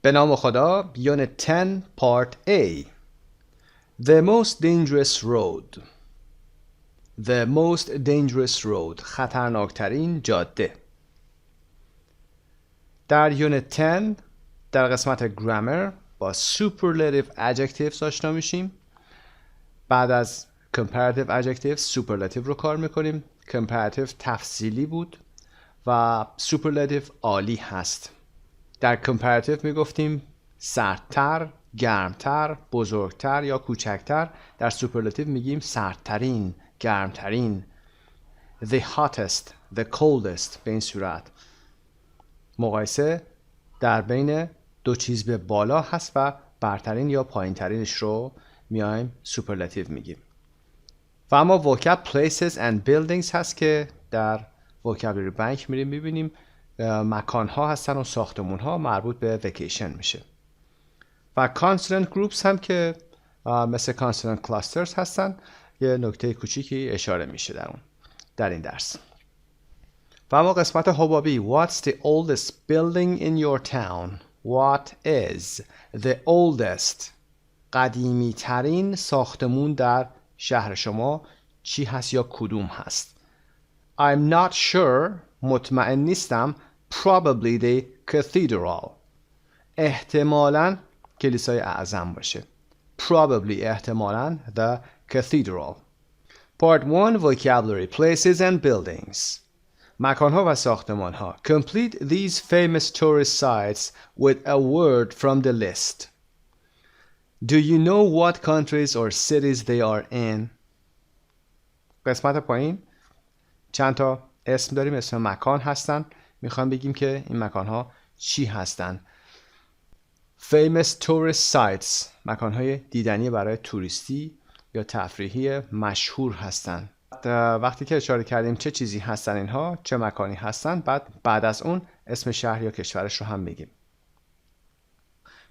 به نام خدا. Unit 10 Part A. The most dangerous road. The most dangerous road. خطرناکترین جاده. در Unit 10 در قسمت grammar با superlative adjectives آشنا میشیم. بعد از comparative adjectives superlative رو کار میکنیم. comparative تفضیلی بود و superlative عالی هست. در comparative میگفتیم سردتر، گرمتر، بزرگتر یا کوچکتر. در superlative میگیم سردترین، گرمترین. The hottest, the coldest. به این صورت مقایسه در بین دو چیز به بالا هست و برترین یا پایینترینش رو میایم superlative میگیم. و اما vocab places and buildings هست که در vocabulary bank میریم میبینیم مکان ها هستن و ساختمون ها مربوط به vacation میشه. و consonant groups هم که مثل consonant clusters هستن. یه نکته کوچیکی اشاره میشه در این درس. و اما قسمت حبابی What's the oldest building in your town? What is the oldest قدیمی ترین ساختمون در شهر شما چی هست یا کدوم هست؟ I'm not sure. مطمئن نیستم. Probably the cathedral. احتمالاً کلیسای اعظم باشه. Probably احتمالاً the cathedral. Part 1 Vocabulary Places and Buildings. مکان‌ها و ساختمان‌ها. Complete these famous tourist sites with a word from the list. Do you know what countries or cities they are in? قسمت پایین چند تا اسم داریم، اسم مکان هستن. میخوام بگیم که این مکان‌ها چی هستن. Famous tourist sites مکان‌های دیدنی برای توریستی یا تفریحی مشهور هستن. وقتی که اشاره کردیم چه چیزی هستن اینها، چه مکانی هستن، بعد از اون اسم شهر یا کشورش رو هم میگیم.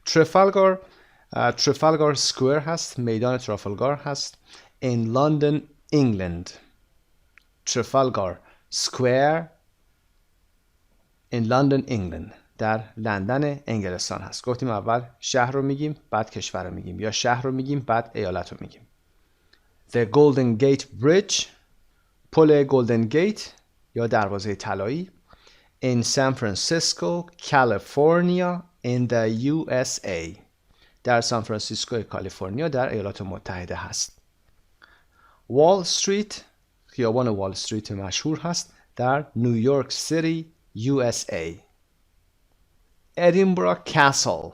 ترافالگار سکوئر هست، میدان ترافالگار هست. in London, England. ترافالگار سکوئر in London, England. در لندن انگلستان هست. گفتیم اول شهر رو میگیم بعد کشور رو میگیم، یا شهر رو میگیم بعد ایالت رو میگیم. The Golden Gate Bridge. پل گلدن گیت یا دروازه طلایی. in San Francisco, California, in the USA. در سان فرانسیسکو کالیفرنیا در ایالات متحده هست. وال استریت، خیابان وال استریت مشهور هست در نیویورک سیتی USA. ادینبرا کاسل،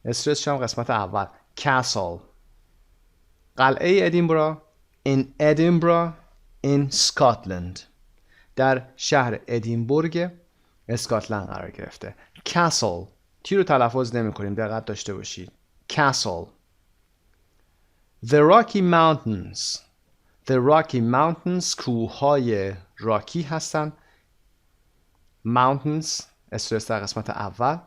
استرس هم قسمت اول. کاسل، قلعه ادینبرا in Edinburgh in Scotland. در شهر ادینبورگ اسکاتلند قرار گرفته. کاسل تی رو تلفظ نمی کنیم، دقت داشته باشید. کاسل. The Rocky Mountains. The Rocky Mountains کوههای راکی هستن. Mountains استرس در قسمت اول.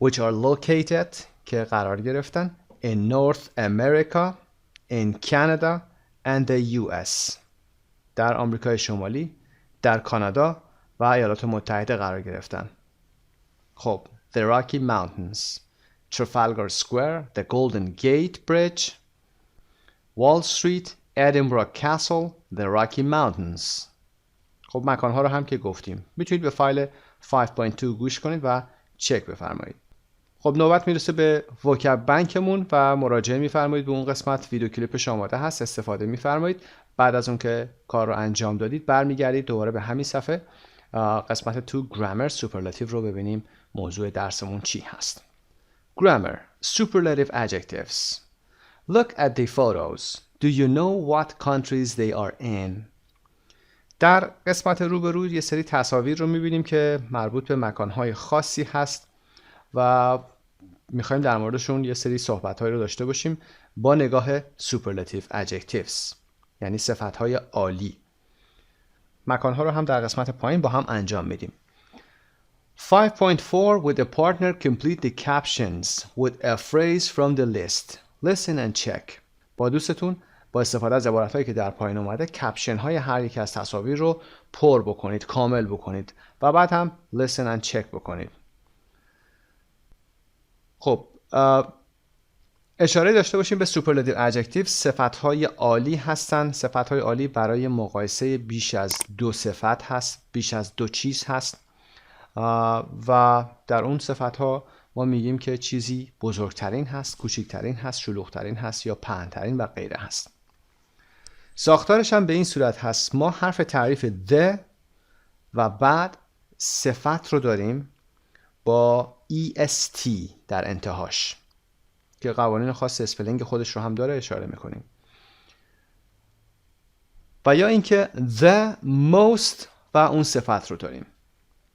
Which are located که قرار گرفتن in North America, in Canada and the US. در آمریکای شمالی، در کانادا و ایالات متحده قرار گرفتن. خب The Rocky Mountains, Trafalgar Square, the Golden Gate Bridge, Wall Street, Edinburgh Castle, the Rocky Mountains. خب مکانها رو هم که گفتیم. میتونید به فایل 5.2 گوش کنید و چک بفرمایید. خب نوبت میرسه به vocab بانکمون و مراجعه میفرمایید به اون قسمت. ویدیو کلیپش آماده هست، استفاده میفرمایید. بعد از اون که کار رو انجام دادید برمیگردید دوباره به همین صفحه. قسمت تو grammar superlative رو ببینیم موضوع درسمون چی هست. Grammar superlative adjectives. Look at the photos. Do you know what countries they are in? در قسمت روبرو یه سری تصاویر رو میبینیم که مربوط به مکانهای خاصی هست و میخوایم در موردشون یه سری صحبت‌هایی رو داشته باشیم با نگاه superlative adjectives، یعنی صفت‌های عالی. مکان‌ها رو هم در قسمت پایین با هم انجام میدیم. 5.4 With a partner complete the captions with a phrase from the list. Listen and check. با دوستتون با استفاده از عبارت‌هایی که در پایین اومده کپشن‌های هر یک از تصاویر رو پر بکنید، کامل بکنید و بعد هم listen and check بکنید. خب اشاره داشته باشیم به سوپرلاتیو ادجکتیو. صفت‌های عالی هستن. صفت‌های عالی برای مقایسه بیش از دو صفت هست، بیش از دو چیز هست و در اون صفت‌ها ما میگیم که چیزی بزرگترین هست، کوچکترین هست، شلوغترین هست یا پهن‌ترین و غیره هست. ساختارش هم به این صورت هست: ما حرف تعریف the و بعد صفت رو داریم با est در انتهاش که قوانین خاص اسپلینگ خودش رو هم داره، اشاره میکنیم. و یا اینکه the most و اون صفت رو داریم.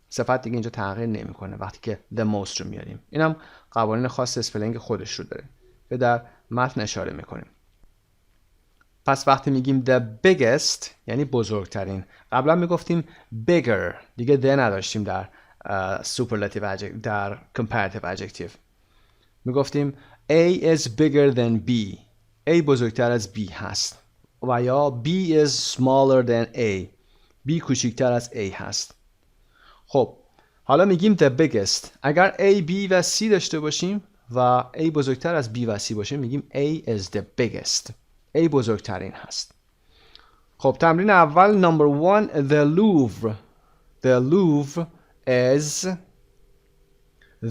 صفت دیگه اینجا تغییر نمیکنه وقتی که the most رو میاریم. اینم قوانین خاص اسپلینگ خودش رو داره که در متن اشاره میکنیم. پس وقتی میگیم the biggest یعنی بزرگترین. قبلا میگفتیم bigger، دیگه the نداشتیم در superlative adjective، در comparative adjective. میگفتیم A is bigger than B. A بزرگتر از B هست. و یا B is smaller than A. B کوچکتر از A هست. خب حالا میگیم the biggest. اگر A, B و C داشته باشیم و A بزرگتر از B و C باشه میگیم A is the biggest. A بزرگترین هست. خب تمرین اول number 1 the Louvre. The Louvre is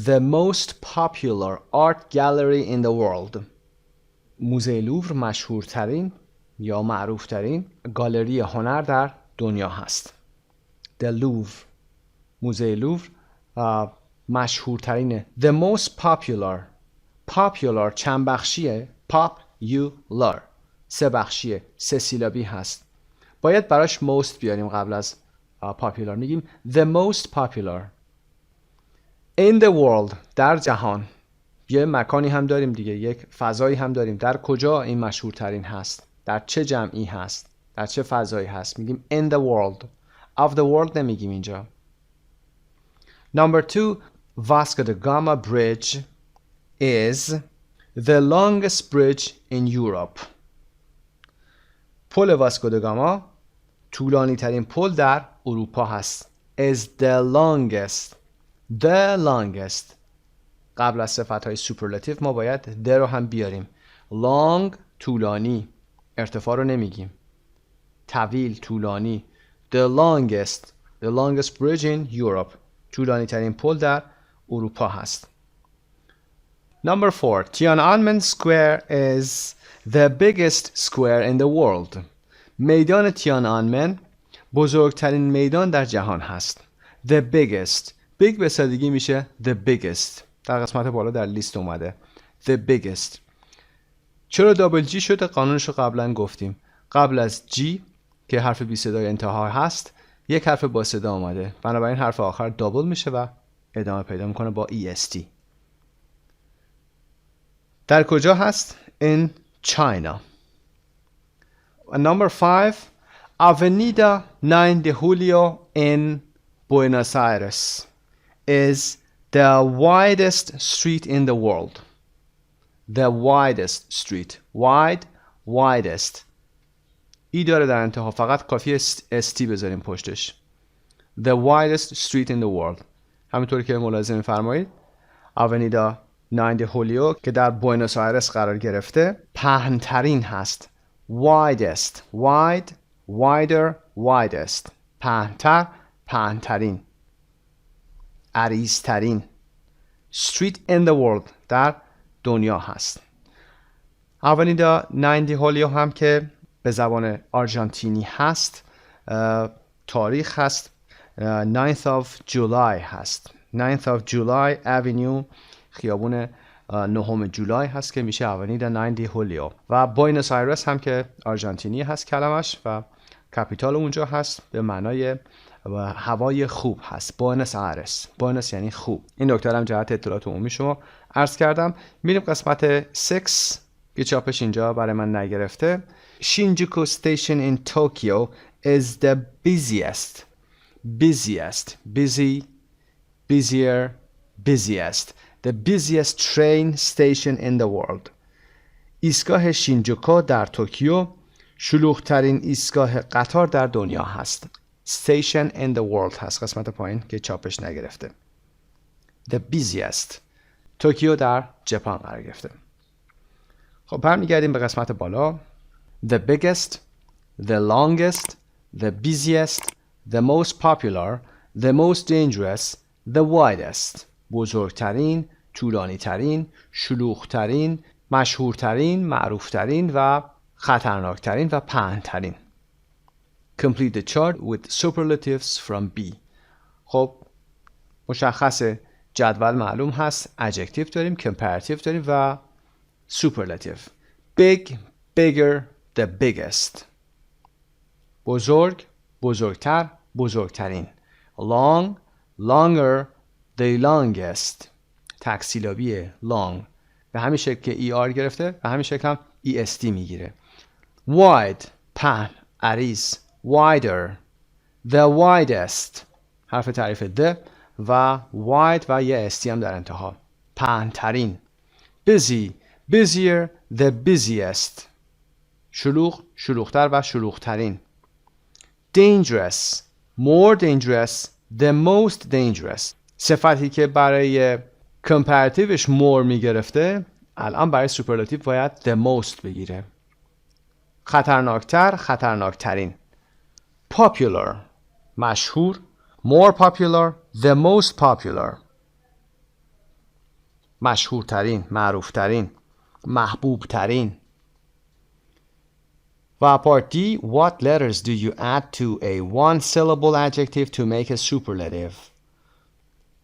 the most popular art gallery in the world. موزه لوور مشهورترین یا معروفترین گالری هنر در دنیا هست. The Louvre، موزه لوور مشهورترینه. The most popular. Popular چند بخشیه. Popular سه بخشیه، سه سیلابی هست. باید براش most بیاریم قبل از popular. میگیم the most popular in the world، در جهان. یه مکانی هم داریم دیگه، یک فضایی هم داریم. در کجا این مشهورترین هست؟ در چه جمعی هست؟ در چه فضایی هست؟ میگیم in the world. of the world نمیگیم اینجا. Number 2 Vasco da Gama Bridge is the longest bridge in Europe. پل واسکو دا گاما طولانی ترین پل در اروپا هست. is the longest. the longest. قبل از صفت‌های سوپرلاتیو ما باید the رو هم بیاریم. long طولانی، ارتفاع رو نمیگیم. طویل، طولانی. the longest bridge in Europe. طولانی ترین پل در اروپا هست. Number 4 Tiananmen Square is the biggest square in the world. میدان تیانانمن بزرگترین میدان در جهان هست. The biggest. big به سادگی میشه the biggest. در قسمت بالا در لیست اومده. The biggest. چرا دابل جی شده؟ قانونش رو قبلا گفتیم. قبل از جی که حرف بی صدای انتها هست یک حرف با صدا اومده، بنابراین حرف آخر دابل میشه و ادامه پیدا میکنه با est. در کجا هست؟ In China. Number 5 Avenida 9 de Julio in Buenos Aires is the widest street in the world. The widest street. widest. ای داره در انتها، فقط کافیه st بذاریم پشتش. The widest street in the world. همینطوری که ملاحظه می‌فرمایید Avenida 9 de Julio که در بوئنوس آیرس قرار گرفته پهن‌ترین هست. widest. wide wider widest. پهن‌تر، پهن‌ترین، عریض‌ترین. street in the world در دنیا هست. Avenida 9 de Julio هم که به زبان آرژانتینی هست، تاریخ هست 9th of July هست. 9th of July Avenue، خیابون 9 جولای هست که میشه Avenida 9 de Julio. و بوئنوس آیرس هم که آرژانتینی هست کلمش و کپیتال اونجا هست، به معنای هوای خوب هست. بوئنوس آیرس. بوئنوس یعنی خوب. این نکته هم جهت اطلاعات عمومی شما عرض کردم. میریم قسمت 6 که چاپش اینجا برای من نگرفته. Shinjuku Station in Tokyo is the busiest. Busy, busier, busiest. The busiest train station in the world. ایستگاه شینجوکو در توکیو شلوغ‌ترین ایستگاه قطار در دنیا هست. Station in the world هست قسمت پایین که چاپش نگرفته. The busiest. توکیو در ژاپن قرار گرفته. خب برمیگردیم به قسمت بالا. The biggest, the longest, the busiest, the most popular, the most dangerous, the widest. بزرگترین، طولانیترین، شلوغترین، مشهورترین، معروفترین و خطرناکترین و پهن‌ترین. Complete the chart with superlatives from B. خب مشخصه جدول معلوم هست. adjective داریم، comparative داریم و superlative. big, bigger, the biggest. بزرگ، بزرگتر، بزرگترین. long, longer, the longest. تکسیلابی long به همین شکل که ER گرفته به همین شکل هم EST میگیره. wide پهن، عریض. wider, the widest حرف تعریف the و wide و یه ST هم در انتها. پهن‌ترین. busy, busier, the busiest. شلوغ، شلوغتر و شلوغترین. dangerous, more dangerous, the most dangerous. صفتی که برای comparativeش more میگرفته الان برای superlative باید the most بگیره. خطرناکتر، خطرناکترین. popular مشهور. more popular, the most popular. مشهورترین، معروفترین، محبوبترین. و part D. What letters do you add to a one-syllable adjective to make a superlative?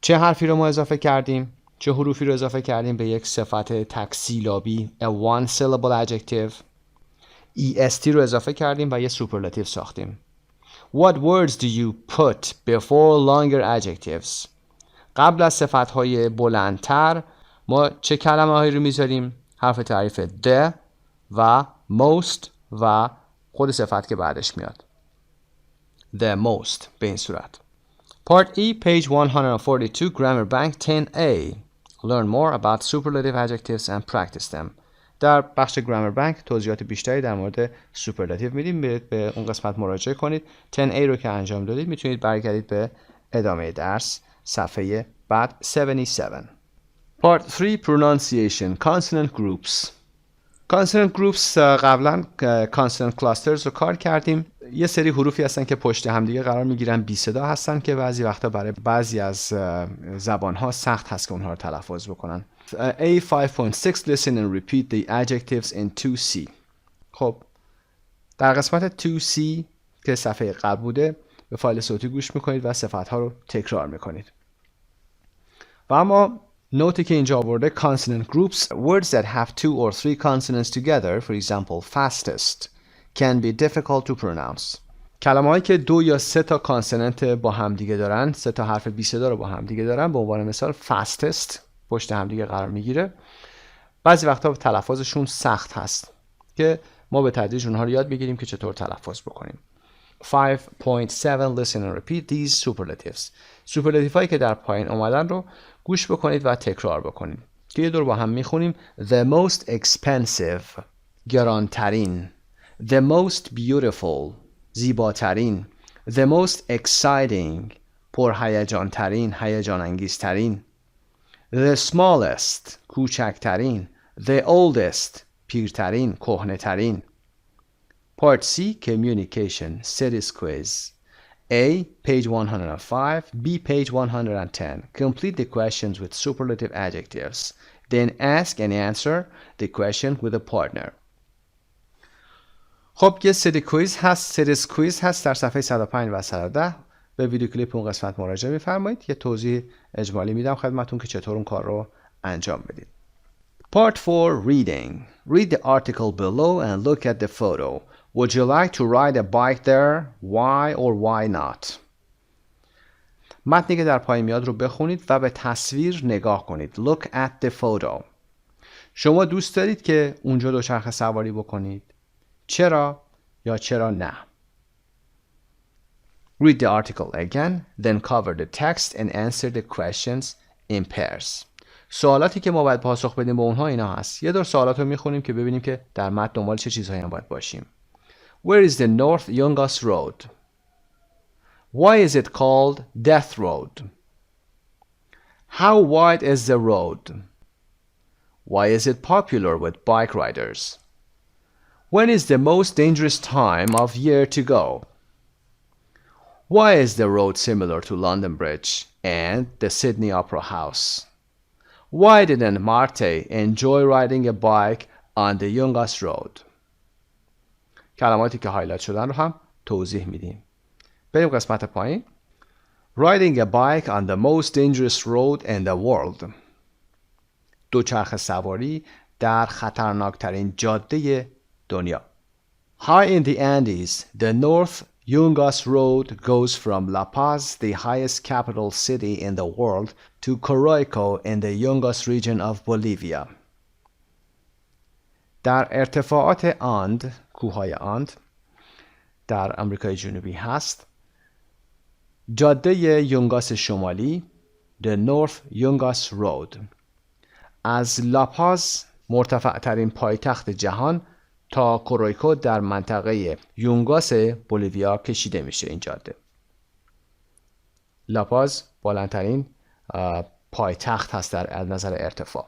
چه حرفی رو ما اضافه کردیم؟ چه حروفی رو اضافه کردیم به یک صفت تکسیلابی a one-syllable adjective؟ EST رو اضافه کردیم و یه superlative ساختیم. What words do you put before longer adjectives? قبل از صفت‌های بلندتر ما چه کلمه‌هایی رو میذاریم؟ حرف تعریف the و most و خود صفت که بعدش میاد. The most به این صورت. Part E, page 142, Grammar Bank 10A. Learn more about superlative adjectives and practice them. در بخش گرامر بانک توضیحات بیشتری در مورد سوپرلاتیو میدیم. برید به اون قسمت مراجعه کنید. 10A رو که انجام دادید میتونید برگردید به ادامه درس صفحه بعد 77. Part 3 Pronunciation Consonant Groups. Consonant Groups قبلا Consonant Clusters رو کار کردیم. یه سری حروفی هستن که پشت همدیگه قرار میگیرن، بی صدا هستن که بعضی وقتا برای بعضی از زبانها سخت هست که اونها رو تلفظ بکنن. A5.6 Listen and repeat the adjectives in 2C. خب در قسمت 2C که صفحه قبل بوده به فایل صوتی گوش میکنید و صفتها رو تکرار میکنید. و اما نوتی که اینجا آورده consonant groups, words that have 2 or 3 consonants together, for example fastest, can be difficult to pronounce. کلمه هایی که 2 یا 3 تا کانسوننت با هم دیگه دارن، 3 تا حرف بی صدا رو با هم دیگه دارن، به عنوان مثال fastest پشت هم دیگه قرار میگیره. بعضی وقتا تلفظشون سخت هست که ما به تدریج اونها رو یاد میگیریم که چطور تلفظ بکنیم. 5.7 Listen and repeat these superlatives. سوپرلاتیف هایی که در پایین اومدن رو گوش بکنید و تکرار بکنید که یه دور با هم میخونیم. The most expensive گرانترین. The most beautiful زیباترین. The most exciting پرهیجانترین، هیجان انگیزترین. The smallest کوچکترین. The oldest پیرترین، کهنه‌ترین. Part C Communication Cities Quiz. A. Page 105. B. Page 110. Complete the questions with superlative adjectives. Then ask and answer the question with a partner. خب یه سری کویز هست، سریز کویز هست در صفحه 105 و 110. به ویدیو کلیپ اون قسمت مراجعه می‌فرمایید. یه توضیح اجمالی میدم خدمتتون که چطور اون کار رو انجام بدید. Part 4 Reading. Read the article below and look at the photo. Would you like to ride a bike there? Why or why not? متنی که در پایین میاد رو بخونید و به تصویر نگاه کنید. Look at the photo. شما دوست دارید که اونجا دوچرخه سواری بکنید؟ چرا یا چرا نه؟ Read the article again, then cover the text and answer the questions in pairs. سوالاتی که ما باید پاسخ بدیم به اونها اینا هست. یه دور سوالات رو میخونیم که ببینیم که در متن دنبال چه چیزهایی هم باید باشیم. Where is the North Yungas Road? Why is it called Death Road? How wide is the road? Why is it popular with bike riders? When is the most dangerous time of year to go? Why is the road similar to London Bridge and the Sydney Opera House? Why didn't Marte enjoy riding a bike on the Yungas Road? کلماتی که هایلایت شدن رو هم توضیح میدیم. بریم قسمت پایین. Riding a bike on the most dangerous road in the world. دوچرخه سواری در خطرناکترین جاده دنیا. High in the Andes, the North Yungas Road goes from La Paz, the highest capital city in the world, to Coroico in the Yungas region of Bolivia. در ارتفاعات آند، کوههای آند در آمریکای جنوبی هست. جاده یونگاس شمالی The North Yungas Road از لاپاز مرتفع ترین پایتخت جهان تا کورویکو در منطقه یونگاس بولیویا کشیده میشه این جاده. لاپاز بلندترین پایتخت هست در نظر ارتفاع.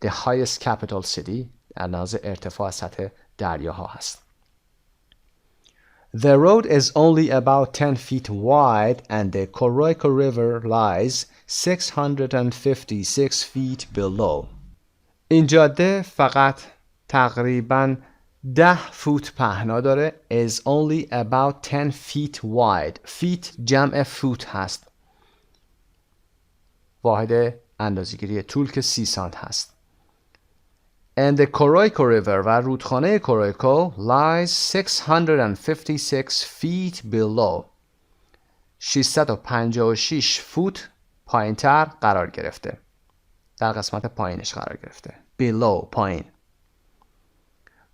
The highest capital city در نظر ارتفاع سطح دریاها هست. The road is only about 10 feet wide and the Coroico River lies 656 feet below. این جاده فقط تقریباً 10 فوت پهنا داره. is only about 10 feet wide. feet جمع فوت هست. واحد اندازه‌گیری طول که 30 سانت هست. And the Coroico River و رودخانه کورویکو lies 656 feet below. 656 فوت پایین‌تر قرار گرفته. در قسمت پایینش قرار گرفته. Below پایین.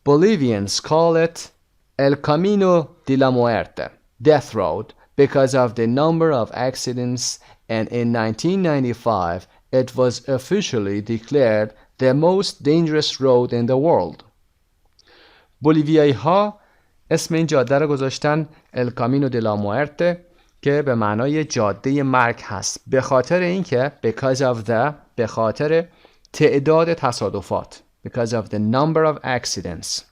Bolivians call it El Camino de la Muerte, death road, because of the number of accidents, and in 1995 it was officially declared the most dangerous road in the world. بولیویایی ها اسم این جاده را گذاشتن El Camino de la Muerte که به معنای جاده مرگ هست. به خاطر اینکه به خاطر تعداد تصادفات. Because of the number of accidents.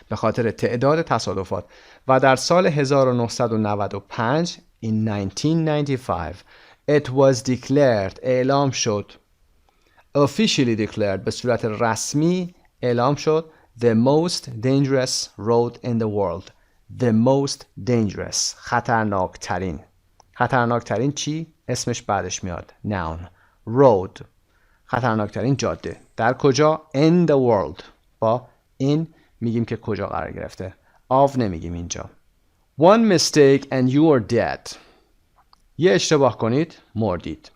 به خاطر تعداد تصادفات. و در سال 1995 in 1995 it was declared اعلام شد officially declared به صورت رسمی اعلام شد the most dangerous road in the world. the most dangerous خطرناکترین. خطرناکترین چی؟ اسمش بعدش میاد. noun. road. خطرناکترین جاده. در کجا؟ in the world. با این میگیم که کجا قرار گرفته. of نمیگیم اینجا. one mistake and you are dead. یه اشتباه کنید مردید.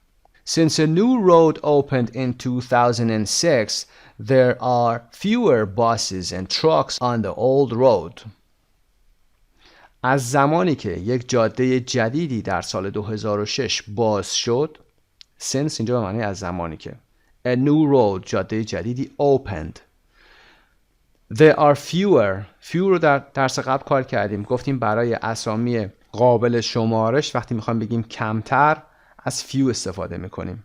Since a new road opened in 2006, there are fewer buses and trucks on the old road. از زمانی که یک جاده جدیدی در سال 2006 باز شد، since اینجا به معنی از زمانی که a new road جاده جدیدی opened. There are fewer رو در درس قبل کار کردیم. گفتیم برای اسامی قابل شمارش وقتی میخوایم بگیم کمتر از few استفاده میکنیم.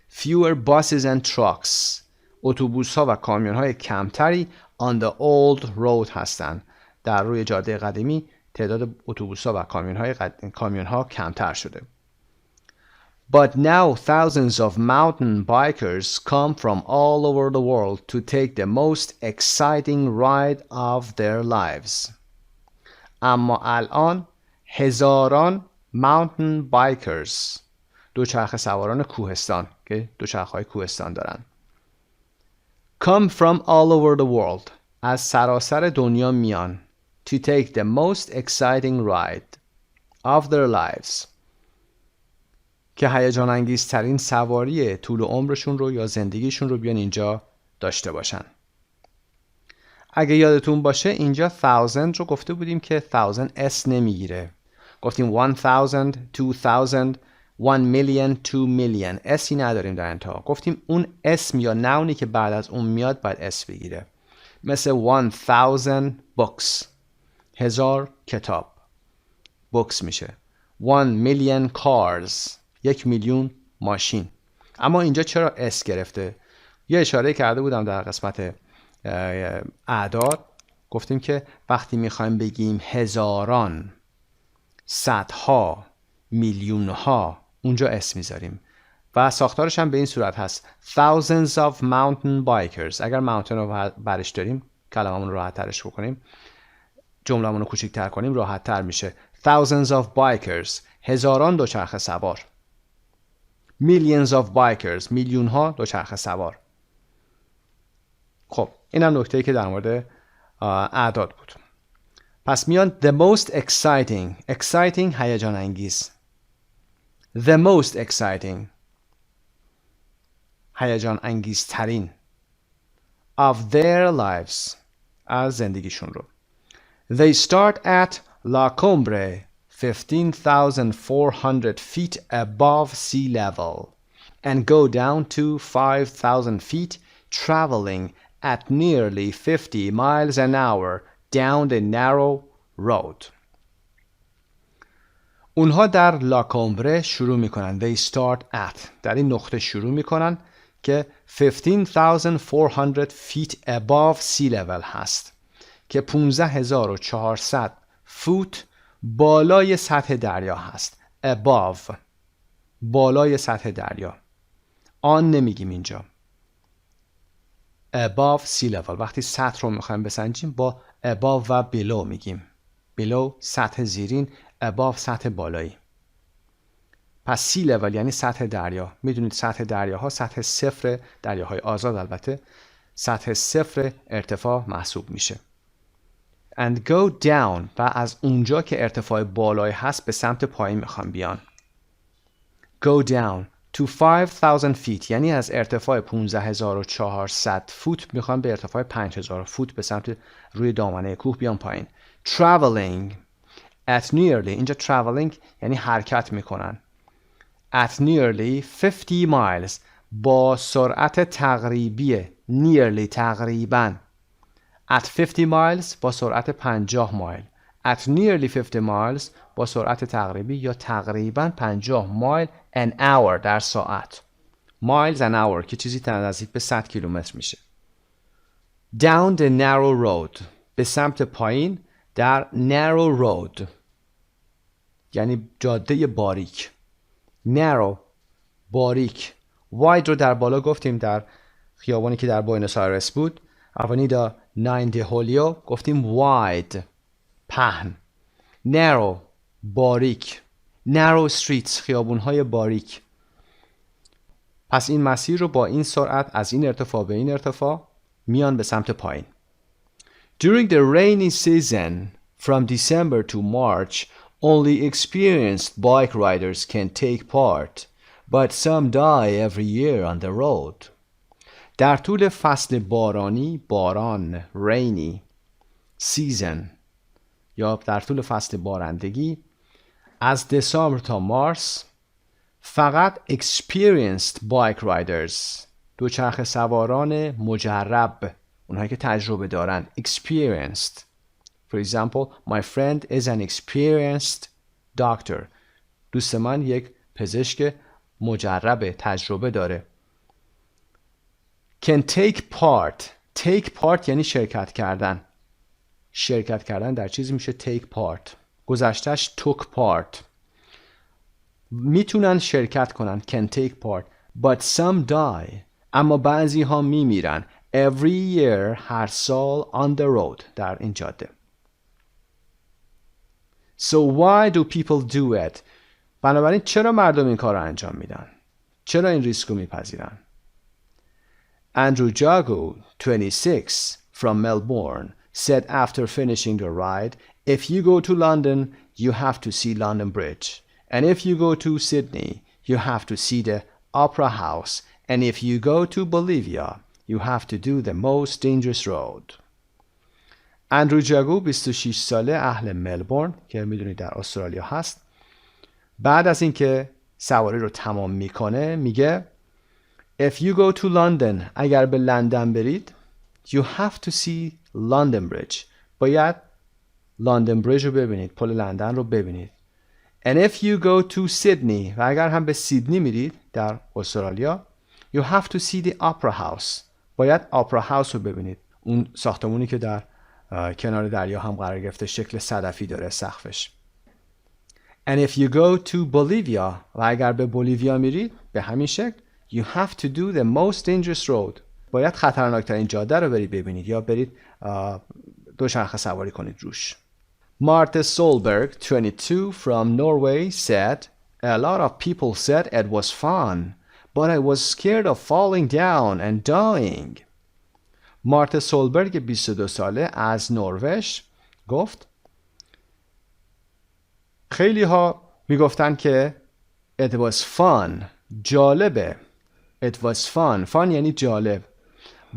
fewer buses and trucks. اتوبوس ها و کامیون های کمتری on the old road هستند. در روی جاده قدیمی تعداد اتوبوس ها و کامیون ها کمتر شده. But now thousands of mountain bikers come from all over the world to take the most exciting ride of their lives. اما الان هزاران mountain bikers دوچرخه سواران کوهستان که دوچرخه‌های کوهستان دارن come from all over the world از سراسر دنیا میان to take the most exciting ride of their lives که هیجان انگیزترین سواری طول عمرشون رو یا زندگیشون رو بیان اینجا داشته باشن. اگه یادتون باشه اینجا 1000 رو گفته بودیم که 1000 اس نمیگیره. گفتیم 1000 2000 1 میلیون 2 میلیون اسی نداریم در انتها. گفتیم اون اسم یا نونی که بعد از اون میاد باید اس بگیره. مثل 1000 books 1000 کتاب books میشه. 1 million cars 1 میلیون ماشین. اما اینجا چرا اس گرفته؟ یه اشاره کرده بودم در قسمت اعداد، گفتیم که وقتی میخوایم بگیم هزاران، صدها، میلیونها، اونجا اس میذاریم و ساختارش هم به این صورت هست: thousands of mountain bikers. اگر mountain رو برش داریم، کلممون رو راحت ترش بکنیم، جمله‌مون رو کوچیک‌تر کنیم، راحت تر میشه thousands of bikers، هزاران دوچرخه سوار. millions of bikers، میلیون ها دوچرخه سوار. خب این هم نکته‌ای که در مورد اعداد بود. پس میان the most exciting هیجان انگیز، the most exciting هیجان انگیز ترین of their lives از زندگیشون رو. They start at La Combre 15,400 feet above sea level and go down to 5,000 feet, traveling at nearly 50 miles an hour down the narrow road. اونها در لاکومبره شروع میکنن. They start at، در این نقطه شروع میکنن که 15,400 feet above sea level هست که 15,400 فوت بالای سطح دریا هست. above، بالای سطح دریا. آن نمیگیم اینجا. above sea level. وقتی سطح رو میخوایم بسنجیم با above و below میگیم. below سطح زیرین، above سطح بالایی. پس sea level یعنی سطح دریا. میدونید سطح دریاها سطح صفر، دریاهای آزاد البته، سطح صفر ارتفاع محسوب میشه. and go down و از اونجا که ارتفاع بالایی هست به سمت پایین میخوام بیان. go down to 5,000 feet یعنی از ارتفاع 15,400 فوت میخوام به ارتفاع 5,000 فوت به سمت روی دامنه کوه بیان پایین. traveling at nearly، اینجا traveling یعنی حرکت میکنن. at nearly 50 miles با سرعت تقریبی، nearly تقریباً. at 50 miles با سرعت 50 مایل. at nearly 50 miles با سرعت تقریبی یا تقریباً 50 مایل an hour در ساعت. miles an hour که چیزی نزدیک به 100 کیلومتر میشه. down the narrow road به سمت پایین در narrow road یعنی جاده باریک. narrow باریک. wide رو در بالا گفتیم در خیابانی که در بوئنوس آیرس بود، اوانیدا 9 دی هولیو، گفتیم wide پهن. narrow باریک. narrow streets خیابون‌های باریک. پس این مسیر رو با این سرعت از این ارتفاع به این ارتفاع میان به سمت پایین. During the rainy season from December to March only experienced bike riders can take part but some die every year on the road. در طول فصل بارانی، باران، rainy season یا در طول فصل بارندگی از دسامبر تا مارس فقط experienced bike riders، دوچرخه سواران مجرب، اونهایی که تجربه دارن، experienced. For example, my friend is an experienced doctor. دوست من یک پزشک مجرب، تجربه داره. Can take part. Take part یعنی شرکت کردن. شرکت کردن در چیزی میشه take part. گذشتهش took part. میتونن شرکت کنن. Can take part. But some die. اما بعضی ها میمیرن. Every year هر سال on the road در این جاده. So why do people do it? بنابراین چرا مردم این کار رو انجام میدن؟ چرا این ریسک رو میپذیرن؟ Andrew Jago, 26, from Melbourne, said after finishing the ride, if you go to London, you have to see London Bridge. And if you go to Sydney, you have to see the Opera House. And if you go to Bolivia, you have to do the most dangerous road. اندرو جاگو 26 ساله، اهل ملبورن که میدونید در استرالیا هست، بعد از اینکه سواری رو تمام میکنه میگه If you go to London، اگر به لندن برید You have to see London Bridge، باید لندن بریج رو ببینید، پل لندن رو ببینید. And if you go to Sydney، و اگر هم به سیدنی میرید در استرالیا You have to see the opera house. باید آپرا هاوس رو ببینید. اون ساختمونی که در کنار دریا هم قرار گرفته، شکل صدفی داره سقفش. And if you go to Bolivia و اگر به بولیویا میرید به همین شکل You have to do the most dangerous road. باید خطرناکترین جاده رو برید ببینید یا برید دوچرخه سواری کنید روش. Martha Solberg, 22, from Norway said, A lot of people said it was fun, but I was scared of falling down and dying. مارتا سولبرگ 22 ساله از نروژ گفت خیلی ها میگفتن که it was fun، جالبه. It was fun. Fun یعنی جالب.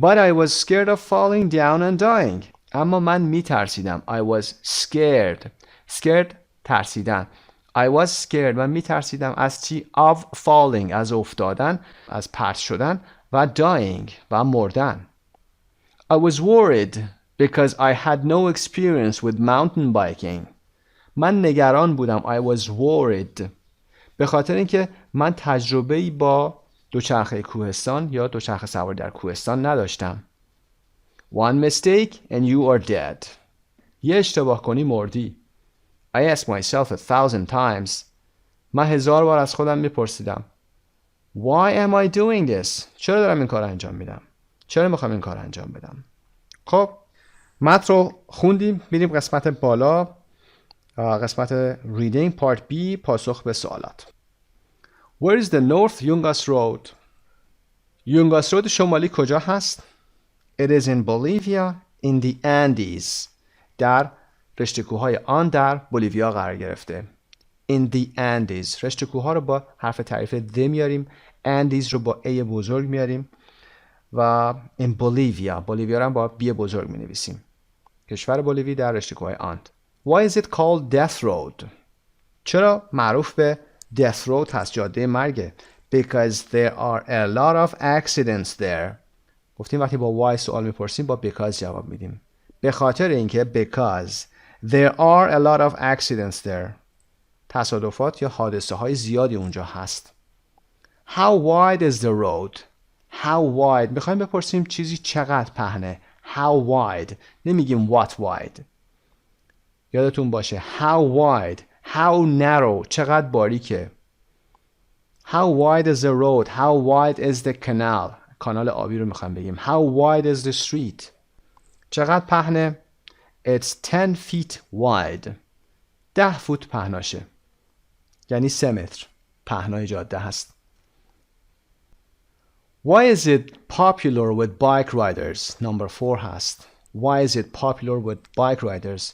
But I was scared of falling down and dying. اما من میترسیدم. I was scared. Scared ترسیدن. I was scared. من میترسیدم از چی؟ Of falling. از افتادن، از پرت شدن و dying و مردن. I was worried because I had no experience with mountain biking. من نگران بودم. I was worried. به خاطر اینکه من تجربه‌ای با دوچرخه کوهستان یا دوچرخه سواری در کوهستان نداشتم. One mistake and you are dead. یه اشتباه کنی مردی. I asked myself 1,000 times. من 1000 بار از خودم میپرسیدم. Why am I doing this? چرا دارم این کار انجام میدم؟ چرا میخوام این کار انجام بدم؟ خب متن رو خوندیم. میریم قسمت بالا، قسمت reading part B، پاسخ به سوالات. Where is the North Yungas Road? یونگاس رود شمالی کجا هست؟ It is in Bolivia in the Andes. در رشته کوههای آن در بولیویا قرار گرفته. In the Andes. رشته کوهها رو با حرف تعریف the میاریم. Andes رو با A بزرگ میاریم. و in Bolivia. بولیویا رو هم با B بزرگ می نویسیم. کشور بولیوی در رشته کوههای آند. Why is it called Death Road? چرا معروف به Death Road هست؟ جاده مرگه. Because there are a lot of accidents there. گفتیم وقتی با why سوال میپرسیم با because جواب میدیم. به خاطر اینکه because there are a lot of accidents there. تصادفات یا حادثه های زیادی اونجا هست. How wide is the road? How wide. میخوایم بپرسیم چیزی چقدر پهنه. How wide. نمیگیم what wide. یادتون باشه how wide. How narrow. چقدر باریکه. How wide is the road? How wide is the canal? کانال آبی رو میخوام بگیم. How wide is the street? چقدر پهنه؟ It's 10 feet wide. 10 فوت پهناشه. یعنی 3 متر پهنای جاده هست. Why is it popular with bike riders? Number 4 هست. Why is it popular with bike riders?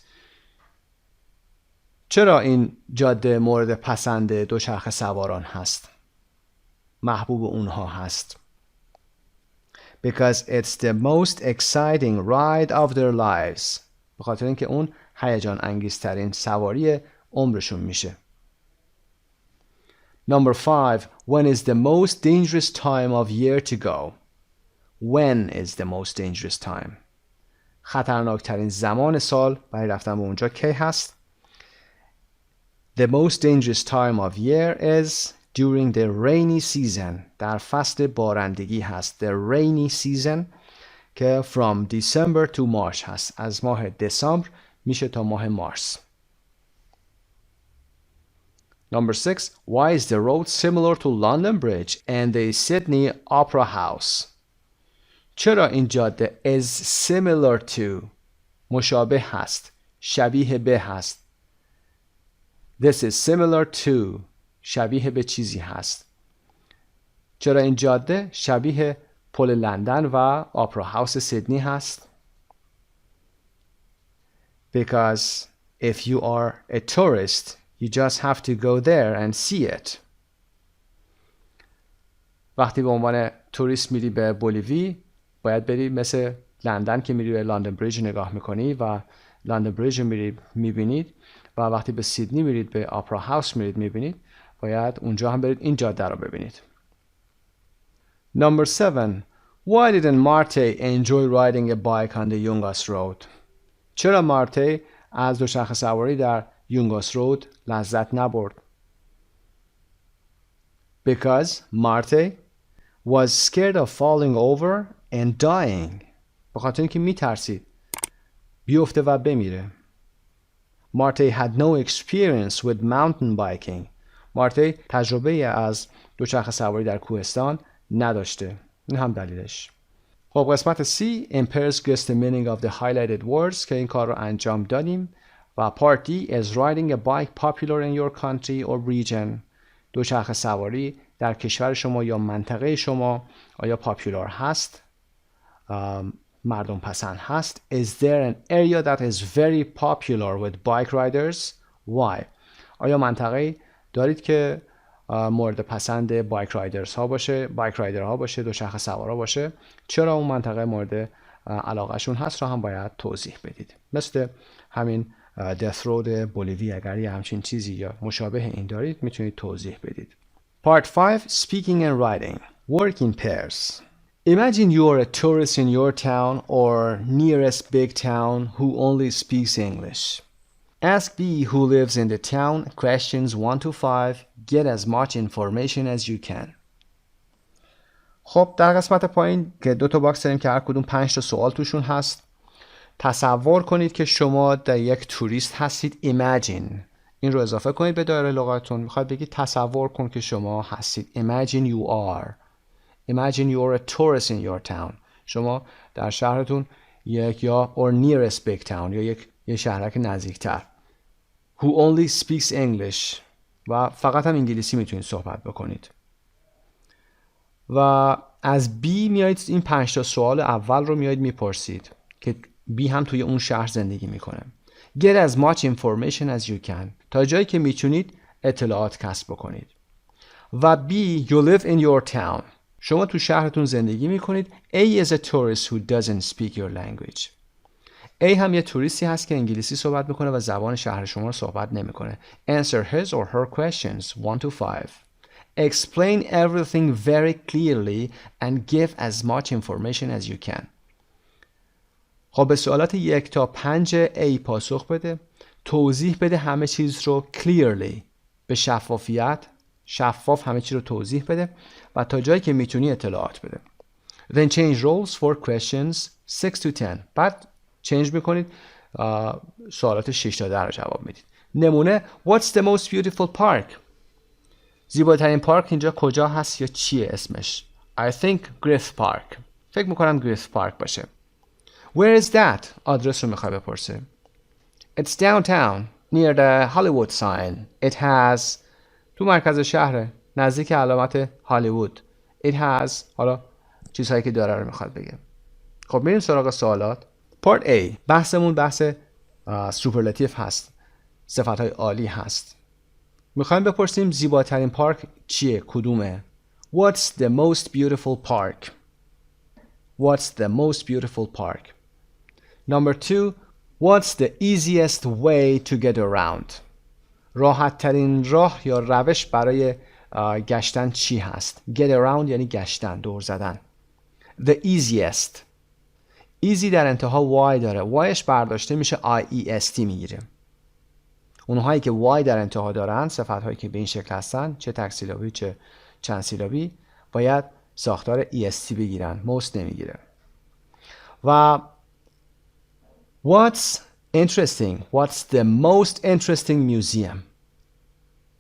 چرا این جاده مورد پسند دوچرخه سواران هست؟ محبوب اونها هست. Because it's the most exciting ride of their lives. به خاطر اینکه اون هیجان انگیزترین سواری عمرشون میشه. Number 5. When is the most dangerous time of year to go? When is the most dangerous time? خطرناکترین زمان سال برای رفتن به اونجا کی هست؟ The most dangerous time of year is during the rainy season. در فصل بارندگی هست. The rainy season که from December to March هست. از ماه دسامبر میشه تا ماه مارس. Number 6. Why is the road similar to London Bridge and the Sydney Opera House? چرا این جاده is similar to مشابه هست، شبیه به هست. This is similar to شبیه به چیزی هست. چرا این جاده شبیه پل لندن و آپرا هاوس سیدنی هست؟ Because if you are a tourist, you just have to go there and see it. وقتی به عنوان توریست میری به بولیوی باید بری مثل لندن که میری به لندن بریج نگاه میکنی و لندن بریج میری میبینید و وقتی به سیدنی میرید به آپرا هاوس میرید میبینید باید اونجا هم برید این جاده رو ببینید. Number 7. Why didn't Marte enjoy riding a bike on the Yungas Road? چرا مارته از دوچرخه سواری در یونگاس رود لذت نبرد؟ Because Marte was scared of falling over and dying. به خاطر اینکه میترسید بیفته و بمیره. Marty had no experience with mountain biking. مارتی تجربه از دوچرخه سواری در کوهستان نداشته. این هم دلیلش. خب قسمت C impairs guess the meaning of the highlighted words که این کار رو انجام دادیم. و part D is riding a bike popular in your country or region. دوچرخه سواری در کشور شما یا منطقه شما آیا پاپولار هست؟ مردم پسند هست. Is there an area that is very popular with bike riders? Why? آیا منطقه دارید که مورد پسند بایک رایدرز ها باشه، بایک رایدر ها باشه، دوچرخه سوارا باشه؟ چرا اون منطقه مورد علاقه شون هست رو هم باید توضیح بدید. مثل همین دث رود بولیوی اگر یه همچین چیزی یا مشابه این دارید میتونید توضیح بدید. Part 5 Speaking and Writing. Work in pairs. Imagine you are a tourist in your town or nearest big town who only speaks English. Ask B who lives in the town questions 1 to 5. Get as much information as you can. خب در قسمت پایین که دو تا باکس داریم که هر کدوم 5 تا سوال توشون هست. تصور کنید که شما در یک توریست هستید. Imagine این رو اضافه کنید به دایره لغاتتون. میخواد بگید تصور کن که شما هستید. Imagine you are. Imagine you are a tourist in your town. شما در شهرتون یک یا or nearest big town یا یک شهرک نزدیکتر. Who only speaks English و فقط هم انگلیسی میتونید صحبت بکنید. و از B میایید این 5 تا سوال اول رو میایید میپرسید که B هم توی اون شهر زندگی میکنه. Get as much information as you can. تا جایی که میتونید اطلاعات کسب بکنید. و B you live in your town. شما تو شهرتون زندگی میکنید. A is a tourist who doesn't speak your language. A هم یه توریستی هست که انگلیسی صحبت میکنه و زبان شهر شما رو صحبت نمیکنه. Answer his or her questions 1 to 5. Explain everything very clearly and give as much information as you can. خب به سوالات 1 تا 5 A پاسخ بده. توضیح بده همه چیز رو clearly. به شفافیت شفاف همه چیز رو توضیح بده و تا جایی که میتونی اطلاعات بده. Then change roles for questions 6 to 10. بعد چنج میکنید سوالات 6 تا 10 رو جواب میدید. نمونه What's the most beautiful park? زیباترین پارک اینجا کجا هست یا چیه اسمش؟ I think Griff Park. فکر میکنم Griff Park باشه. Where is that? آدرس رو میخوای بپرسه. It's downtown near the Hollywood sign. It has تو مرکز شهره نزدیک علامت هالیوود. It has حالا چیزهایی که داره رو میخواد بگه. خب میریم سراغ سوالات. Part A بحثمون بحث سوپرلاتیو هست. صفتهای عالی هست. میخوایم بپرسیم زیباترین پارک چیه؟ کدومه؟ What's the most beautiful park? What's the most beautiful park? Number 2 What's the easiest way to get around? راحت ترین راه یا روش برای گشتن چی هست؟ Get around یعنی گشتن، دور زدن. The easiest. easy در انتها y داره. yش برداشته میشه iest میگیره. اونهایی که y در انتها دارن، صفت‌هایی که به این شکل هستن، چه تک سیلابی چه چند سیلابی، باید ساختار est بگیرن. most نمیگیره. و what's interesting? What's the most interesting museum?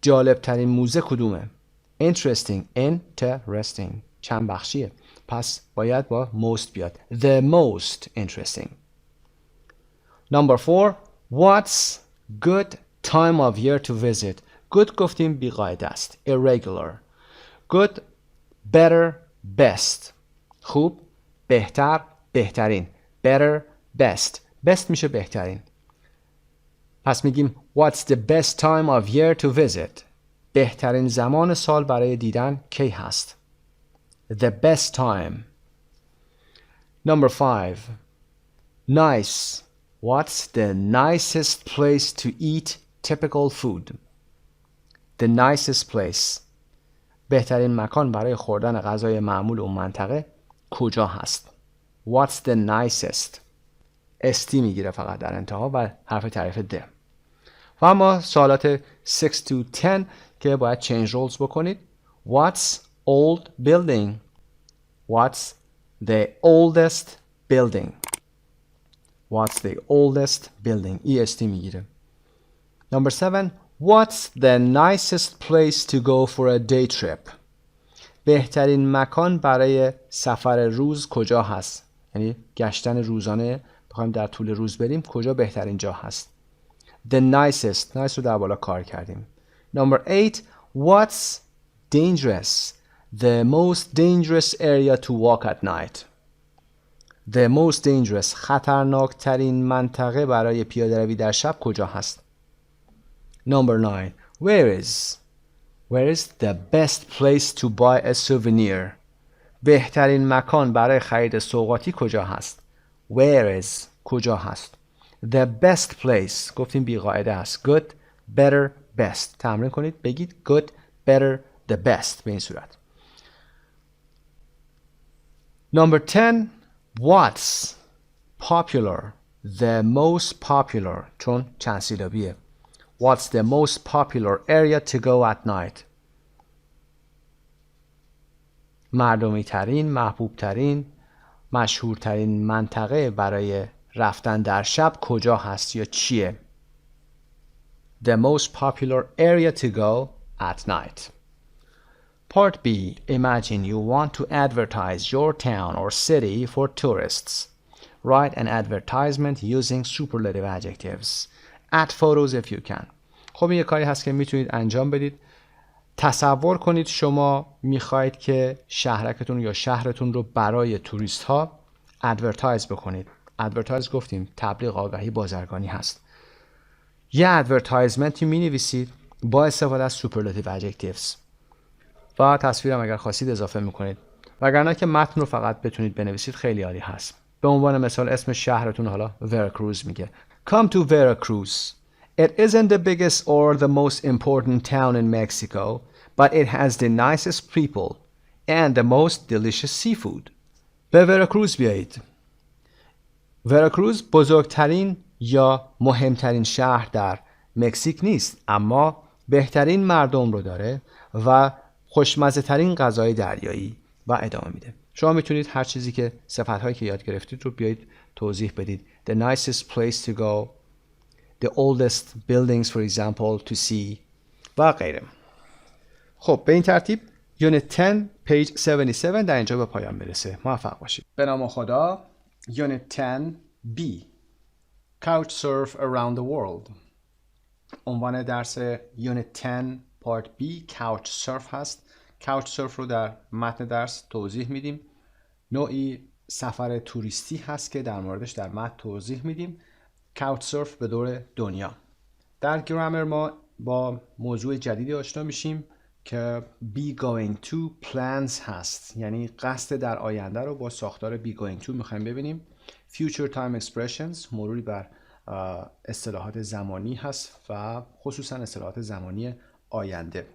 جالب ترین موزه کدومه؟ Interesting. Interesting. چند بخشیه. پس باید با most بیاد. The most interesting. Number 4. What's good time of year to visit? Good گفتیم بی‌قاعده است. Irregular. Good, better, best. خوب، بهتر، بهترین. Better, best. Best میشه بهترین. پس میگیم What's the best time of year to visit? بهترین زمان سال برای دیدن کی هست؟ The best time. Number 5. Nice. What's the nicest place to eat typical food? The nicest place. بهترین مکان برای خوردن غذای معمول اون منطقه کجا هست؟ What's the nicest? استی میگیره فقط در انتها و حرف تعریف ده. و اما سوالات 6 to 10 که باید change roles بکنید. What's old building? What's the oldest building? What's the oldest building? EST میگیره. Number 7. What's the nicest place to go for a day trip? بهترین مکان برای سفر روز کجا هست؟ یعنی گشتن روزانه بخوایم در طول روز بریم کجا بهترین جا هست؟ The nicest. nice رو در بالا کار کردیم. Number 8. What's dangerous? The most dangerous area to walk at night. The most dangerous. خطرناک ترین منطقه برای پیاده روی در شب کجا هست؟ Number 9. Where is the best place to buy a souvenir? بهترین مکان برای خرید سوغاتی کجا هست؟ Where is کجا هست؟ The best place گفتیم بی قاعده است. Good, better, best. تمرین کنید بگید good, better, the best به این صورت. Number 10. What's popular? The most popular چون چند سیلابیه. What's the most popular area to go at night? مردمی ترین، محبوب ترین، مشهورترین منطقه برای رفتن در شب کجا هست یا چیه؟ The most popular area to go at night. Part B. Imagine you want to advertise your town or city for tourists. Write an advertisement using superlative adjectives. Add photos if you can. خب این یه کاری هست که میتونید انجام بدید. تصور کنید شما میخواید که شهرکتون یا شهرتون رو برای توریست ها ادورتایز بکنید. ادورتایز گفتیم تبلیغ، آگهی، بازرگانی هست. یه ادورتایزمنتی می نویسید با استفاده از superlative adjectives و تصویرم اگر خواستید اضافه میکنید، وگرنه که متن رو فقط بتونید بنویسید خیلی عالی هست. به عنوان مثال اسم شهرتون حالا Veracruz میگه. Come to Veracruz. It isn't the biggest or the most important town in Mexico, but it has the nicest people and the most delicious seafood. به ورکروز بیایید. ورکروز بزرگترین یا مهمترین شهر در مکزیک نیست، اما بهترین مردم رو داره و خوشمزه ترین غذای دریایی و ادامه میده. شما میتونید هر چیزی که صفت‌هایی که یاد گرفتید رو بیایید توضیح بدید. The nicest place to go, the oldest buildings for example to see و غیره. خب به این ترتیب یونت 10 پیج 77 در اینجا به پایان میرسه. موفق باشید. به نام خدا. یونت 10 B Couch surf around the world. عنوان درس یونت 10 پارت B Couch surf هست. Couch surf رو در متن درس توضیح میدیم. نوعی سفر توریستی هست که در موردش در متن توضیح میدیم. Couch surf به دور دنیا. در گرامر ما با موضوع جدیدی آشنا میشیم که be going to plans هست، یعنی قصد در آینده رو با ساختار be going to میخوایم ببینیم. future time expressions مروری بر اصطلاحات زمانی هست و خصوصا اصطلاحات زمانی آینده.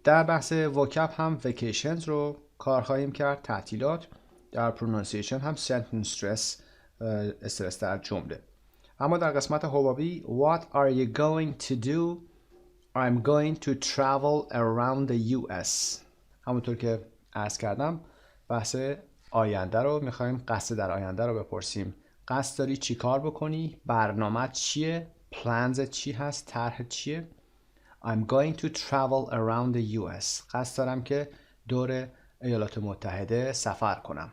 در بحث vocab هم vacations رو کار خواهیم کرد، تعطیلات. در pronunciation هم sentence stress استرس در جمله. اما در قسمت حبابی what are you going to do? I'm going to travel around the US. همونطور که عرض کردم بحث آینده رو میخوایم قصد در آینده رو بپرسیم. قصد داری چی کار بکنی؟ برنامه چیه؟ پلنز چی هست؟ طرح چیه؟ I'm going to travel around the US. قصد دارم که دور ایالات متحده سفر کنم.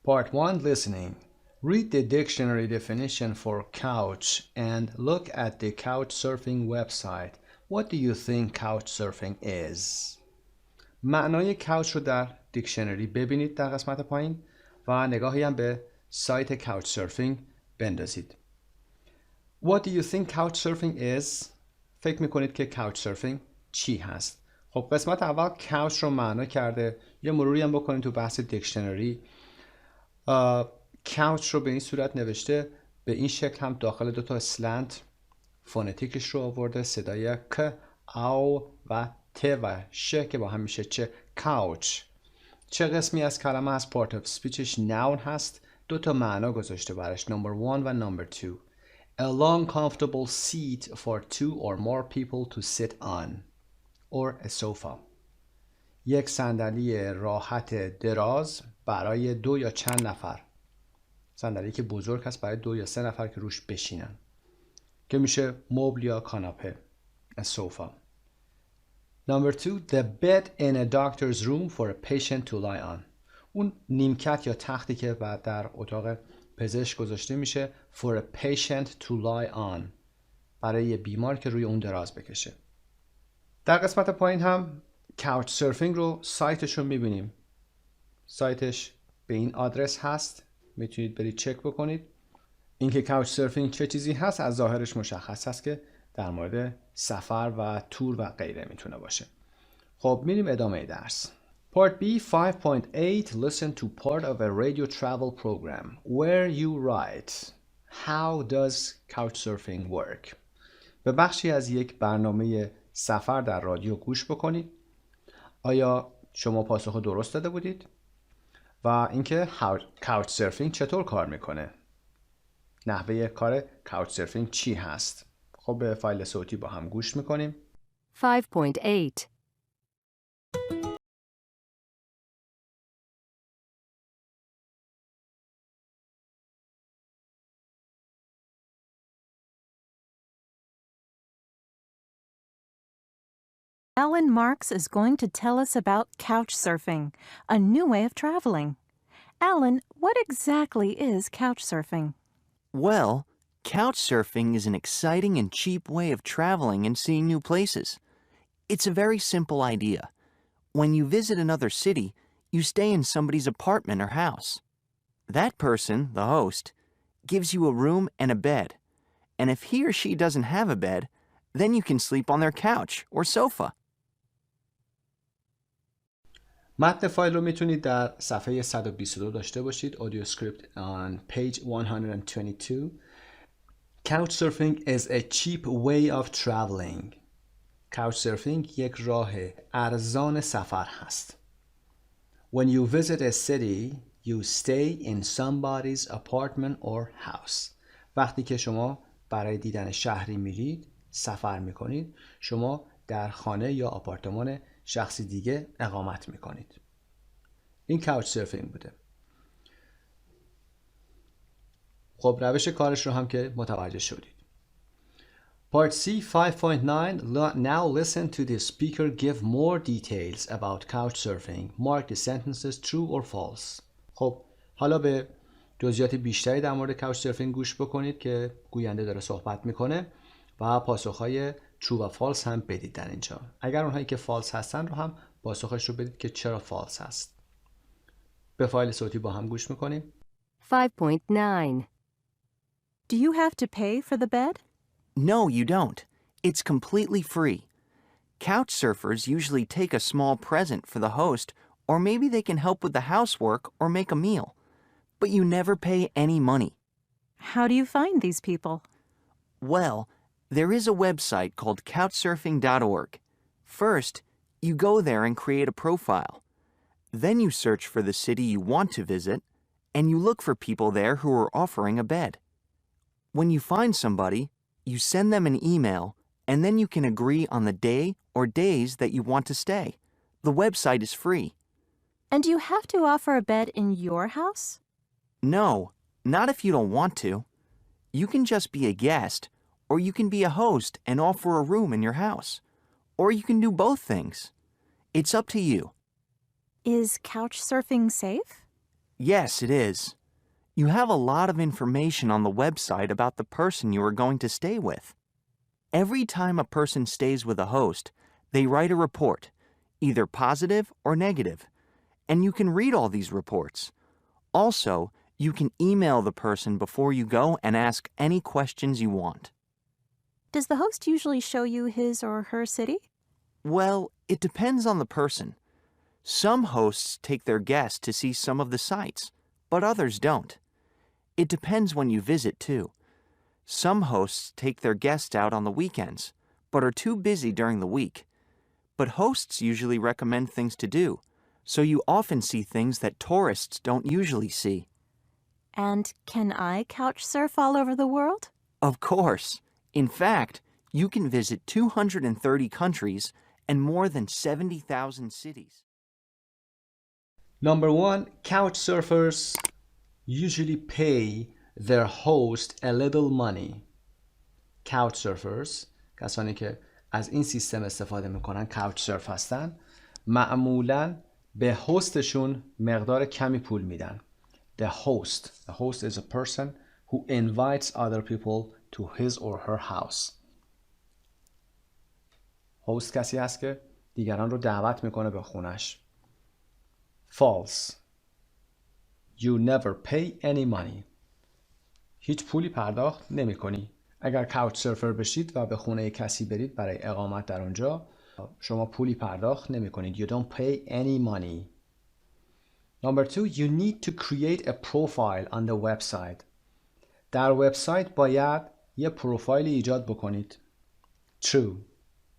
Part 1 Listening. Read the dictionary definition for couch and look at the couch surfing website. What do you think couch surfing is? معنای couch رو در دیکشنری ببینید در قسمت پایین و نگاهی هم به سایت couch surfing بندازید. What do you think couch surfing is? فکر میکنید که couch surfing چی هست؟ خب قسمت اول couch رو معنا کرده. یه مروری هم بکنید تو بحث دیکشنری. couch رو به این صورت نوشته، به این شکل هم داخل دوتا اسلنت فونتیکش رو آورده، صدای ک، او و ت و ش که با هم میشه چه. couch چه قسمی از کلمه از part of speechش noun هست. دوتا معنا گذاشته برش number 1 و number 2. A long comfortable seat for 2 or more people to sit on or a sofa. یک صندلی راحت دراز برای 2 یا چند نفر. صندلی که بزرگ هست برای 2 یا 3 نفر که روش بشینن، که میشه مبل یا کاناپه، سوفا. Number 2, the bed in a doctor's room for a patient to lie on. اون نیمکت یا تختی که بعد در اتاق پزشک گذاشته میشه for a patient to lie on، برای یه بیمار که روی اون دراز بکشه. در قسمت پایین هم کاوچ سرفینگ رو سایتش رو میبینیم. سایتش به این آدرس هست، میتونید برید چک بکنید. اینکه کاوچ سرفینگ چه چیزی هست از ظاهرش مشخص هست که در مورد سفر و تور و غیره میتونه باشه. خب میریم ادامه درس. Part B 5.8 Listen to part of a radio travel program where you write How does couchsurfing work؟ به بخشی از یک برنامه سفر در رادیو گوش بکنید. آیا شما پاسخ درست داده بودید؟ و اینکه کاوچ سرفینگ چطور کار میکنه؟ نحوه کار کاوچ سرفینگ چی هست؟ خب به فایل صوتی با هم گوش میکنیم. 5.8 Alan Marks is going to tell us about couch surfing, a new way of traveling. Alan, what exactly is couch surfing? Well, couch surfing is an exciting and cheap way of traveling and seeing new places. It's a very simple idea. When you visit another city, you stay in somebody's apartment or house. That person, the host, gives you a room and a bed. And if he or she doesn't have a bed, then you can sleep on their couch or sofa. متن فایل رو میتونید در صفحه 122 داشته باشید. Audio script on page 122. Couchsurfing is a cheap way of traveling. Couchsurfing یک راه ارزان سفر هست. When you visit a city, you stay in somebody's apartment or house. وقتی که شما برای دیدن شهری میرید، سفر میکنید، شما در خانه یا آپارتمان شخصی دیگه اقامت میکنید. این کاوچ سرفینگ بوده. خب روش کارش رو هم که متوجه شدید. Part C 5.9 Now listen to the speaker give more details about couchsurfing. Mark the sentences true or false. خب حالا به جزئیات بیشتری در مورد کاوچ سرفینگ گوش بکنید که گوینده داره صحبت میکنه و پاسخهای true و false هم بدید در اینجا. اگر اونهایی که false هستن رو هم پاسخش رو بدید که چرا false هست. به فایل صوتی با هم گوش میکنیم. 5.9 Do you have to pay for the bed? No, you don't. It's completely free. Couch surfers usually take a small present for the host, or maybe they can help with the housework or make a meal. But you never pay any money. How do you find these people? Well, there is a website called couchsurfing.org. First, you go there and create a profile. Then you search for the city you want to visit, and you look for people there who are offering a bed. When you find somebody, you send them an email, and then you can agree on the day or days that you want to stay. The website is free. And do you have to offer a bed in your house? No, not if you don't want to. You can just be a guest, or you can be a host and offer a room in your house. Or you can do both things. It's up to you. Is couch surfing safe? Yes, it is. You have a lot of information on the website about the person you are going to stay with. Every time a person stays with a host, they write a report, either positive or negative, and you can read all these reports. Also, you can email the person before you go and ask any questions you want. Does the host usually show you his or her city? Well, it depends on the person. Some hosts take their guests to see some of the sites, but others don't. It depends when you visit, too. Some hosts take their guests out on the weekends, but are too busy during the week. But hosts usually recommend things to do, so you often see things that tourists don't usually see. And can I couch surf all over the world? Of course. In fact, you can visit 230 countries and more than 70,000 cities. Number one, couch surfers usually pay their host a little money. Couch surfers، کسانی که از این سیستم استفاده میکنن couch surf هستن، معمولاً به هستشون مقدار کمی پول میدن. The host is a person who invites other people to his or her house. host کسی هست که دیگران رو دعوت میکنه به خونش. False. You never pay any money. هیچ پولی پرداخت نمی کنی. اگر couch surfer بشید و به خونه کسی برید برای اقامت در اونجا، شما پولی پرداخت نمی کنید. You don't pay any money. Number two, you need to create a profile on the website. در وبسایت باید یه پروفایل ایجاد بکنید. True.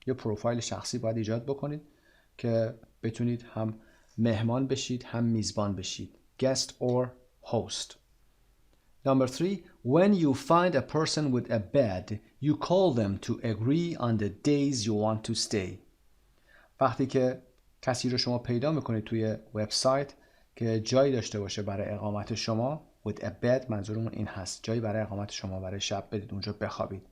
یه پروفایل شخصی باید ایجاد بکنید که بتونید هم مهمان بشید هم میزبان بشید. Guest or host. Number three, when you find a person with a bed, you call them to agree on the days you want to stay. وقتی که کسی رو شما پیدا میکنید توی وبسایت که جایی داشته باشه برای اقامت شما، with a bed منظورمون این هست، جایی برای اقامت شما برای شب برید اونجا بخوابید،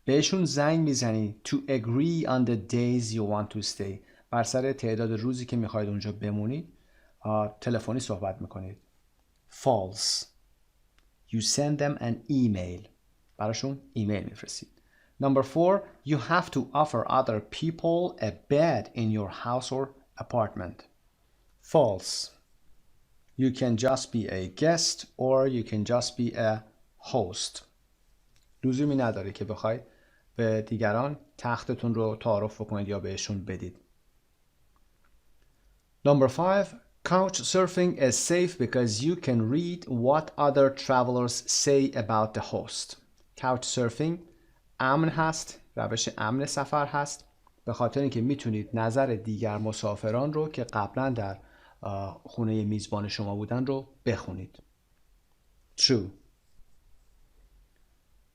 بهشون زنگ میزنید to agree on the days you want to stay. بر سر تعداد روزی که میخواید اونجا بمونید تلفنی صحبت میکنید. False. You send them an email. براشون ایمیل میفرستید. Number four, you have to offer other people a bed in your house or apartment. False. You can just be a guest or you can just be a host. لزومی نداره که بخواید به دیگران تختتون رو تعارف کنید یا بهشون بدید. Number five, couch surfing is safe because you can read what other travelers say about the host. couch surfing امن هست، روش امن سفر هست، به خاطر اینکه میتونید نظر دیگر مسافران رو که قبلا در خونه میزبان شما بودن رو بخونید. True.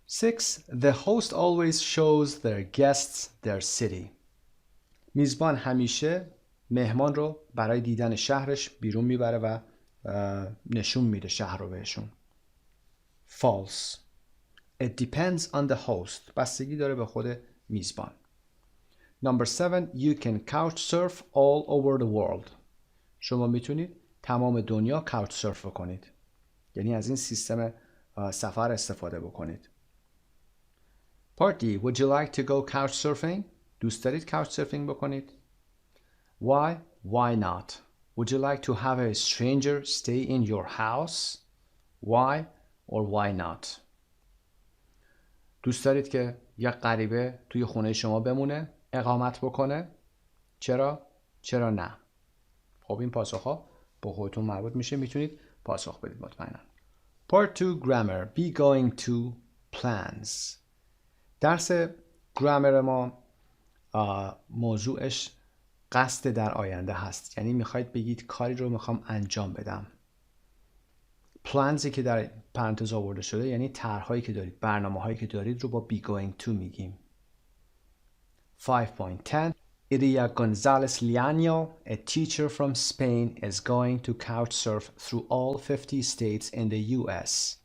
6. The host always shows their guests their city. میزبان همیشه مهمان رو برای دیدن شهرش بیرون میبره و نشون میده شهر رو بهشون. False. It depends on the host. بستگی داره به خود میزبان. Number 7. You can couch surf all over the world. شما میتونید تمام دنیا couch surf کنید. یعنی از این سیستم سفر استفاده بکنید. Part D. Would you like to go couch surfing? دوست دارید couch surfing بکنید؟ Why? Why not? Would you like to have a stranger stay in your house? Why or why not? دوست دارید که یک غریبه توی خونه شما بمونه، اقامت بکنه؟ چرا؟ چرا نه؟ خب این پاسخ‌ها با خودتون مربوط میشه، میتونید پاسخ بدید مطمئنا. Part 2 Grammar. Be going to plans. درس گرامر ما موضوعش قصد در آینده هست، یعنی میخواید بگید کاری رو میخوام انجام بدم. پلنزی که در پرانتز آورده شده یعنی طرح‌هایی که دارید، برنامه‌هایی که دارید رو با be going to میگیم. 5.10 Iria Gonzalez Liano, a teacher from Spain, is going to couch surf through all 50 states in the US.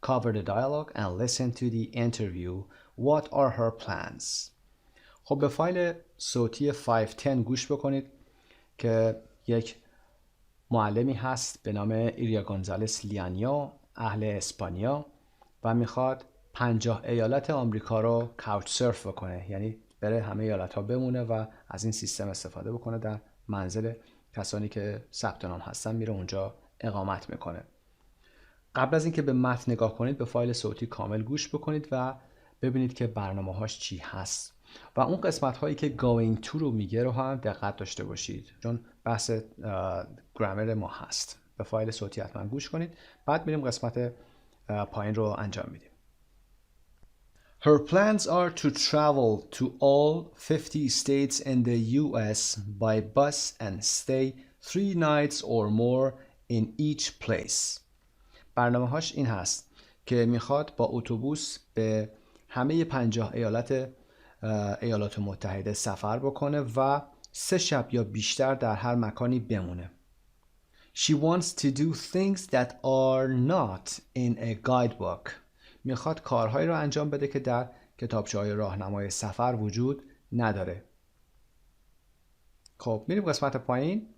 Cover the dialogue and listen to the interview. What are her plans? خب به فایل صوتی 510 گوش بکنید که یک معلمی هست به نام ایریا گونزالس لیانیا، اهل اسپانیا و میخواد 50 ایالت آمریکا رو کاوچ سرف بکنه، یعنی بره همه ایالت ها بمونه و از این سیستم استفاده بکنه، در منزل کسانی که ثبت نام هستن میره اونجا اقامت میکنه. قبل از اینکه به متن نگاه کنید به فایل صوتی کامل گوش بکنید و ببینید که برنامه هاش چی هست و اون قسمت هایی که going to رو میگه رو هم دقت داشته باشید چون بحث گرامر ما هست. به فایل صوتی حتما گوش کنید، بعد میریم قسمت پایین رو انجام میدیم. Her plans are to travel to all 50 states in the US by bus and stay 3 nights or more in each place. برنامه هاش این هست که میخواد با اتوبوس به همه 50 ایالات متحده سفر بکنه و 3 شب یا بیشتر در هر مکانی بمونه. She wants to do things that are not in a guidebook. میخواد کارهایی رو انجام بده که در کتابچه‌های راهنمای سفر وجود نداره. خب میریم قسمت پایین.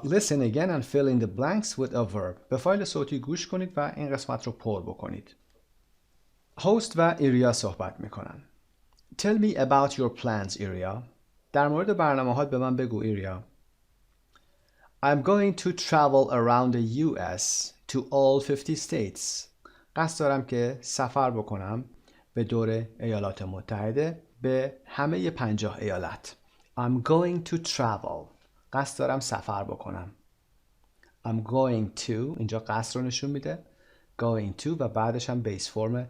Listen again and fill in the blanks with a verb. به فایل صوتی گوش کنید و این قسمت رو پر بکنید. هاست و ایریا صحبت میکنن. Tell me about your plans, ایریا. در مورد برنامه‌هات به من بگو ایریا. I'm going to travel around the US to all 50 states. قصد دارم که سفر بکنم به دور ایالات متحده به همه 50 ایالت. I'm going to travel. قصد دارم سفر بکنم. I'm going to اینجا قصد رو نشون میده. Going to و بعدش هم بیس فرم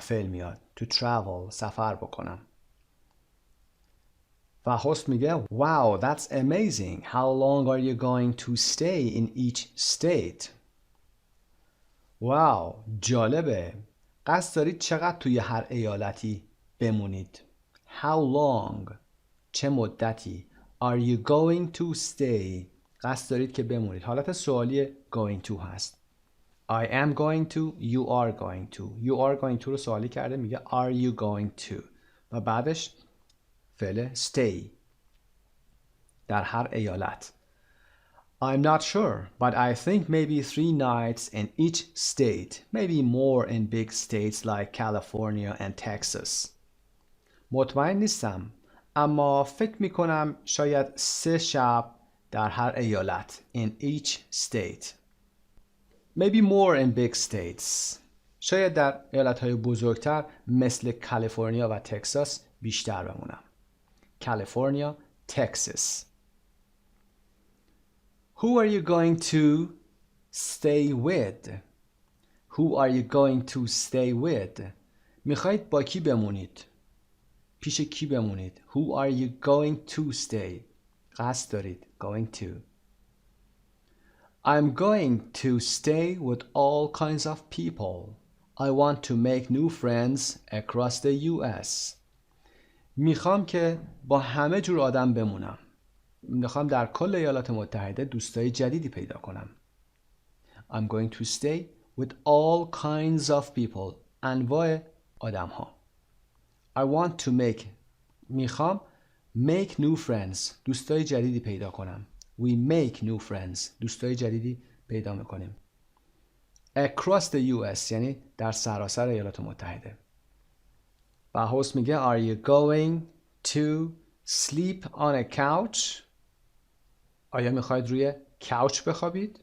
فعل میاد. To travel سفر بکنم. و هست میگه Wow, that's amazing. How long are you going to stay in each state? واو جالبه. قصد دارید چقدر توی هر ایالتی بمونید؟ How long چه مدتی؟ Are you going to stay قصد دارید که بمونید. حالت سوالی going to هست. I am going to you are going to you are going to رو سوالی کرده میگه are you going to و بعدش فعل stay در هر ایالت. I'm not sure, but I think maybe 3 nights in each state, maybe more in big states like California and Texas. مطمئن نیستم، اما فکر می کنم شاید 3 شب در هر ایالت in each state. Maybe more in big states. شاید در ایالت‌های بزرگتر مثل کالیفرنیا و تگزاس بیشتر بمونم. کالیفرنیا، تگزاس. Who are you going to stay with? Who are you going to stay with? میخواید با کی بمونید؟ پیش کی بمونید؟ Who are you going to stay? قصد دارید. Going to. I'm going to stay with all kinds of people. I want to make new friends across the US. میخوام که با همه جور آدم بمونم. میخوام در کل ایالات متحده دوستای جدیدی پیدا کنم. I'm going to stay with all kinds of people. انواع آدم ها. I want to میخوام make new friends. دوستای جدیدی پیدا کنم. We make new friends. دوستای جدیدی پیدا میکنیم. Across the US یعنی در سراسر ایالات متحده. و هست میگه Are you going to sleep on a couch? آیا میخواید روی کاوچ بخوابید؟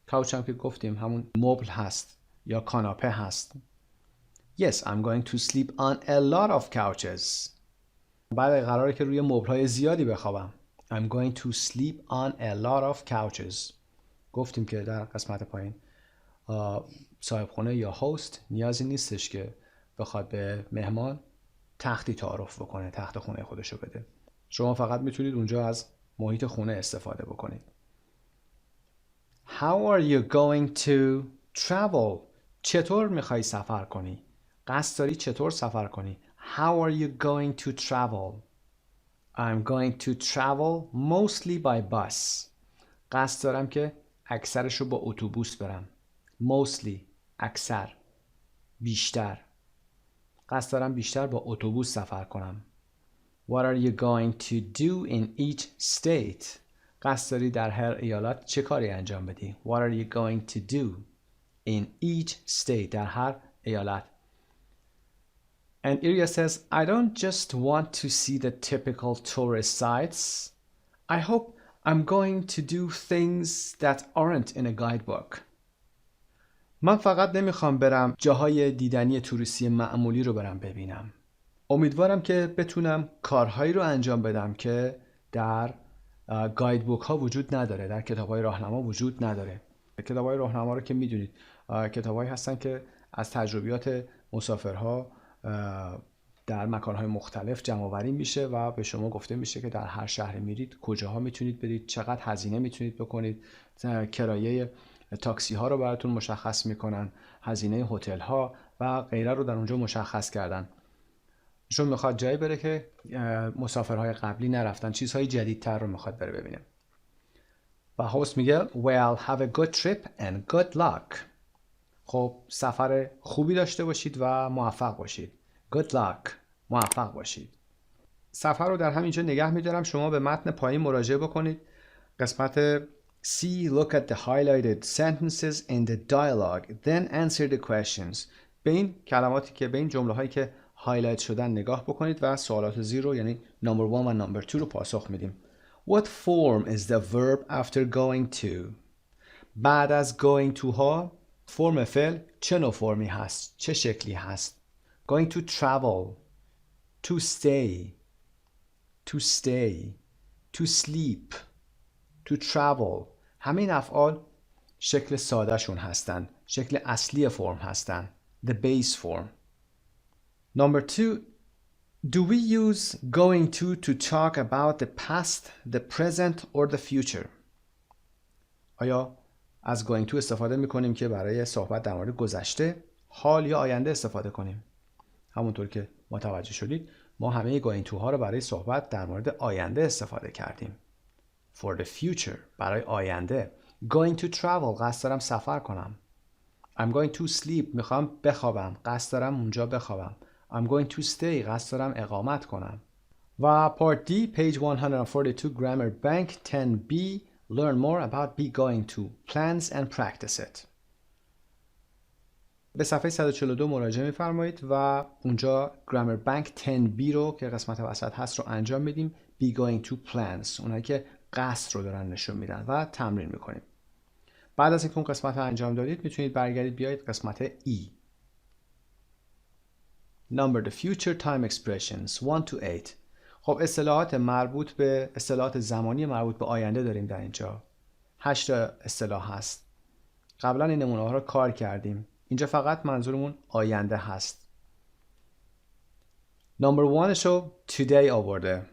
کاوچ هم که گفتیم همون مبل هست یا کاناپه هست. Yes, I'm going to sleep on a lot of couches. بعد قراره که روی مبل‌های زیادی بخوابم. I'm going to sleep on a lot of couches. گفتیم که در قسمت پایین صاحب خونه یا هاست نیازی نیستش که بخواد به مهمان تختی تعارف بکنه، تخت خونه خودشو بده. شما فقط میتونید اونجا از محیط خونه استفاده بکنید. How are you going to travel? چطور میخوای سفر کنی؟ قصد داری چطور سفر کنی؟ How are you going to travel? I'm going to travel mostly by bus. قصد دارم که اکثرش رو با اتوبوس برم. Mostly اکثر بیشتر. قصد دارم بیشتر با اتوبوس سفر کنم. What are you going to do in each state? قصد داری در هر ایالت چه کاری انجام بدی؟ What are you going to do in each state? در هر ایالت. And Ilya says, I don't just want to see the typical tourist sites. I hope I'm going to do things that aren't in a guidebook. من فقط نمیخوام برم جاهای دیدنی توریستی معمولی رو برم ببینم. امیدوارم که بتونم کارهایی رو انجام بدم که در گایدبوک ها وجود نداره، در کتاب های راهنما وجود نداره. کتاب های راهنما رو که میدونید کتابایی هستن که از تجربیات مسافرها در مکانهای مختلف جمع آوری میشه و به شما گفته میشه که در هر شهر میرید کجاها میتونید برید، چقدر هزینه میتونید بکنید، کرایه تاکسی ها رو براتون مشخص میکنن، هزینه هتل ها و غیره رو در اونجا مشخص کردن. چون میخواد جایی بره که مسافرهای قبلی نرفتن، چیزهای جدیدتر رو میخواد بره ببینه. و هست میگه well have a good trip and good luck. خب سفر خوبی داشته باشید و موفق باشید. good luck. موفق باشید. سفر رو در همینجا نگه میدارم. شما به متن پایین مراجعه بکنید. قسمت C. Look at the highlighted sentences in the dialogue. Then answer the questions. به این کلماتی که به این جمله هایی که هایلایت شدن نگاه بکنید و سوالات زیرو یعنی number 1 و number 2 رو پاسخ میدیم. What form is the verb after going to? بعد از going to ها فرم فعل چه نوع فرمی هست؟ چه شکلی هست؟ Going to travel, to stay, to sleep, to travel. همه این افعال شکل ساده شون هستن. شکل اصلی فرم هستن. The base form. Number 2. Do we use going to talk about the past, the present or the future? آیا از going to استفاده میکنیم که برای صحبت در مورد گذشته، حال یا آینده استفاده کنیم؟ همونطور که متوجه شدید ما همه going to ها رو برای صحبت در مورد آینده استفاده کردیم. For the future برای آینده. Going to travel قصد دارم سفر کنم. I'm going to sleep میخوام بخوابم. قصد دارم اونجا بخوابم. I'm going to stay قصد دارم اقامت کنم. و Part D page 142 Grammar Bank 10B Learn more about be going to plans and practice it. به صفحه 142 مراجعه می‌فرمایید و اونجا Grammar Bank 10B رو که قسمت وسط هست رو انجام میدیم. Be going to plans اونایی که قصد رو دارن نشون میدن و تمرین میکنیم. بعد از اینکه اون قسمت رو انجام دادید میتونید برگردید بیایید قسمت E. Number the future time expressions 1 to 8. خب اصطلاحات زمانی مربوط به آینده داریم در اینجا. 8 اصطلاح هست. قبلا این نمونه ها رو کار کردیم. اینجا فقط منظورمون آینده هست. Number 1 شو today آورده.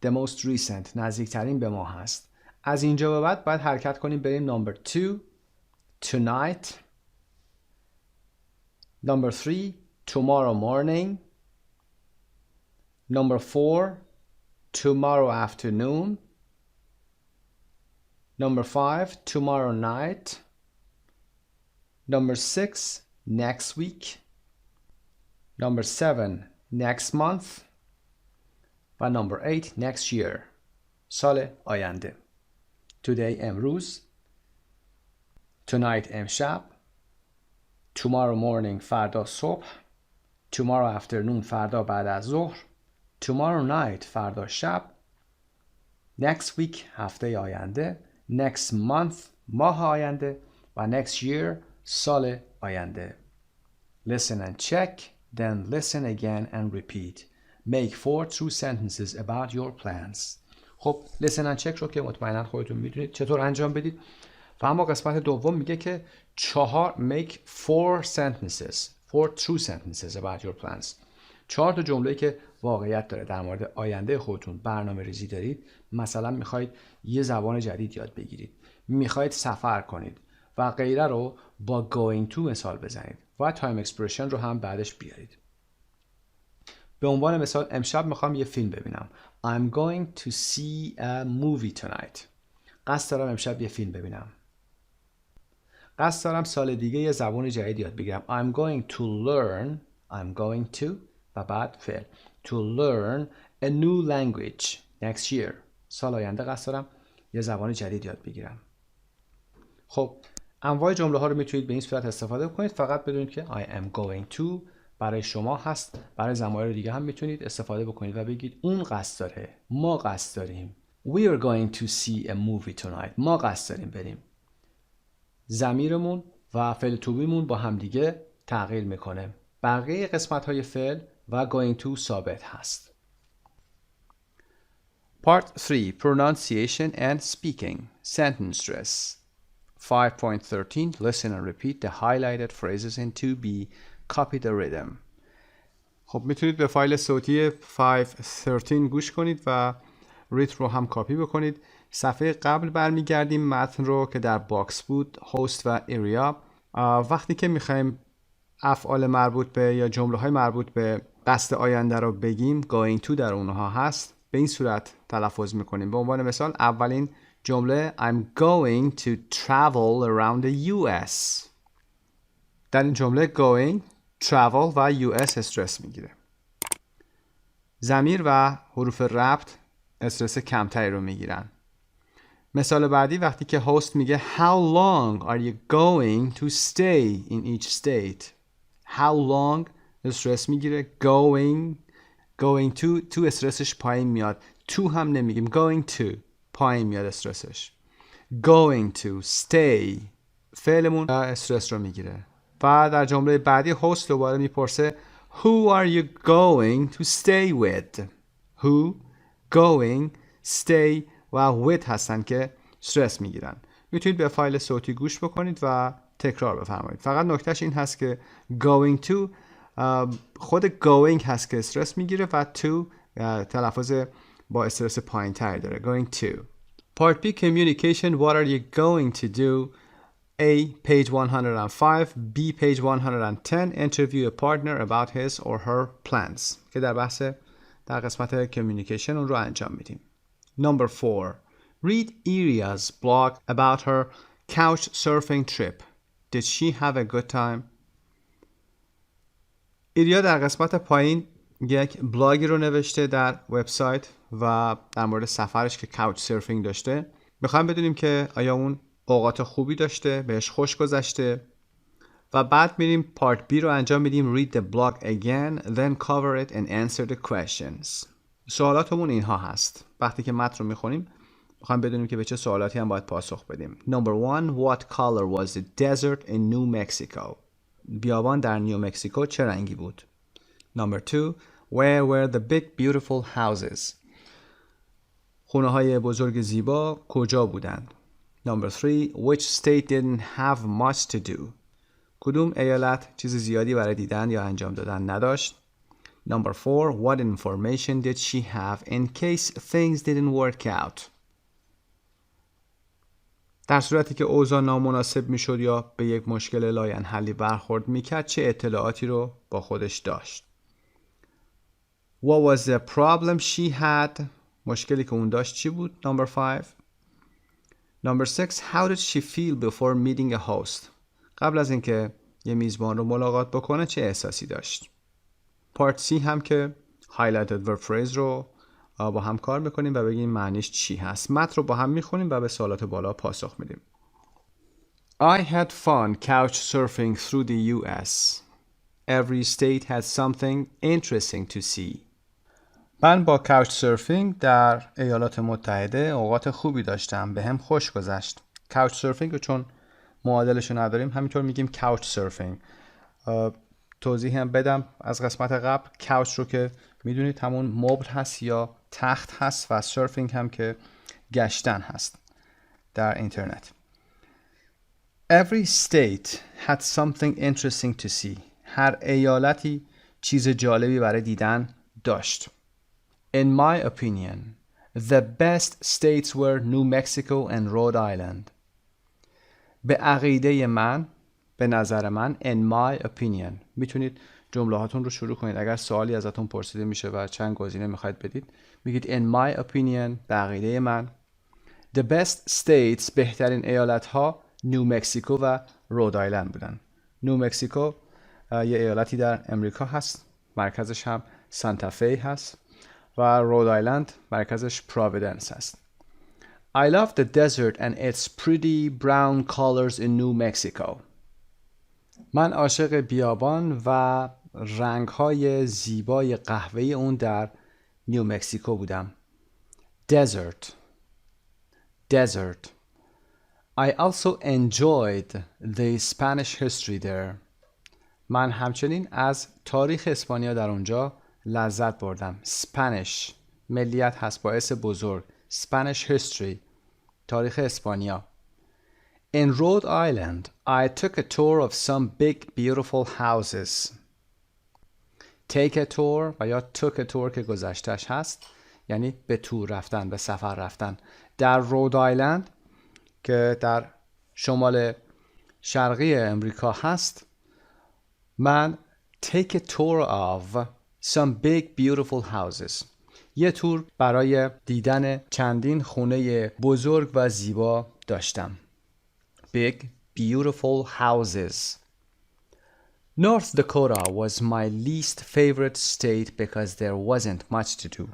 The most recent نزدیکترین به ما هست. از اینجا به بعد باید حرکت کنیم بریم number 2 tonight. Number 3 tomorrow morning. Number 4 tomorrow afternoon. Number 5 tomorrow night. Number 6 next week. Number 7 next month. و number 8 next year سال آینده. Today امروز. Tonight امشب. Tomorrow morning فردا صبح. Tomorrow afternoon فردا بعد از ظهر. Tomorrow night فردا شب. Next week هفته آینده. Next month ماه آینده. و next year سال آینده. Listen and check, then listen again and repeat. Make 4 true sentences about your plans. خب listen and check رو که مطمئنا خودتون میدونید چطور انجام بدید. و اما قسمت دوم میگه که make 4 sentences, 4 true sentences about your plans. 4 تا جمله‌ای که واقعیت داره در مورد آینده خودتون برنامه ریزی دارید. مثلا میخواید یه زبان جدید یاد بگیرید. میخواید سفر کنید و غیره رو با going to مثال بزنید و تایم اکسپرشن رو هم بعدش بیارید. به عنوان مثال امشب میخوام یه فیلم ببینم. I'm going to see a movie tonight. قصد دارم امشب یه فیلم ببینم. قصد دارم سال دیگه یه زبان جدید یاد بگیرم. I'm going to و بعد فعل to learn a new language next year. سال آینده قصد دارم یه زبان جدید یاد بگیرم. خب انواع جمله ها رو میتونید به این صورت استفاده کنید. فقط بدونید که I am going to برای شما هست. برای ضمایر دیگه هم میتونید استفاده بکنید و بگید اون قصد داره. ما قصد داریم. We are going to see a movie tonight. ما قصد داریم بریم. ضمیرمون و فعل to beمون با همدیگه تغییر میکنه. بقیه قسمت های فعل و going to ثابت هست. Part 3 Pronunciation and Speaking Sentence Stress 5.13 Listen and repeat the highlighted phrases in 2B. Copy the rhythm. خب میتونید به فایل صوتی 5.13 گوش کنید و ریتم رو هم کاپی بکنید. صفحه قبل برمیگردیم متن رو که در باکس بود host و area. وقتی که میخوایم افعال مربوط به یا جمله های مربوط به قصد آینده رو بگیم going to در اونها هست. به این صورت تلفظ میکنیم. به عنوان مثال اولین جمله I'm going to travel around the US. در این جمله going، travel و US استرس میگیره. ضمیر و حروف ربط استرس کمتری رو میگیرن. مثال بعدی وقتی که هاست میگه How long are you going to stay in each state? How long استرس میگیره. going to استرسش پایین میاد. to هم نمیگیم. going to پایین میاد استرسش. going to stay فعلمون استرس رو میگیره. و در جمله بعدی هاست دوباره میپرسه Who are you going to stay with? Who, going, stay و with هستن که استرس میگیرن. میتونید به فایل صوتی گوش بکنید و تکرار بفرمایید. فقط نکتهش این هست که going to خود going هست که استرس میگیره و to تلفظ با استرس پایین تری داره. going to. Part B communication. What are you going to do? A. Page 105. B. Page 110. Interview a partner about his or her plans. که در قسمت communication اون رو انجام میدیم. Number 4. Read Iria's blog about her couch surfing trip. Did she have a good time? ایریا در قسمت پایین یک بلاگی رو نوشته در وبسایت و در مورد سفرش که کاوچ سرفینگ داشته. میخوایم بدونیم که آیا اون اوقات خوبی داشته، بهش خوش گذشته و بعد میریم پارت بی رو انجام میدیم. Read the blog again, then cover it and answer the questions. سوالاتمون اینها هست. وقتی که متن رو میخونیم میخوایم بدونیم که به چه سوالاتی هم باید پاسخ بدیم. Number 1. What color was the desert in New Mexico? بیابان در نیومکسیکو چه رنگی بود؟ Number 2. Where were the big beautiful houses? خونه های بزرگ زیبا کجا بودند؟ Number 3. Which state didn't have much to do? کدوم ایالت چیز زیادی برای دیدن یا انجام دادن نداشت؟ Number 4. What information did she have in case things didn't work out? در صورتی که اوضاع نامناسب میشد یا به یک مشکل لاینحلی برخورد میکرد چه اطلاعاتی رو با خودش داشت؟ What was the problem she had? مشکلی که اون داشت چی بود؟ Number 5. Number 6. How did she feel before meeting a host? قبل از اینکه یه میزبان رو ملاقات بکنه چه احساسی داشت؟ Part C هم که highlighted verb phrase رو با هم کار میکنیم و بگیم معنیش چی هست. متن رو با هم میخونیم و به سوالات بالا پاسخ میدیم. I had fun couch surfing through the US. Every state had something interesting to see. من با کاوچ سرفینگ در ایالات متحده اوقات خوبی داشتم. به هم خوش گذشت. کاوچ سرفینگ رو چون معادلش رو نداریم همینطور میگیم کاوچ سرفینگ. توضیح هم بدم از قسمت قبل. کاوچ رو که میدونید همون مبل هست یا تخت هست و سرفینگ هم که گشتن هست در اینترنت. Every state had something interesting to see. هر ایالتی چیز جالبی برای دیدن داشت. In my opinion, the best states were New Mexico and Rhode Island. به عقیده من، به نظر من، in my opinion. میتونید جمله هاتون رو شروع کنید. اگر سوالی ازتون پرسیده میشه و چند گزینه میخواید بدید میگید in my opinion، به عقیده من. The best states، بهترین ایالت ها نیو مکسیکو و رود آیلند بودن. نیو مکسیکو یه ایالتی در امریکا هست، مرکزش هم سانتافی هست و رود آیلند مرکزش پرویدنس هست. I love the desert and its pretty brown colors in New Mexico. من عاشق بیابان و رنگ‌های زیبای قهوه‌ای اون در نیو مکسیکو بودم. Desert. I also enjoyed the Spanish history there. من همچنین از تاریخ اسپانیا در اونجا لذت بردم. Spanish ملیت هست باعث بزرگ. Spanish history تاریخ اسپانیا. In Rhode Island, I took a tour of some big beautiful houses. Take a tour و یا took a tour که گذشتش هست یعنی به تور رفتن، به سفر رفتن. در رود آیلند که در شمال شرقی امریکا هست من take a tour of some big beautiful houses یه تور برای دیدن چندین خونه بزرگ و زیبا داشتم. Big, beautiful houses. North Dakota was my least favorite state because there wasn't much to do.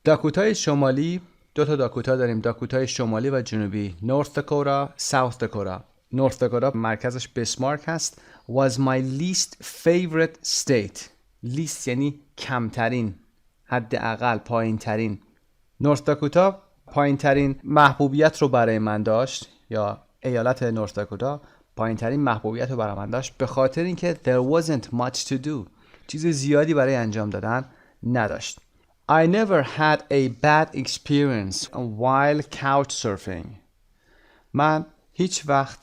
داکوتای شمالی، 2 داکوتا داریم، داکوتای شمالی و جنوبی. North Dakota, South Dakota. North Dakota مرکزش بسمارک هست. Was my least favorite state. least یعنی کمترین، حداقل پایین ترین. North Dakota پایین ترین محبوبیت رو برای من داشت، یا ایالت نورث داکوتا پایین ترین محبوبیت رو برای من داشت به خاطر اینکه there wasn't much to do. چیز زیادی برای انجام دادن نداشت. I never had a bad experience while couch surfing. من هیچ وقت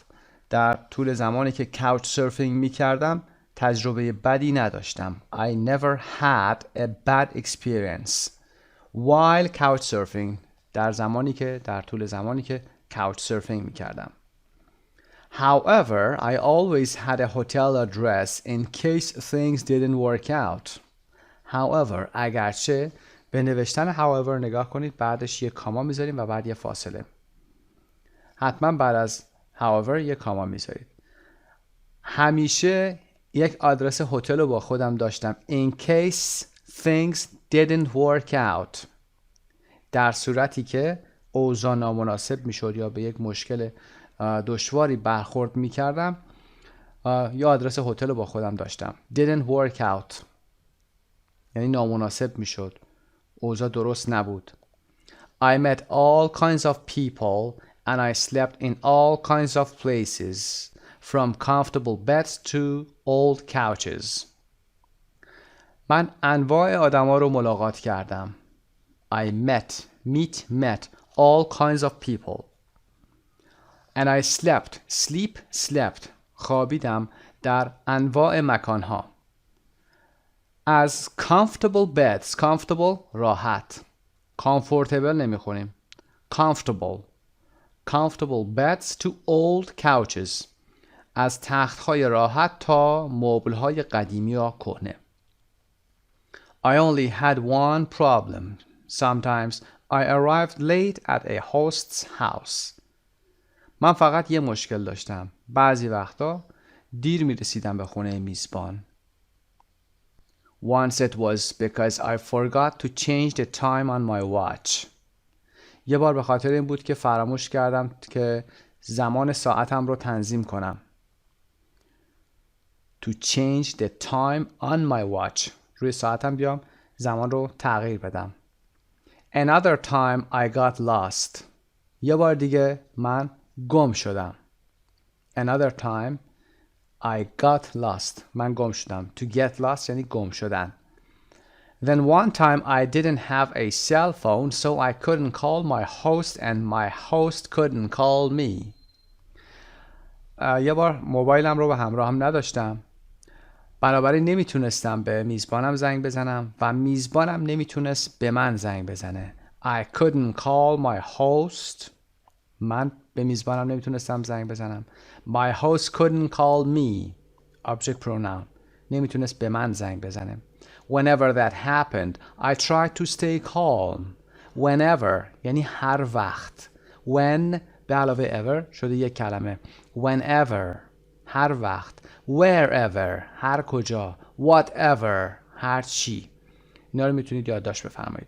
در طول زمانی که couch surfing می کردم تجربه بدی نداشتم. I never had a bad experience while couch surfing. در طول زمانی که couch surfing می کردم. However, I always had a hotel address in case things didn't work out. However, اگرچه به نوشتن however نگاه کنید، بعدش یه کاما میذاریم و بعد یه فاصله. حتما بعد از however یه کاما میذارید. همیشه یک آدرس هتل رو با خودم داشتم. In case things didn't work out. در صورتی که اوضاع نامناسب میشد یا به یک مشکل دشواری برخورد میکردم، یا آدرس هتل رو با خودم داشتم. Didn't work out یعنی نامناسب میشد، اوضاع درست نبود. I met all kinds of people and I slept in all kinds of places from comfortable beds to old couches. من انواع آدما رو ملاقات کردم. I met all kinds of people. And I slept خوابیدم در انواع مکانها. As comfortable beds, comfortable راحت، comfortable نمیخونیم، comfortable beds to old couches. از تختهای راحت تا مبلهای قدیمی یا کهنه. I only had one problem. Sometimes I arrived late at a host's house. من فقط یه مشکل داشتم. بعضی وقتا دیر می رسیدم به خونه میزبان. Once it was because I forgot to change the time on my watch. یه بار به خاطر این بود که فراموش کردم که زمان ساعتم رو تنظیم کنم. To change the time on my watch. روی ساعتم بیام زمان رو تغییر بدم. Another time I got lost. یه بار دیگه من گم شدم. Another time I got lost. من گم شدم. To get lost یعنی گم شدن. Then one time I didn't have a cell phone so I couldn't call my host and my host couldn't call me. یه بار موبایلم رو به همراهم نداشتم، بنابراین نمیتونستم به میزبانم زنگ بزنم و میزبانم نمیتونست به من زنگ بزنه. I couldn't call my host. من به میزبانم نمیتونستم زنگ بزنم. My host couldn't call me. Object pronoun. نمیتونست به من زنگ بزنه. Whenever that happened, I tried to stay calm. Whenever یعنی هر وقت. When به علاوه ever شده یک کلمه. Whenever هر وقت. Wherever هر کجا. Whatever هر چی. اینا رو میتونید یادداشت بفرمایید.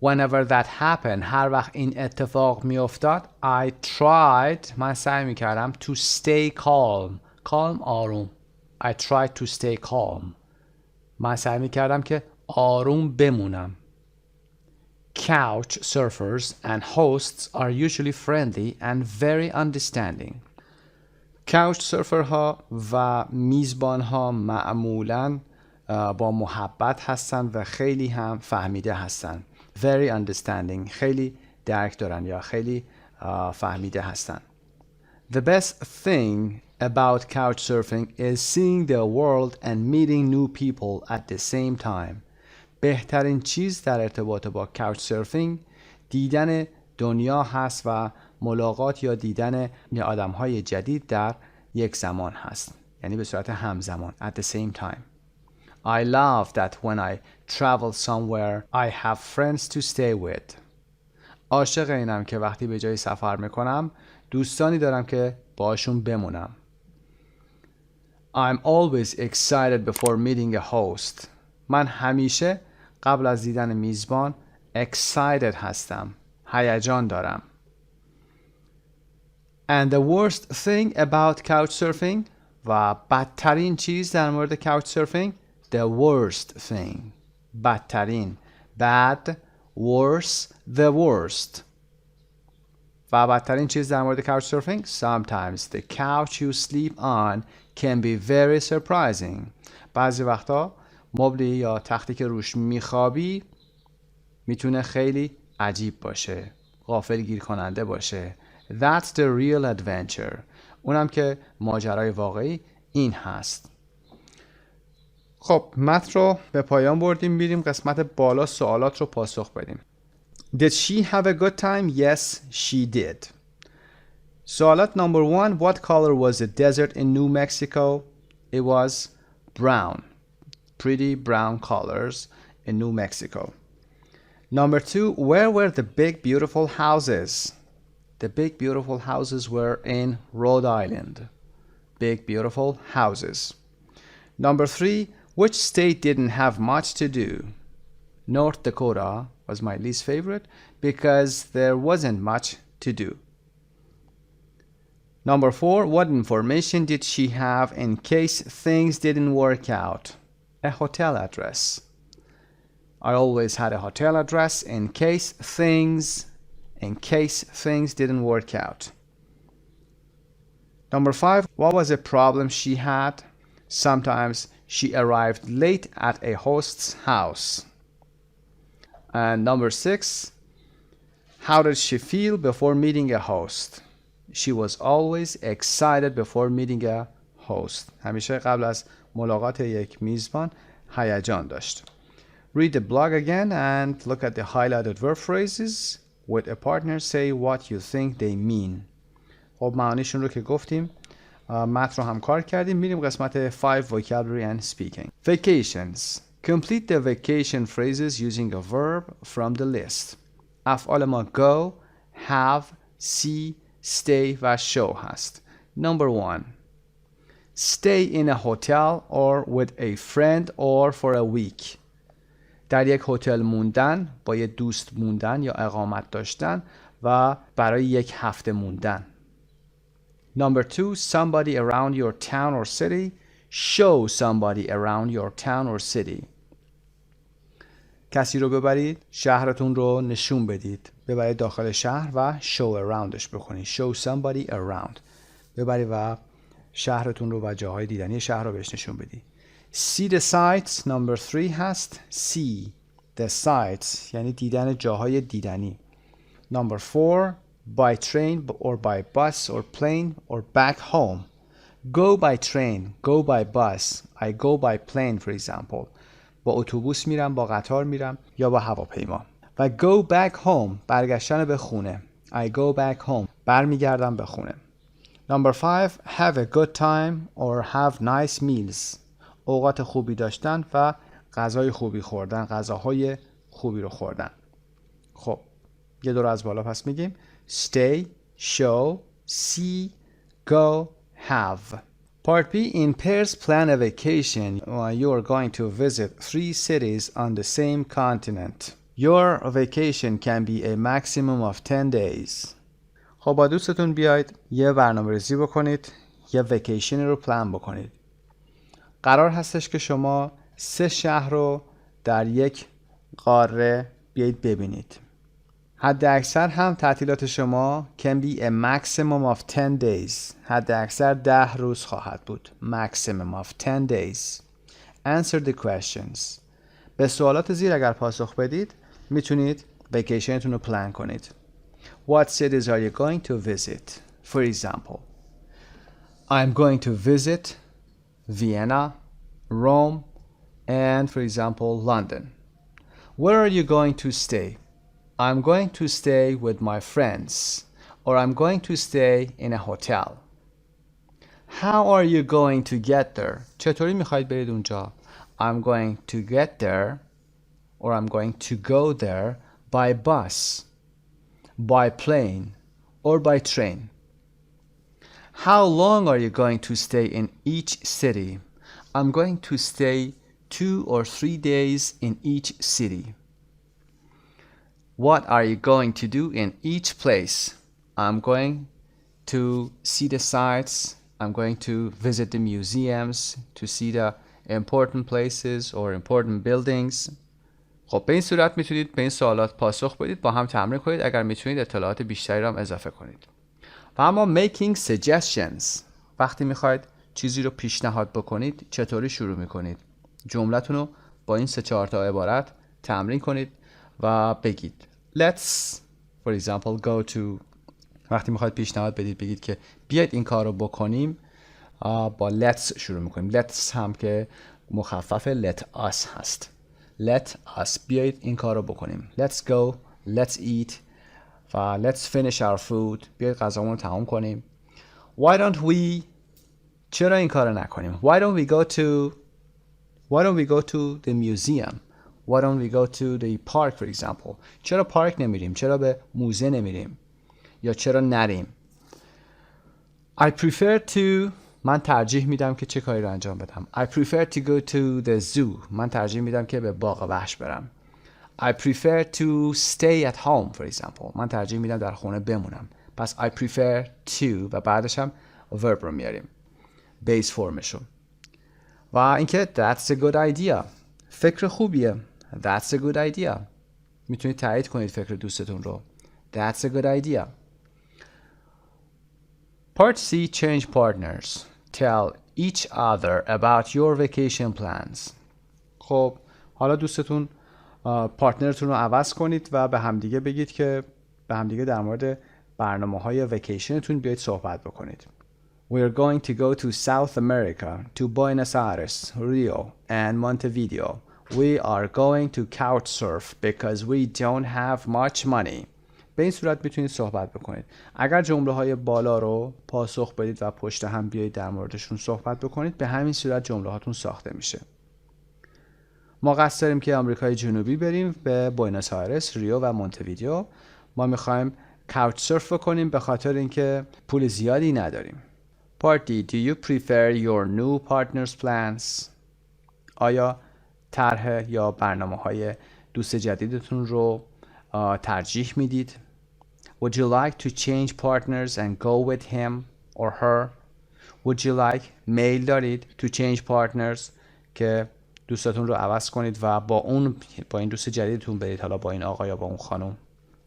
Whenever that happened هر وقت این اتفاق میافتاد I tried من سعی میکردم to stay calm. Calm آروم. I tried to stay calm. من سعی میکردم که آروم بمونم. Couch surfers and hosts are usually friendly and very understanding. couch surfer ها و میزبان ها معمولاً با محبت هستن و خیلی هم فهمیده هستن. Very understanding خیلی درک دارن یا خیلی فهمیده هستن. The best thing about couch surfing is seeing the world and meeting new people at the same time. بهترین چیز در ارتباط با couch surfing دیدن دنیا هست و ملاقات یا دیدن آدم‌های جدید در یک زمان هست، یعنی به صورت همزمان. At the same time. I love that when I travel somewhere I have friends to stay with. عاشق اینم که وقتی به جای سفر میکنم دوستانی دارم که باشون بمونم. I'm always excited before meeting a host. من همیشه قبل از دیدن میزبان excited هستم. هیجان دارم. And the worst thing about couchsurfing و بدترین چیز در مورد couchsurfing the worst thing بدترین bad worse the worst و بدترین چیز در مورد couchsurfing sometimes the couch you sleep on can be very surprising بعضی وقتا مبلی یا تختی که روش میخوابی میتونه خیلی عجیب باشه غافلگیر کننده باشه. That's the real adventure. اونم که ماجرای واقعی این هست. خب متن رو به پایان بردیم میریم قسمت بالا سوالات رو پاسخ بدیم. Did she have a good time? Yes, she did. سوالات number 1. What color was the desert in New Mexico? It was brown. Pretty brown colors in New Mexico. Number 2. Where were the big beautiful houses? The big beautiful houses were in Rhode Island. Big beautiful houses. Number 3. Which state didn't have much to do? North Dakota was my least favorite because there wasn't much to do. Number 4. What information did she have in case things didn't work out? A hotel address. I always had a hotel address in case things didn't work out. Number 5. What was a problem she had? Sometimes she arrived late at a host's house. And number 6. How did she feel before meeting a host? She was always excited before meeting a host. همیشه قبل از ملاقات یک میزبان هیجان داشت. Read the blog again and look at the highlighted verb phrases. With a partner, say what you think they mean. خب معانیشون رو که گفتیم متن رو هم کار کردیم میریم قسمت 5 vocabulary and speaking. Vacations. Complete the vacation phrases using a verb from the list. افعال ما go, have, see, stay و show هست. Number 1. Stay in a hotel or with a friend or for a week. در یک هتل موندن، با یک دوست موندن یا اقامت داشتن و برای یک هفته موندن. Number 2. Somebody around your town or city. Show somebody around your town or city. کسی رو ببرید، شهرتون رو نشون بدید. ببرید داخل شهر و show aroundش بکنید. Show somebody around. ببرید و شهرتون رو و جاهای دیدنی شهر رو بهش نشون بدید. See the sights. Number 3 هست. See the sights یعنی دیدن جاهای دیدنی. Number 4. By train or by bus or plane or back home. Go by train. Go by bus. I go by plane for example. با اتوبوس میرم، با قطار میرم یا با هواپیما. و go back home برگشتن به خونه. I go back home برمیگردم به خونه. Number 5. Have a good time or have nice meals. اوقات خوبی داشتن و غذای خوبی خوردن، غذاهای خوبی رو خوردن. خب یه دور از بالا پس میگیم stay, show, see, go, have. Part B. In pairs plan a vacation. You are going to visit 3 cities on the same continent. Your vacation can be a maximum of 10 days. خب با دوستتون بیاید یه برنامه‌ریزی بکنید، یه ویکیشن رو پلان بکنید. قرار هستش که شما 3 شهر رو در یک قاره بیایید ببینید. حد اکثر هم تعطیلات شما can be a maximum of 10 days. حد اکثر 10 روز خواهد بود. Maximum of 10 days. Answer the questions. به سوالات زیر اگر پاسخ بدید میتونید ویکیشنتون رو پلان کنید. What cities are you going to visit? For example, I'm going to visit Vienna, Rome, and for example, London. Where are you going to stay? I'm going to stay with my friends, or I'm going to stay in a hotel. How are you going to get there? چطوری میخواید برید اونجا؟ I'm going to get there or I'm going to go there by bus, by plane, or by train. How long are you going to stay in each city? I'm going to stay 2 or 3 days in each city. What are you going to do in each place? I'm going to see the sights. I'm going to visit the museums to see the important places or important buildings. خب به این صورت میتونید به این سوالات پاسخ بدید، با هم تمرین کنید. اگر میتونید اطلاعات بیشتری رو هم اضافه کنید. و اما making suggestions، وقتی میخواید چیزی رو پیشنهاد بکنید چطوری شروع میکنید؟ جملتون رو با این 3-4 تا عبارت تمرین کنید و بگید. Let's for example go to، وقتی میخواید پیشنهاد بدید بگید که بیاید این کار رو بکنیم، با let's شروع میکنیم. let's هم که مخفف let us هست. let us، بیایید این کار رو بکنیم. let's go، let's eat و let's finish our food، بیایید غذامون رو تمام کنیم. why don't we، چرا این کار رو نکنیم؟ why don't we go to the museum? why don't we go to the park for example؟ چرا پارک نمیریم؟ چرا به موزه نمیریم؟ یا چرا نریم؟ I prefer to، من ترجیح میدم که چه کاری رو انجام بدم. I prefer to go to the zoo، من ترجیح میدم که به باغ وحش برم. I prefer to stay at home for example، من ترجیح میدم در خونه بمونم. پس I prefer to و بعدش هم verb رو میاریم، base فرمشو. و اینکه that's a good idea، فکر خوبیه. that's a good idea، میتونید تایید کنید فکر دوستتون رو. that's a good idea. Part C, change partners. Tell each other about your vacation plans. خب حالا دوستتون پارتنرتون رو عوض کنید و به همدیگه بگید که به همدیگه در مورد برنامه‌های ویکیشنتون بیایید صحبت بکنید. We are going to go to South America, to Buenos Aires, Rio, and Montevideo. We are going to couch surf because we don't have much money. به این صورت میتونید صحبت بکنید. اگر جمله های بالا رو پاسخ بدید و پشت هم بیایید در موردشون صحبت بکنید، به همین صورت جمله هاتون ساخته میشه. ما قصد داریم که آمریکای جنوبی بریم، به بوئنوس آیرس، ریو و مونته‌ویدئو. ما میخوایم couch surf بکنیم به خاطر اینکه پول زیادی نداریم. Part D, do you prefer your new partner's plans? آیا طرح یا برنامه‌های دوست جدیدتون رو ترجیح میدید؟ Would you like to change partners and go with him or her? Would you like، میل دارید to change partners، که دوستتون رو عوض کنید و با این دوست جدیدتون برید، حالا با این آقا یا با اون خانم؟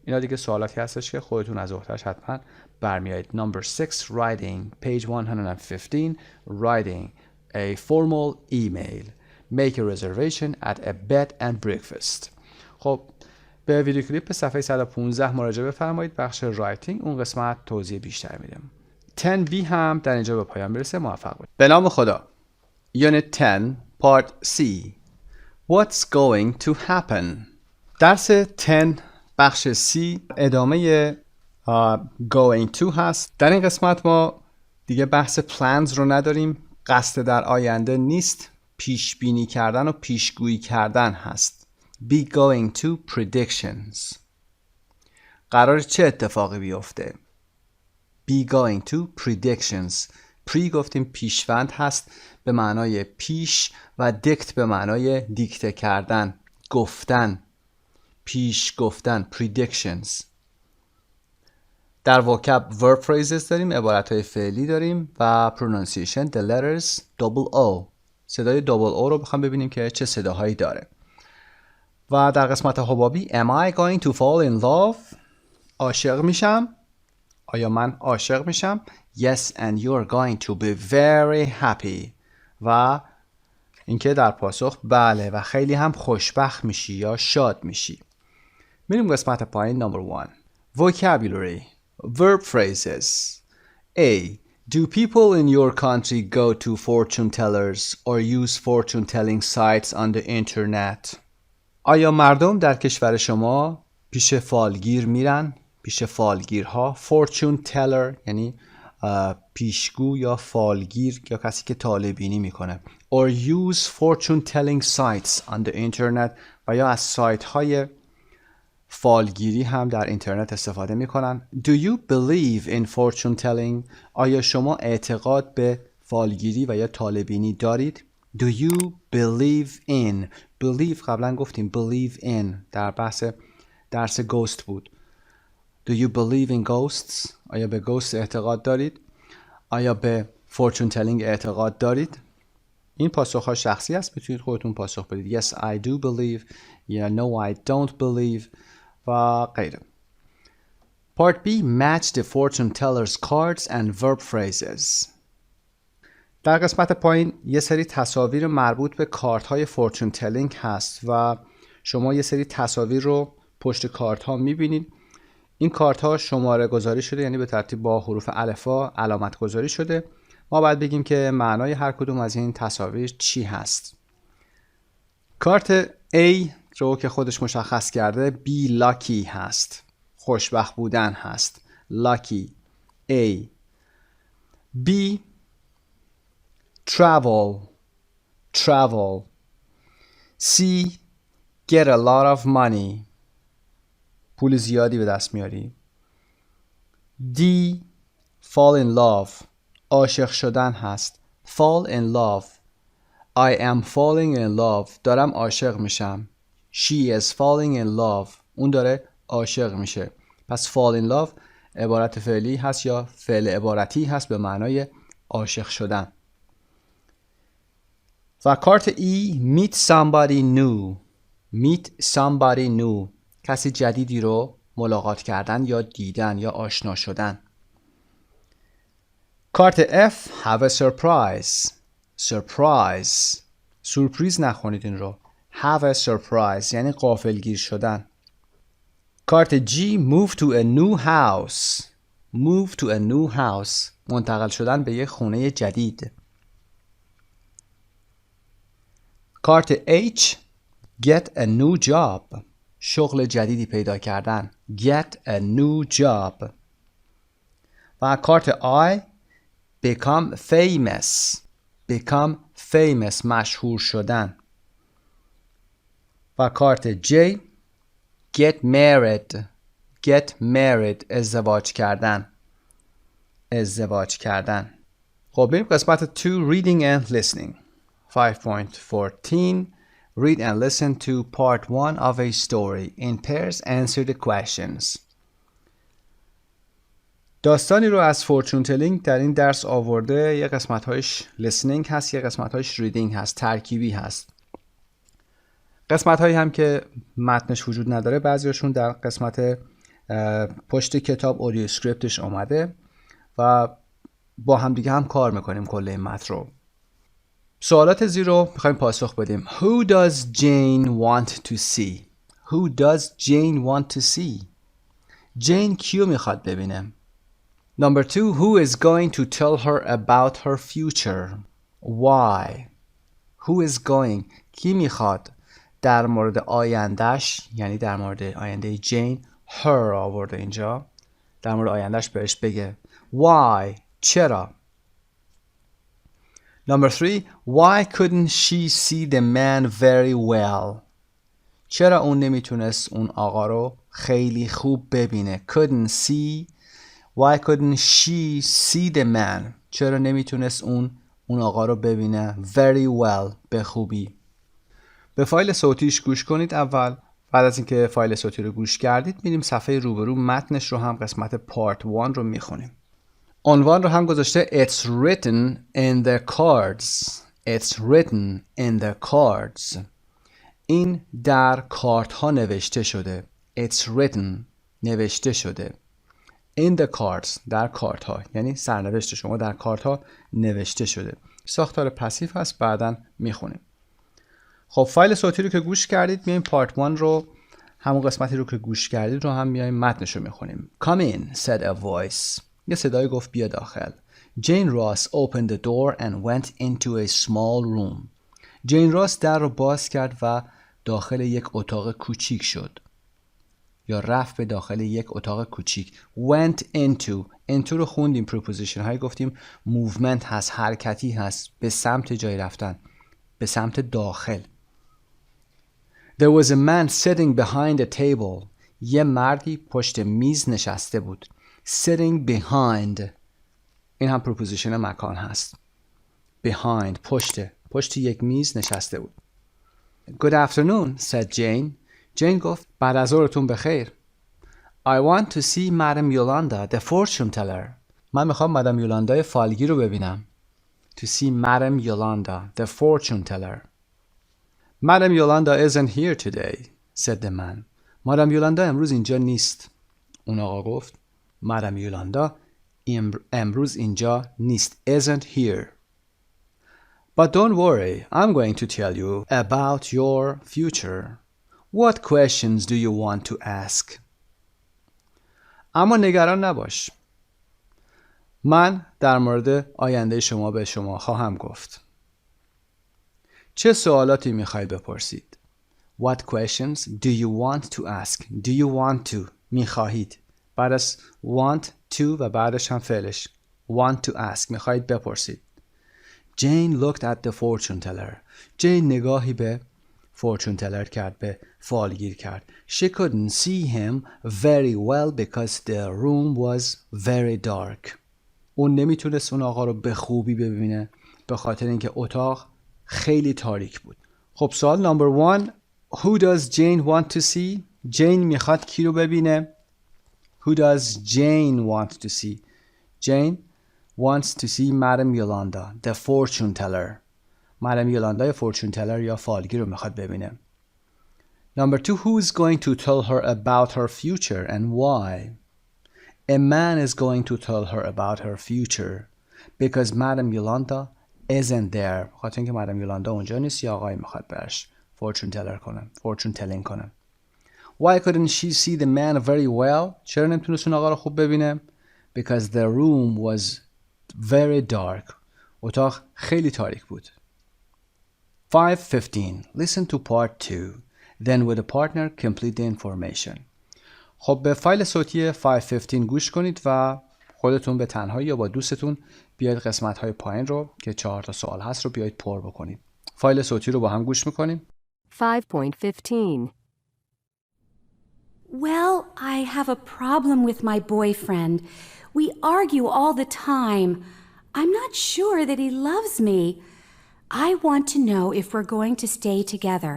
اینا دیگه سوالاتی هستش که خودتون از عهده‌اش حتما برمیایید. Number 6, writing, page 115, writing a formal email. Make a reservation at a bed and breakfast. خب به ویدیو کلیپ صفحه 115 مراجعه بفرمایید. بخش رایتینگ اون قسمت توضیح بیشتر میدم. 10B هم در اینجا به پایان برسه. موفق باشید. به نام خدا. Unit 10 Part C. What's going to happen? درس 10 بخش C ادامه going to هست. در این قسمت ما دیگه بحث plans رو نداریم. قصد در آینده نیست. پیش بینی کردن و پیشگویی کردن هست. Be going to predictions. قرار چه اتفاقی بیفته؟ Be going to predictions. pre گفتیم پیشوند هست به معنای پیش و دیکت به معنای دیکته کردن، گفتن، پیش گفتن، predictions. در vocab verb phrases داریم، عبارتهای فعلی داریم و pronunciation the letters double O. صدای double O رو بخوام ببینیم که چه صداهایی داره. و در قسمت حبابی am I going to fall in love؟ عاشق میشم؟ آیا من عاشق میشم؟ Yes and you're going to be very happy. و اینکه در پاسخ بله و خیلی هم خوشبخت میشی یا شاد میشی. میریم قسمت پایین. number 1 vocabulary verb phrases. A. Do people in your country go to fortune tellers or use fortune telling sites on the internet? آیا مردم در کشور شما پیش فالگیر میرن؟ پیش فالگیرها. fortune teller یعنی پیشگو یا فالگیر یا کسی که طالع بینی میکنه. or use fortune telling sites on the internet و یا از سایت های فالگیری هم در اینترنت استفاده میکنن. Do you believe in fortune telling؟ آیا شما اعتقاد به فالگیری و یا طالع‌بینی دارید؟ Do you believe in؟ believe قبلا گفتیم believe in در بحث درس گوست بود. Do you believe in ghosts؟ آیا به گوست اعتقاد دارید؟ آیا به fortune telling اعتقاد دارید؟ این پاسخ ها شخصی است، میتونید خودتون پاسخ بدید. Yes, I do believe. Yeah, no, I don't believe. و غیره. Part B. Match the fortune teller's cards and verb phrases. در قسمت پایین یه سری تصاویر مربوط به کارت های فورچون تلینگ هست و شما یه سری تصاویر رو پشت کارت ها میبینید. این کارت ها شماره گذاری شده، یعنی به ترتیب با حروف الفبا علامت گذاری شده. ما باید بگیم که معنای هر کدوم از این تصاویر چی هست. کارت A رو که خودش مشخص کرده be lucky هست، خوشبخت بودن هست. lucky A. B travel. C get a lot of money، پول زیادی به دست میاری. D fall in love، عاشق شدن هست. fall in love. I am falling in love، دارم عاشق میشم. She is falling in love، اون داره عاشق میشه. پس fall in love عبارت فعلی هست یا فعل عبارتی هست به معنای عاشق شدن. و کارت E meet somebody new، کسی جدیدی رو ملاقات کردن یا دیدن یا آشنا شدن. کارت F have a surprise. سورپریز نخونید این رو. have a surprise یعنی غافلگیر شدن. کارت G move to a new house، منتقل شدن به یک خونه jadید. کارت H get a new job، شغل جدیدی پیدا کردن. get a new job. و کارت I become famous، مشهور شدن. و کارت J get married، ازدواج کردن. خب بریم قسمت 2 reading and listening. 5.14 Read and listen to part 1 of a story. In pairs answer the questions. داستانی رو از فورچون تلینگ در این درس آورده. یه قسمت‌هایش listening هست، یه قسمت‌هایش reading هست، ترکیبی هست. قسمت‌هایی هم که متنش وجود نداره بعضیاشون در قسمت پشت کتاب اودیو اسکریپتش اومده و با هم دیگه هم کار میکنیم کل این متن رو. سوالات زیر رو میخوایم پاسخ بدیم. Who does Jane want to see؟ جین کیو میخواد ببینه؟ Number 2. Who is going to tell her about her future? Why? Who is going؟ کی میخواد در مورد آیندهش، یعنی در مورد آینده جین، her آورده اینجا، در مورد آیندهش بهش بگه. Why؟ چرا؟ Number 3. Why couldn't she see the man very well؟ چرا اون نمیتونست اون آقا رو خیلی خوب ببینه؟ Couldn't see. Why couldn't she see the man؟ چرا نمیتونست اون آقا رو ببینه very well، به خوبی. به فایل صوتیش گوش کنید اول. بعد از اینکه فایل صوتی رو گوش کردید میریم صفحه روبرو متنش رو هم قسمت پارت 1 رو میخونیم. عنوان رو هم گذاشته It's written in the cards. این در کارت ها نوشته شده. It's written نوشته شده. In the cards در کارت ها، یعنی سرنوشت شما در کارت ها نوشته شده. ساختار پسیو هست، بعداً میخونیم. خب فایل صوتی رو که گوش کردید میایم پارت 1 رو، همون قسمتی رو که گوش کردید رو هم میایم متنش رو میخونیم. Come in said a voice. یه صدای گفت بیا داخل. Jane Ross opened the door and went into a small room. جین راس در رو باز کرد و داخل یک اتاق کوچیک شد یا رفت به داخل یک اتاق کوچیک. went into رو خوندیم، preposition های گفتیم movement هست، حرکتی هست، به سمت جای رفتن. به سمت داخل. There was a man sitting behind a table. یه مردی پشت میز نشسته بود. Sitting behind. این هم پروپوزیشن مکان هست. Behind. پشت یک میز نشسته بود. Good afternoon, said Jane. Jane گفت بعد از ظهرتون بخیر. I want to see Madam Yolanda, the fortune teller. من میخوام مدام یولاندا فالگیر رو ببینم. To see Madam Yolanda, the fortune teller. Madam Yolanda isn't here today, said the man. مادام یولاندا امروز اینجا نیست. اون آقا گفت مادام یولاندا امروز اینجا نیست. Isn't here. But don't worry, I'm going to tell you about your future. What questions do you want to ask? اما نگران نباش. من در مورد آینده شما به شما خواهم گفت. چه سوالاتی میخواید بپرسید؟ What questions do you want to ask? Do you want to میخواهید. بعد از want to و بعدش هم فعلش. Want to ask میخواهید بپرسید. Jane looked at the fortune teller. Jane نگاهی به fortune teller کرد، به فالگیر کرد. She couldn't see him very well because the room was very dark. اون نمیتونست اون آقا رو به خوبی ببینه به خاطر اینکه اتاق خیلی تاریک بود. خب سوال نمبر 1. Who does Jane want to see? Jane میخواد کی رو ببینه؟ Who does Jane want to see? Jane wants to see Madam Yolanda, the fortune teller. Madam Yolanda fortune teller یا فالگیر رو میخواد ببینه. Number 2. Who is going to tell her about her future and why? A man is going to tell her about her future because Madam Yolanda isn't there. خاطر اینکه مادام یولاندا اونجا نیست یا آقای میخواد برش fortune teller کنه، fortune telling کنه. Why couldn't she see the man very well? چرا نمیتونست اون آقا رو خوب ببینه؟ Because the room was very dark. اتاق خیلی تاریک بود. 5:15. Listen to part 2. Then with a partner complete the information. خب به فایل صوتی 5:15 گوش کنید و خودتون به تنهایی یا با دوستتون بیاید قسمت‌های پایین رو که 4 تا سوال هست رو بیاید پر بکنید. فایل صوتی رو با هم گوش می‌کنیم. 5.15 Well, I have a problem with my boyfriend. We argue all the time. I'm not sure that he loves me. I want to know if we're going to stay together.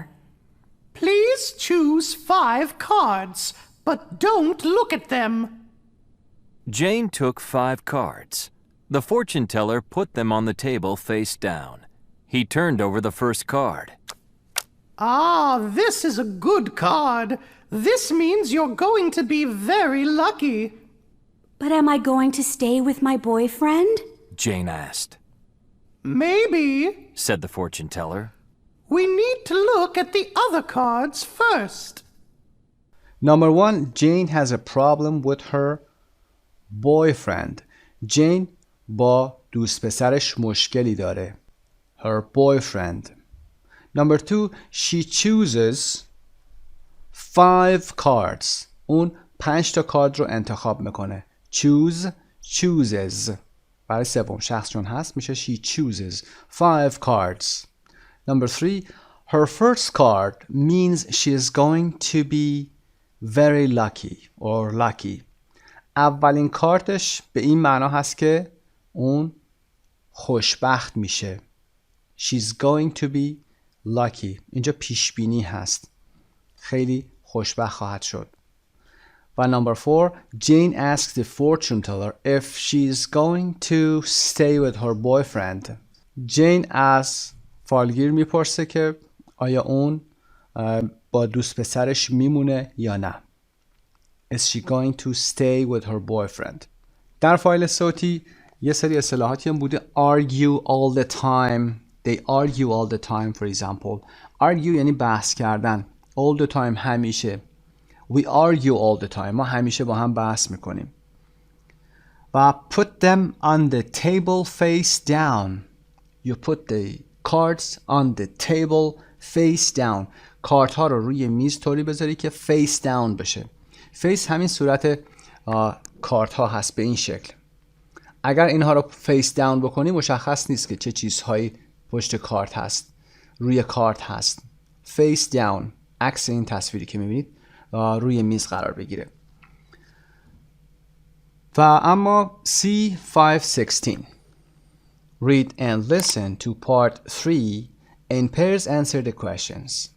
Please choose 5 cards, but don't look at them. Jane took 5 cards. The fortune teller put them on the table face down. He turned over the first card. Ah, this is a good card. This means you're going to be very lucky. But am I going to stay with my boyfriend? Jane asked. Maybe, Said the fortune teller. we need to look at the other cards first. Number 1. Jane has a problem with her boyfriend. Jane با دوست پسرش مشکلی داره. Her boyfriend. Number 2. She chooses 5 cards. اون 5 تا کارت رو انتخاب میکنه. chooses. برای سوم شخص چون هست میشه she chooses 5 cards. Number 3. Her first card means she is going to be very lucky or lucky. اولین کارتش به این معنا هست که اون خوشبخت میشه. She's going to be lucky. اینجا پیش بینی هست. خیلی خوشبخت خواهد شد. و number 4. Jane asks the fortune teller if she's going to stay with her boyfriend. Jane از فالگیر میپرسه که آیا اون با دوست پسرش میمونه یا نه. Is she going to stay with her boyfriend? در فایل صوتی یه سری اصطلاحاتی هم بوده. Argue all the time. They argue all the time for example. Argue یعنی بحث کردن. All the time همیشه. We argue all the time. ما همیشه با هم بحث میکنیم. و put them on the table face down. You put the cards on the table face down. کارت ها رو روی میز طوری بذاری که face down بشه. face همین صورت کارت ها هست به این شکل. اگر اینها رو face down بکنی مشخص نیست که چه چیزهایی پشت کارت هست. روی کارت هست. face down، عکس این تصویری که میبینید روی میز قرار بگیره. و اما C516 read and listen to part 3 in pairs answer the questions.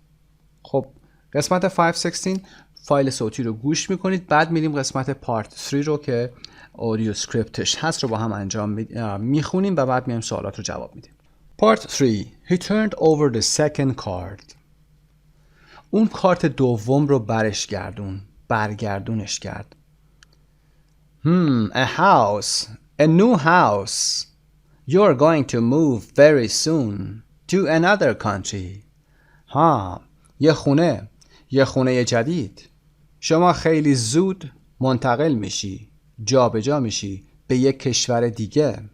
خب قسمت 516 فایل صوتی رو گوش میکنید، بعد میریم قسمت پارت 3 رو که اودیو سکریپتش هست رو با هم انجام میخونیم و بعد میایم سوالات رو جواب میدیم. Part 3 He turned over the second card. اون کارت دوم رو برگردونش کرد. A house, a new house. You're going to move very soon to another country. یه خونه جدید. شما خیلی زود منتقل میشی، جابجا میشی به یک کشور دیگه.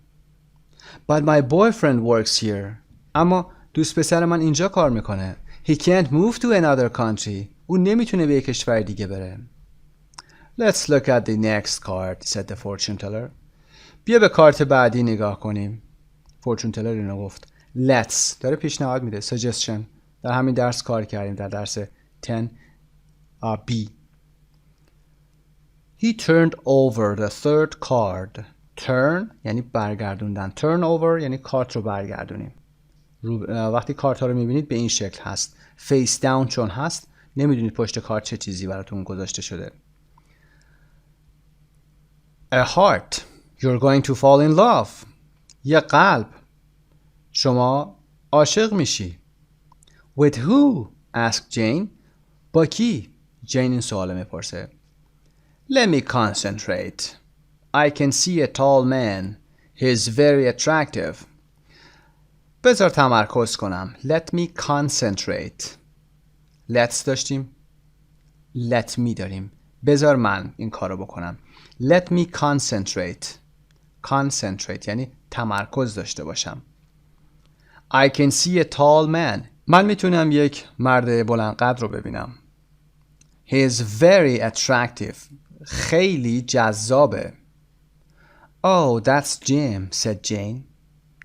But my boyfriend works here. اما دوست پسر من اینجا کار میکنه. He can't move to another country. اون نمیتونه به یک کشور دیگه بره. Let's look at the next card, said the fortune teller. بیا به کارت بعدی نگاه کنیم. fortune teller اینو گفت. Let's داره پیشنهاد میده. suggestion. در همین درس کار کردیم، در درس 10B. He turned over the third card. Turn یعنی برگردوندن. Turn over یعنی کارت رو برگردونیم. وقتی کارت ها رو میبینید به این شکل هست. Face down چون هست نمیدونید پشت کارت چه چیزی براتون گذاشته شده. A heart. You're going to fall in love. یه قلب. شما عاشق میشی. With who? asked Jane. با کی؟ جین این سوال میپرسه. Let me concentrate. I can see a tall man. He's very attractive. بذار تمرکز کنم. Let me concentrate. Let's داشتیم. Let me داریم. بذار من این کارو بکنم. Let me concentrate. Concentrate یعنی تمرکز داشته باشم. I can see a tall man. من میتونم یک مرد بلند قد رو ببینم. He is very attractive. خیلی جذابه. Oh, that's Jim, said Jane.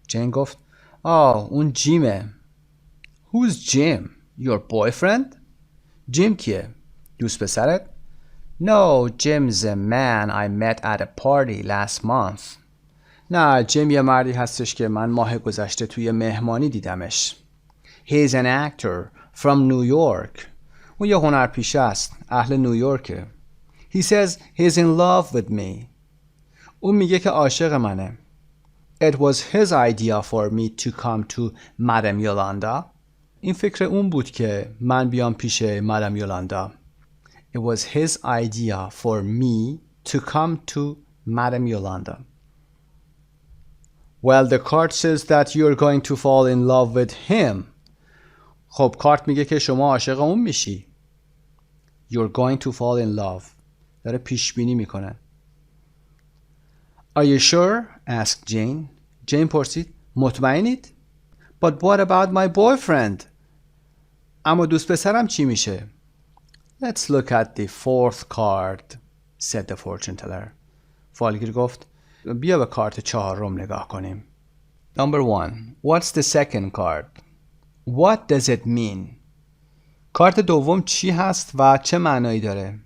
Jane گفت اون جیمه. Who's Jim? Your boyfriend? جیم کیه؟ دوست پسرت؟ No, Jim's a man I met at a party last month. نه، جیم یه مردی هستش که من ماه گذشته توی مهمانی دیدمش. He's an actor from New York. اون یه هنرپیشه است. اهل نیویورکه. He says he's in love with me. اون میگه که عاشق منه. It was his idea for me to come to Madame Yolanda. این فکر اون بود که من بیام پیش مادام یولاندا. It was his idea for me to come to Madame Yolanda. Well, the card says that you're going to fall in love with him. خب کارت میگه که شما عاشق اون میشی. You're going to fall in love. داره پیش بینی میکنه. Are you sure? asked Jane. Jane پرسید مطمئنید؟ But what about my boyfriend? اما دوست پسرم چی میشه؟ Let's look at the fourth card, said the fortune teller. فالگیر گفت بیا به کارت چهارم نگاه کنیم. Number 1. What's the second card? What does it mean? کارت دوم چی هست و چه معنایی داره؟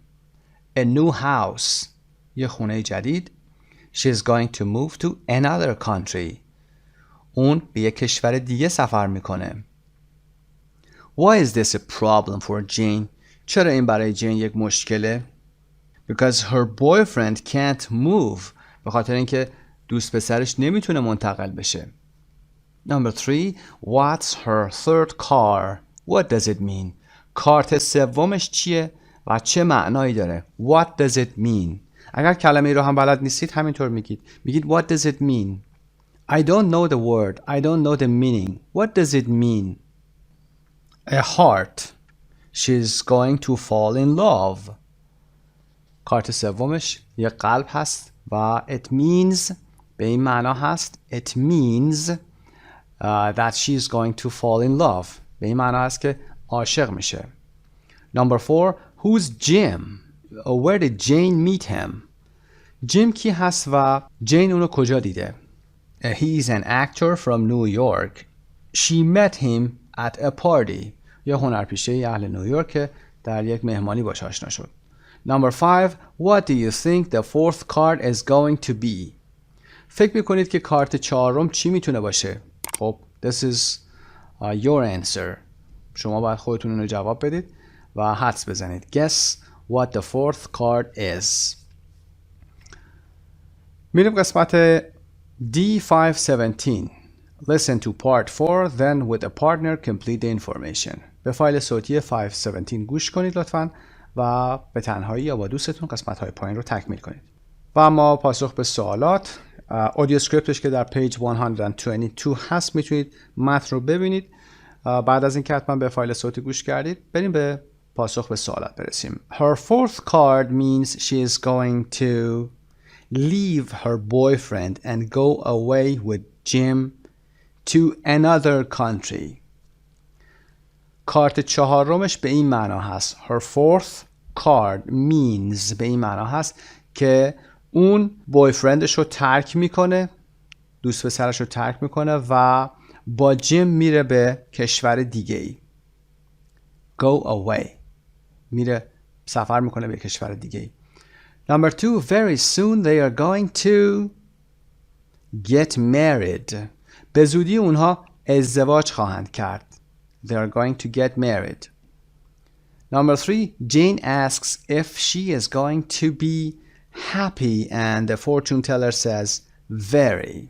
A new house. یه خونه جدید. She's going to move to another country. اون به یک کشور دیگه سفر میکنه. Why is this a problem for Jane? چرا این برای جین یک مشکله؟ Because her boyfriend can't move. به خاطر اینکه دوست پسرش نمیتونه منتقل بشه. Number 3. What's her third car? What does it mean? کارت سومش چیه و چه معنایی داره؟ What does it mean? اگر کلمه ای رو هم بلد نیستید همینطور میگید. میگید What does it mean? I don't know the word. I don't know the meaning. What does it mean? A heart. She's going to fall in love. کارت سومش یه قلب هست و it means به این معنا هست it means that she's going to fall in love. به این معنا هست که عاشق میشه. Number 4. Who's Jim? Where did Jane meet him? جیم کی هست و جین اونو کجا دیده؟ He's an actor from New York. She met him at a party. یه هنرپیشه اهل نیویورک که در یک مهمانی باش آشنا شد. Number 5. What do you think the fourth card is going to be? فکر میکنید که کارت چهارم چی میتونه باشه؟ خب this is your answer. شما باید خودتون اینو جواب بدید و حدس بزنید. Guess what the fourth card is. میریم قسمت D517. Listen to part 4, then with a partner complete the information. به فایل صوتی 517 گوش کنید لطفاً و به تنهایی یا با دوستتون قسمت‌های پایین رو تکمیل کنید. و اما پاسخ به سوالات، اودیو اسکریپتش که در پیج 122 هست میتونید متن رو ببینید. بعد از اینکه حتما به فایل صوتی گوش کردید بریم به پاسخ به سوالات برسیم. Her fourth card means she is going to leave her boyfriend and go away with Jim to another country. کارت چهارمش به این معنا هست. Her fourth card means به این معنا هست که اون بویفرندش رو ترک میکنه، دوست پسرش رو ترک میکنه و با جیم میره به کشور دیگه ای. Go away. میره سفر میکنه به کشور دیگه ای. Number 2. Very soon they are going to get married. به زودی اونها ازدواج خواهند کرد. They are going to get married. Number 3. Jane asks if she is going to be happy and the fortune teller says very.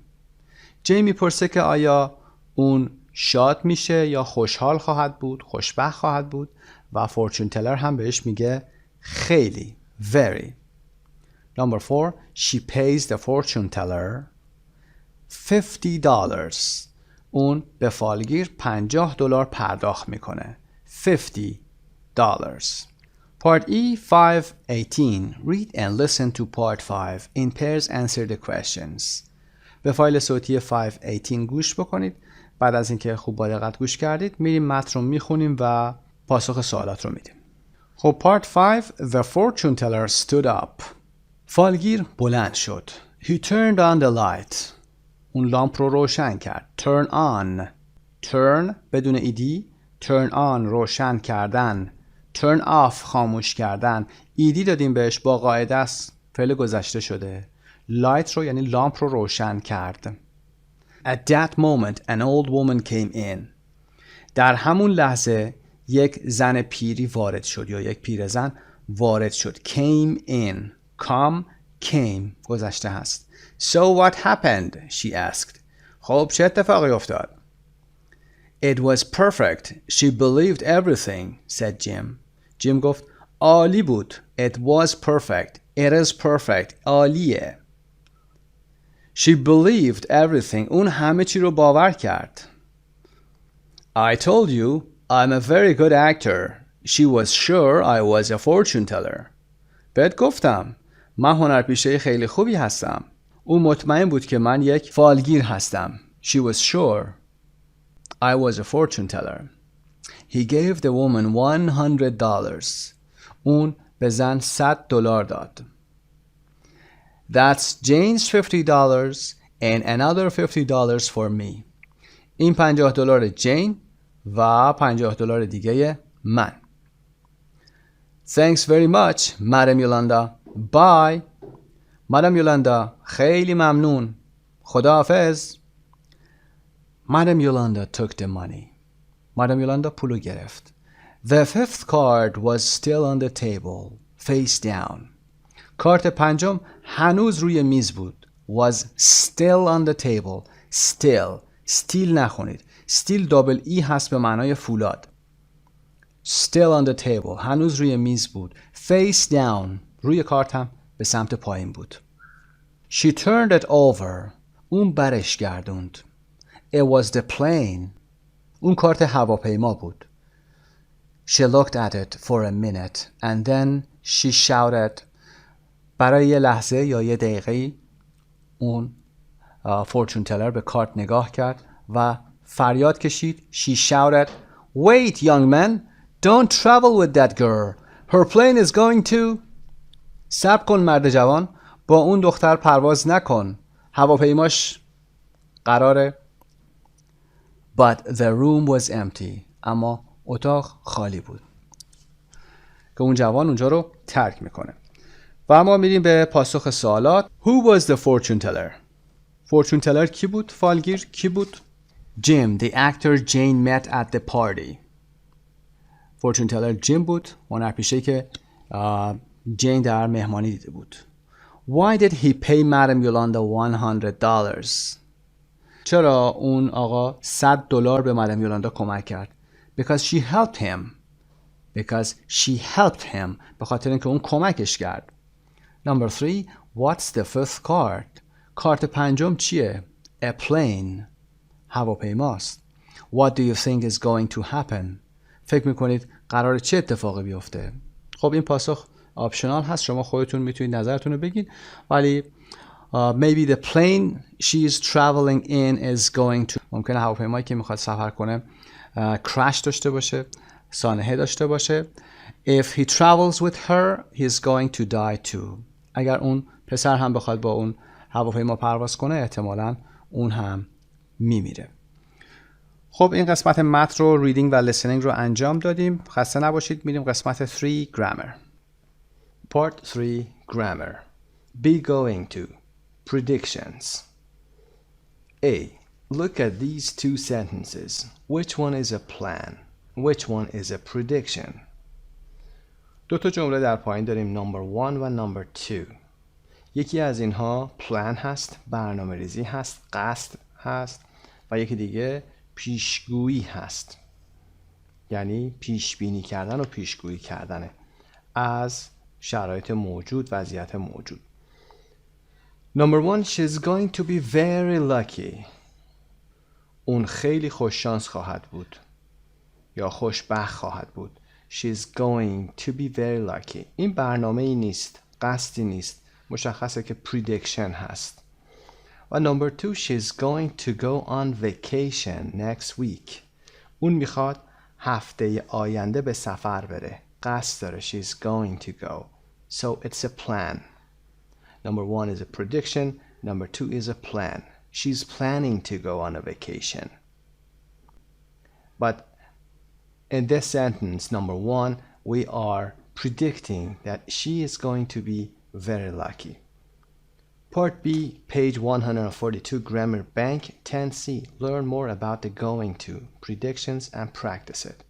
جین میپرسه که آیا اون شاد میشه یا خوشحال خواهد بود، خوشبخت خواهد بود و فورچون تلر هم بهش میگه خیلی. Very. Number 4. She pays the fortune teller $50. اون به فالگیر $50 پرداخت میکنه. $50. Part E 518. Read and listen to part 5. In pairs answer the questions. به فایل صوتی 518 گوش بکنید. بعد از اینکه خوب با دقت گوش کردید میریم متن رو میخونیم و پاسخ سوالات رو میدیم. خب part 5. The fortune teller stood up. فالگیر بلند شد. He turned on the light. اون لامپ رو روشن کرد. Turn on. Turn بدون ایدی. Turn on روشن کردن. Turn off خاموش کردن. ایدی دادیم بهش با قاعده است فعل گذشته شده. Light رو یعنی لامپ رو روشن کرد. At that moment an old woman came in. در همون لحظه یک زن پیری وارد شد یا یک پیرزن وارد شد. Came in. Come, came گذشته هست. So what happened? She asked. خب چه اتفاقی افتاد؟ It was perfect. She believed everything, said Jim. Jim گفت عالی بود. It was perfect. It is perfect. عالیه. She believed everything. اون همه چی رو باور کرد. I told you I'm a very good actor. She was sure I was a fortune teller. بهت گفتم من هنرپیشه خیلی خوبی هستم. او مطمئن بود که من یک فالگیر هستم. She was sure I was a fortune teller. He gave the woman $100. اون به زن $100 داد. That's Jane's $50 and another $50 for me. این $50 جین و $50 دیگه من. Thanks very much, Madam Yolanda. Bye. Madam Yolanda, خیلی ممنون. خداحافظ. Madam Yolanda took the money. Madam Yolanda پولو گرفت. The fifth card was still on the table, face down. کارت پنجم هنوز روی میز بود. Was still on the table. Still. Still نخونید. Still دابل ای هست به معنای فولاد. Still on the table. هنوز روی میز بود. Face down. روی کارت هم به سمت پایین بود. She turned it over. اون برش گردوند. It was the plane. اون کارت هواپیما بود. She looked at it for a minute and then she shouted. برای یه لحظه یا یه دقیقه اون فورچون تلر به کارت نگاه کرد و فریاد کشید. She shouted, Wait, young man, don't travel with that girl. Her plane is going to... صبر کن مرد جوان، با اون دختر پرواز نکن. هواپیماش قراره But the room was empty. اما اتاق خالی بود. که اون جوان اونجا رو ترک میکنه. و ما میریم به پاسخ سوالات. Who was the fortune teller? fortune teller کی بود؟ فالگیر کی بود؟ Jim, the actor Jane met at the party. fortune teller جیم بود، هنرپیشه‌ای که جین در مهمانی دیده بود. Why did he pay Madam Yolanda $100? چرا اون آقا $100 به مدام یولاندا کمک کرد؟ Because she helped him. Because she helped him. به خاطر اینکه اون کمکش کرد. Number 3. What's the fifth card? کارت پنجم چیه؟ A plane. هواپیماست. What do you think is going to happen? فکر میکنید قرار چه اتفاقی بیفته؟ خب این پاسخ آپشنال هست، شما خودتون میتونید نظرتون رو بگید، ولی maybe the plane she is traveling in is going to. ممکنه هواپیمایی که میخواد سفر کنه crash داشته باشه، سانحه داشته باشه. If he travels with her, he is going to die too. اگر اون پسر هم بخواد با اون هواپیما پرواز کنه، احتمالاً اون هم میمیره. خب این قسمت متن رو ریدینگ و لیسنینگ رو انجام دادیم. خسته نباشید. میریم قسمت 3 grammar. Part 3 grammar. Be going to. Predictions. A. Look at these two sentences. Which one is a plan? Which one is a prediction? دو تا جمله در پایین داریم number 1 و number 2. یکی از اینها plan هست، برنامه ریزی هست، قصد هست، و یکی دیگه پیشگویی هست. یعنی پیش بینی کردن و پیشگویی کردن از شرایط موجود، وضعیت موجود. Number 1. She's going to be very lucky. اون خیلی خوششانس خواهد بود یا خوشبخت خواهد بود. She's going to be very lucky. این برنامه‌ای نیست، قصدی نیست، مشخصه که prediction هست. و number 2. She's going to go on vacation next week. اون میخواد هفته آینده به سفر بره، قصد داره. She's going to go. So it's a plan. Number 1 is a prediction. Number 2 is a plan. She's planning to go on a vacation. But in this sentence, number 1, we are predicting that she is going to be very lucky. Part B, page 142, Grammar Bank, 10C. Learn more about the going to, predictions and practice it.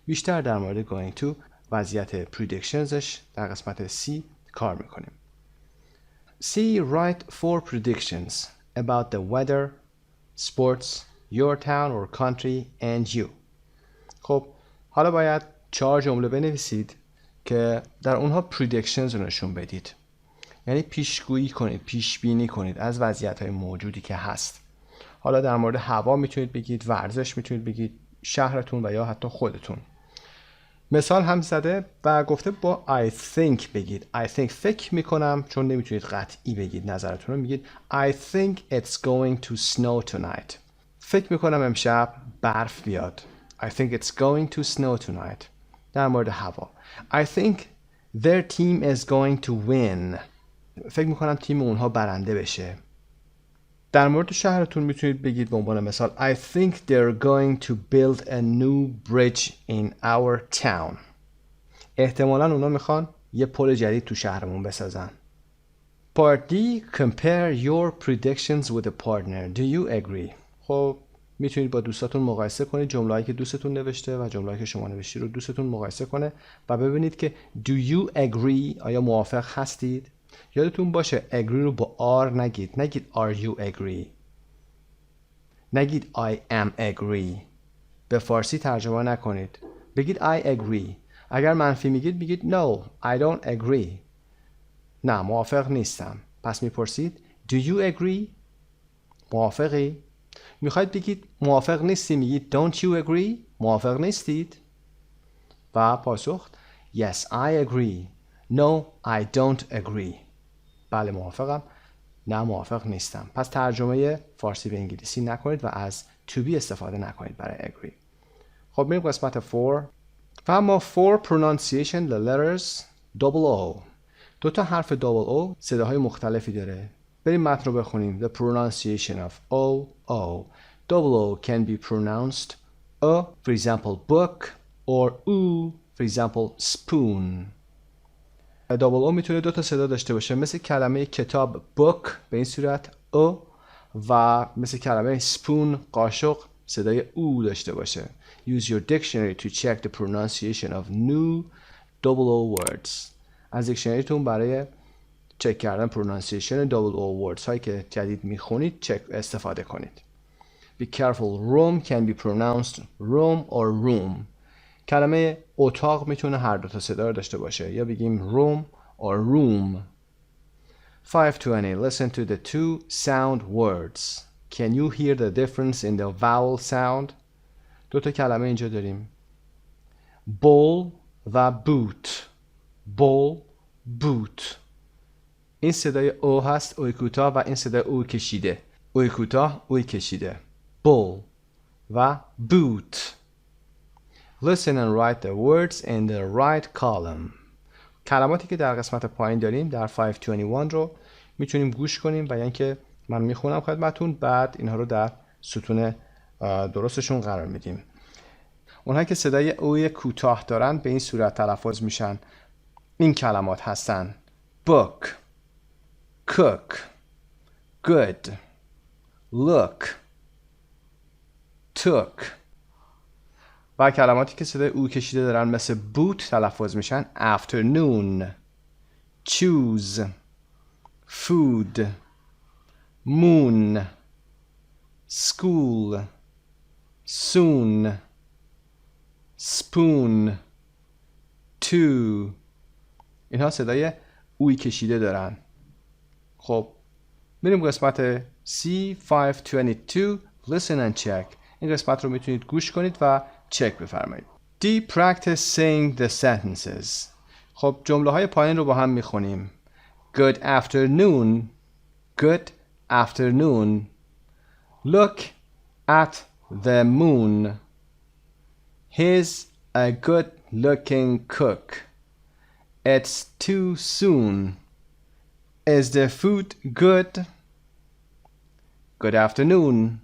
بیشتر در مورد going to، وضعیت predictionsش در قسمت C کار میکنیم. C. Write 4 predictions about the weather, sports, your town or country and you. خب حالا باید 4 جمله بنویسید که در اونها predictions رو نشون بدید. یعنی پیشگویی کنید، پیش بینی کنید از وضعیت‌های موجودی که هست. حالا در مورد هوا میتونید بگید، ورزش میتونید بگید، شهرتون و یا حتی خودتون. مثال هم زده و گفته با I think بگید. I think فکر میکنم، چون نمیتونید قطعی بگید نظرتون رو، میگید I think it's going to snow tonight. فکر میکنم امشب برف بیاد. I think it's going to snow tonight. در مورد هوا I think their team is going to win. فکر میکنم تیم اونها برنده بشه. در مورد شهرتون میتونید بگید به عنوان مثال I think they're going to build a new bridge in our town. احتمالاً اونا میخوان یه پل جدید تو شهرمون بسازن. Part D. Compare your predictions with a partner. Do you agree? خب میتونید با دوستاتون مقایسه کنید، جمله‌ای که دوستتون نوشته و جمله‌ای که شما نوشتی رو دوستتون مقایسه کنه و ببینید که Do you agree؟ آیا موافق هستید؟ یادتون باشه agree رو با R نگید are you agree، نگید I am agree. به فارسی ترجمه نکنید، بگید I agree. اگر منفی میگید no I don't agree، نه موافق نیستم. پس میپرسید Do you agree؟ موافقی؟ میخواید بگید موافق نیستی، میگید Don't you agree؟ موافق نیستید؟ و پاسخ Yes I agree. No I don't agree. بله موافقم، نه موافق نیستم. پس ترجمه فارسی به انگلیسی نکنید و از to be استفاده نکنید برای agree. خب میریم قسمت 4. و اما 4 pronunciation the letters double O. 2 تا حرف double O صداهای مختلفی داره. بریم متن رو بخونیم. The pronunciation of O. double O can be pronounced a, for example, book, or oo, for example, spoon. double O میتونه دو تا صدا داشته باشه، مثل کلمه کتاب book به این صورت او و مثل کلمه spoon قاشق صدای او داشته باشه. Use your dictionary to check the pronunciation of new double O words. از دیکشنریتون برای چک کردن pronunciation double O words هایی که جدید میخونید استفاده کنید. Be careful. Room can be pronounced room or room. کلمه اتاق میتونه هر دو تا صدا رو داشته باشه، یا بگیم room or room. 520. Listen to the two sound words. Can you hear the difference in the vowel sound? دو تا کلمه اینجا داریم. bowl و boot. bowl, boot. این صدای او هست، اوی کوتاه، و این صدای او کشیده. اوی کوتاه، اوی کشیده. bowl و boot. Listen and write the words in the right column. کلماتی که در قسمت پایین داریم در 521 رو میتونیم گوش کنیم و یعنی که من میخونم خدمتون، بعد اینها رو در ستون درستشون قرار میدیم. اونهایی که صدای اوی کوتاه دارن به این صورت تلفظ میشن. این کلمات هستن book, cook, good, look, took. و کلماتی که صدای او کشیده دارن مثل boot تلفظ میشن afternoon, choose, food, moon, school, soon, spoon, two. اینها صدای اوی کشیده دارن. خب میریم قسمت C522. Listen and check. این قسمت رو میتونید گوش کنید و چک بفرمایید. D. Practice saying the sentences. خب جمله های پایین رو با هم میخونیم. Good afternoon. Good afternoon. Look at the moon. He's a good looking cook. It's too soon. Is the food good? Good afternoon.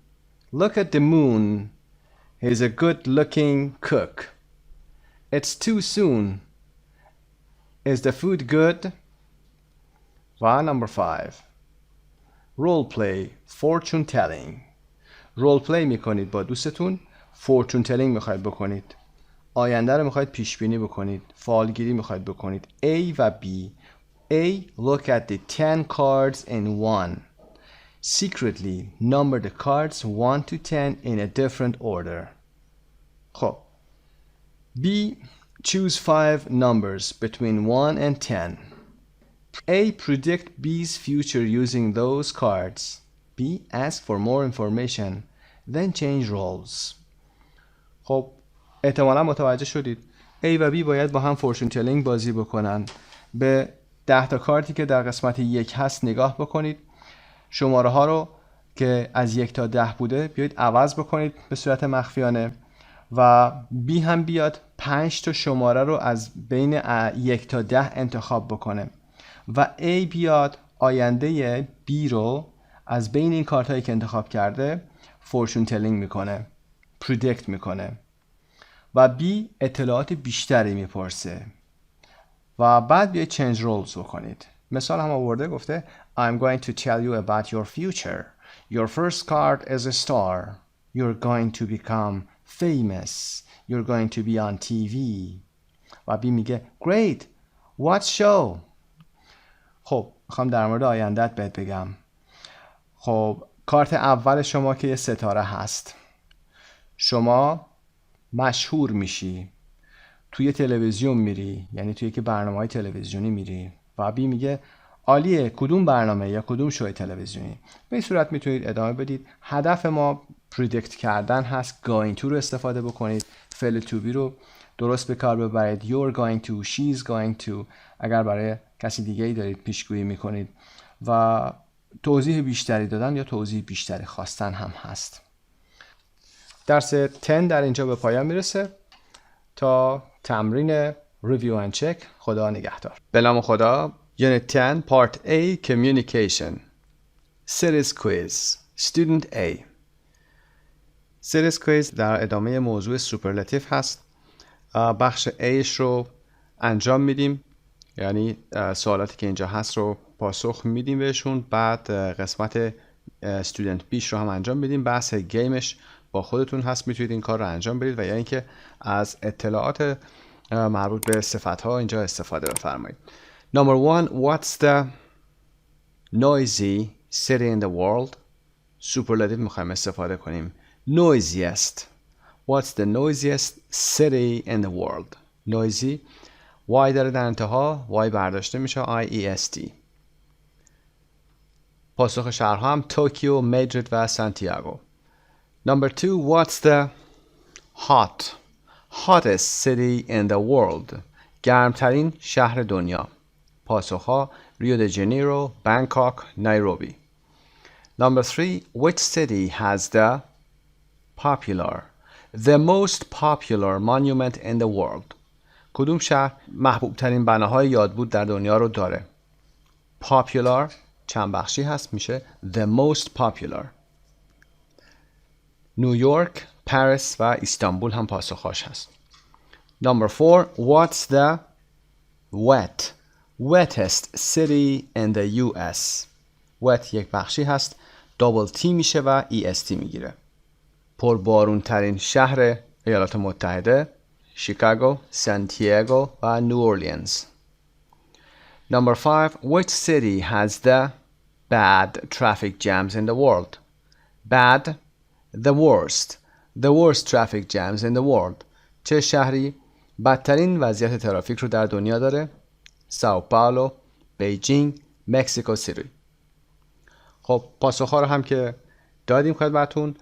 Look at the moon. He's a good-looking cook. It's too soon. Is the food good? Number 5. Role play, fortune telling. Role play میکنید با دوستتون. fortune telling میخواید بکنید. آینده رو میخواید پیش بینی بکنید. فالگیری میخواید بکنید. A و B. A. Look at the 10 cards in one. Secretly number the cards 1 to 10 in a different order. خب B. Choose 5 numbers between 1 and 10. A. Predict B's future using those cards. B. Ask for more information. Then change roles. خب احتمالا متوجه شدید A و B باید با هم فورچون تلینگ بازی بکنن. به 10 تا کارتی که در قسمت 1 هست نگاه بکنید. شماره ها رو که از 1 تا 10 بوده بیایید عوض بکنید به صورت مخفیانه و B هم بیاد 5 تا شماره رو از بین 1 تا 10 انتخاب بکنه و A بیاد آینده B رو از بین این کارت هایی که انتخاب کرده فورچون تلینگ میکنه، پردیکت میکنه و B اطلاعات بیشتری میپرسه و بعد بیایید چنج رولز بکنید. مثال هم آورده گفته I'm going to tell you about your future. Your first card is a star. You're going to become famous. You're going to be on TV. و B میگه Great. What show? خب میخوام در مورد آیندت بهت بگم. خب کارت اول شما که یه ستاره هست. شما مشهور میشی. توی تلویزیون میری، یعنی توی که برنامه‌های تلویزیونی میری و B میگه عالیه، کدوم برنامه یا کدوم شوی تلویزیونی. به این صورت میتونید ادامه بدید. هدف ما پردیکت کردن هست. going to رو استفاده بکنید. فعل to be رو درست به کار ببرید. you're going to, she's going to اگر برای کسی دیگه ای دارید پیشگویی میکنید و توضیح بیشتری دادن یا توضیح بیشتری خواستن هم هست. درس 10 در اینجا به پایان میرسه. تا تمرین ریویو اند چک. خدا نگهدار. به نام خدا. Unit 10 Part A Communication Series Quiz Student A. سریز کویز در ادامه موضوع سوپرلاتیو هست. بخش Aش رو انجام میدیم، یعنی سوالاتی که اینجا هست رو پاسخ میدیم بهشون. بعد قسمت استودنت بیش رو هم انجام میدیم. بحث گیمش با خودتون هست، میتونید این کار رو انجام بدید و یا اینکه از اطلاعات مربوط به صفت‌ها اینجا استفاده بفرمایید. Number 1. What's the noisy city in the world? سوپرلاتیو میخوایم استفاده کنیم. Noisiest. What's the noisiest city in the world? Noisy Y داره در انتها، Y برداشته میشه IEST. پاسخ شهرها هم توکیو، مادرید و سانتیاگو. Number 2. What's the hottest city in the world? گرمترین شهر دنیا. پاسخها ریو د ژانیرو، بانکوک، نایروبی. Number 3. Which city has the most popular monument in the world? کدوم شهر محبوب ترین بناهای یادبود در دنیا رو داره؟ Popular چند بخشی هست، میشه the most popular. نیویورک، پاریس و استانبول هم پاسخهاش هست. Number 4. What's the wettest city in the US? wet یک بخشی هست، دابل تی میشه و EST میگیره. پربارون ترین شهر ایالات متحده، شیکاگو، سانتیاگو و نیو اورلینز. Number 5. Which city has the bad traffic jams in the world? Bad, the worst traffic jams in the world. چه شهری بدترین وضعیت ترافیک رو در دنیا داره؟ ساو پائولو، بیجینگ، مکزیکو سیتی. خب پاسخ‌ها رو هم که دادیم خدمتتون.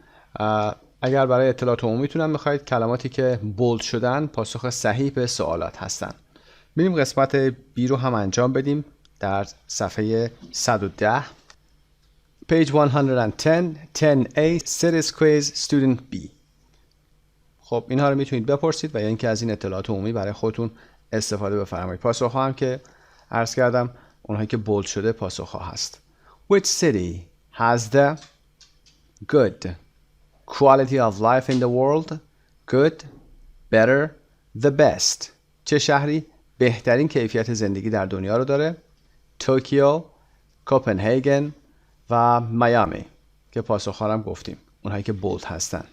اگر برای اطلاعات عمومی تونم میخواید کلماتی که بولد شدن پاسخ صحیح به سوالات هستن. میریم قسمت بی رو هم انجام بدیم در صفحه 110 page 110 10A series quiz student B. خب اینها رو میتونید بپرسید و یا اینکه از این اطلاعات عمومی برای خودتون استفاده بفرمایید. پاسخ‌ها هم که عرض کردم اونهایی که بولد شده پاسخ‌ها هست. Which city has the good quality of life in the world? Good, better, the best. چه شهری بهترین کیفیت زندگی در دنیا رو داره؟ توکیو، کوپنهاگن و میامی که پاسخ‌ها هم گفتیم، اونهایی که بولد هستن.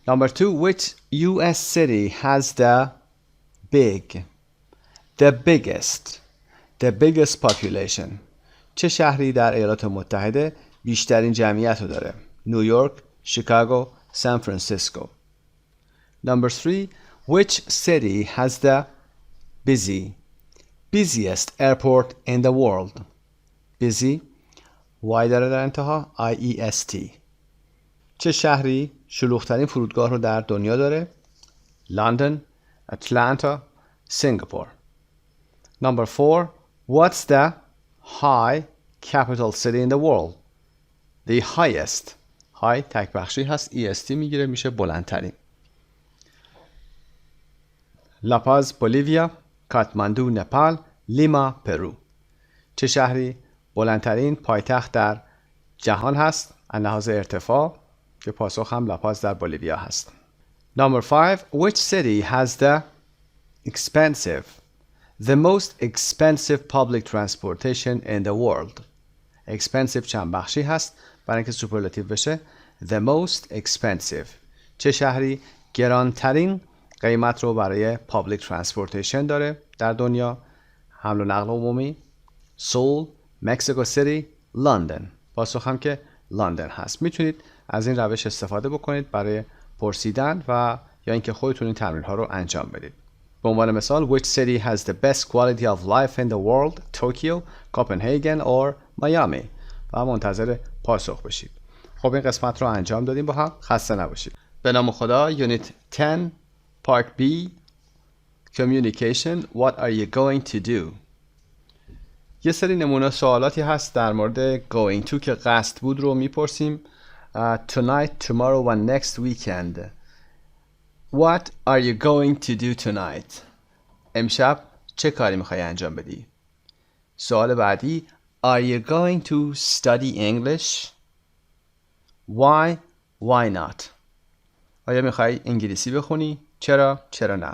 Number 2. Which US city has the biggest population? چه شهری در ایالات متحده بیشترین جمعیت رو داره؟ نیویورک، شیکاگو، سان فرانسیسکو. Number 3. Which city has the busiest airport in the world? Busy Y داره در انتها IEST. چه شهری شلوغ‌ترین فرودگاه رو در دنیا داره؟ لندن، اتلانتا، سنگاپور. Number 4. What's the high capital city in the world? The highest. High تک بخشی هست، EST میگیره، میشه بلندترین. لاپاز بولیویا، کاتماندو نپال، لیما پرو. چه شهری بلندترین پایتخت در جهان هست از لحاظ ارتفاع؟ که پاسخ هم لاپاز در بولیویا هست. Number 5. Which city has the most expensive public transportation in the world? Expensive چند بخشی هست، برای اینکه سوپرلاتیو بشه the most expensive. چه شهری گرانترین قیمت رو برای public transportation داره در دنیا؟ حمل و نقل عمومی، سول، مکزیکو سیتی، لندن. پاسخ هم که لندن هست. میتونید از این روش استفاده بکنید برای پرسیدن و یا اینکه خودتون این تمرین ها رو انجام بدید. به عنوان مثال which city has the best quality of life in the world? Tokyo, Copenhagen or Miami. و منتظر پاسخ بشید. خب این قسمت رو انجام دادیم با هم. خسته نباشید. به نام خدا. یونیت 10 Part B Communication. What are you going to do? یه سری نمونه سوالاتی هست در مورد going to که قصد بود رو میپرسیم. Tonight, tomorrow and next weekend. What are you going to do tonight? امشب چه کاری میخوای انجام بدی؟ سوال بعدی Are you going to study English? Why not? آیا میخوای انگلیسی بخونی؟ چرا نه.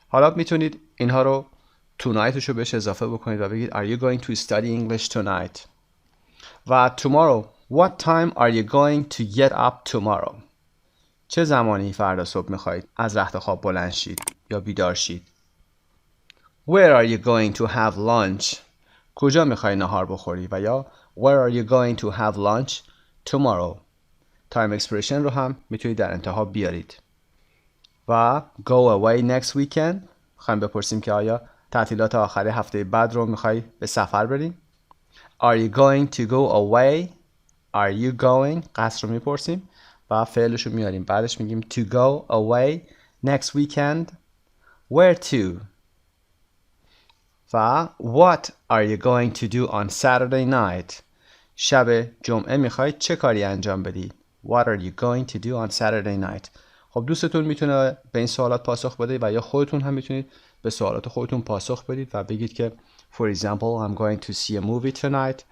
حالا میتونید اینها رو tonightش رو بهش اضافه بکنید و بگید Are you going to study English tonight؟ و tomorrow What time are you going to get up tomorrow؟ چه زمانی فردا صبح میخواید از رخت خواب بلند شید یا بیدار شید؟ Where are you going to have lunch؟ کجا میخوای نهار بخوری؟ و یا Where are you going to have lunch tomorrow؟ time expression رو هم میتونید در انتها بیارید. و go away next weekend میخوایم بپرسیم که آیا تعطیلات آخر هفته بعد رو میخوای به سفر بریم؟ Are you going to go away؟ Are you going؟ قصد رو میپرسیم و فعلش رو میاریم. بعدش میگیم to go away next weekend. Where to؟ و what are you going to do on Saturday night؟ شب جمعه میخوای چه کاری انجام بدی؟ What are you going to do on Saturday night؟ خب دوستتون میتونه به این سوالات پاسخ بده و یا خودتون هم میتونید به سوالات خودتون پاسخ بدید و بگید که for example I'm going to see a movie tonight.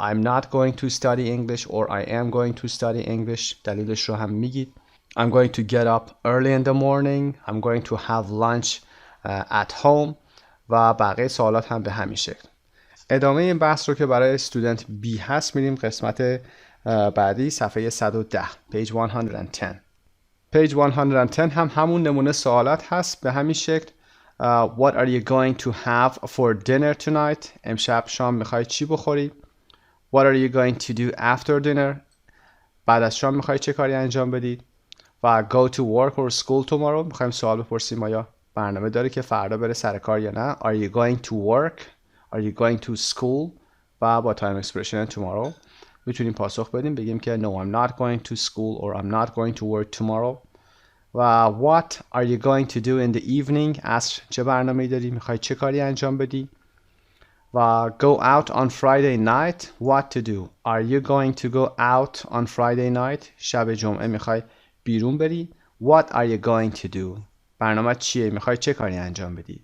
I'm not going to study English or I am going to study English. دلیلش رو هم میگید. I'm going to get up early in the morning. I'm going to have lunch at home و بقیه سوالات هم به همین شکل. ادامه این بحث رو که برای student B هست میریم قسمت بعدی صفحه 110 page 110. page 110 هم همون نمونه سوالات هست به همین شکل. What are you going to have for dinner tonight؟ امشب شام میخوای چی بخوری؟ What are you going to do after dinner؟ بعد از شام میخوای چه کاری انجام بدید؟ و go to work or school tomorrow میخوایم سوال بپرسیم آیا برنامه داری که فردا بره سر کار یا نه؟ Are you going to work؟ Are you going to school؟ و با time expression tomorrow میتونیم پاسخ بدیم بگیم که No, I'm not going to school or I'm not going to work tomorrow. و what are you going to do in the evening؟ عصر چه برنامه‌ای داری؟ میخوای چه کاری انجام بدی؟ و go out on Friday night. What to do؟ Are you going to go out on Friday night؟ شب جمعه میخوای بیرون بری؟ What are you going to do؟ برنامه چیه؟ میخوای چه کاری انجام بدی؟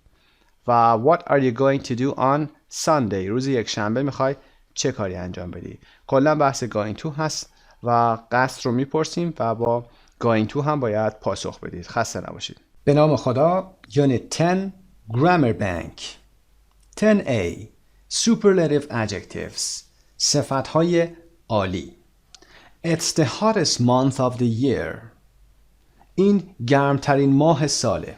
و what are you going to do on Sunday؟ روز یک شنبه میخوای چه کاری انجام بدی؟ کلا بحث going to هست و قصد رو میپرسیم و با going to هم باید پاسخ بدید. خسته نباشید. به نام خدا. Unit 10 Grammar Bank. 10A Superlative Adjectives. صفتهای عالی. It's the hottest month of the year. این گرمترین ماه ساله.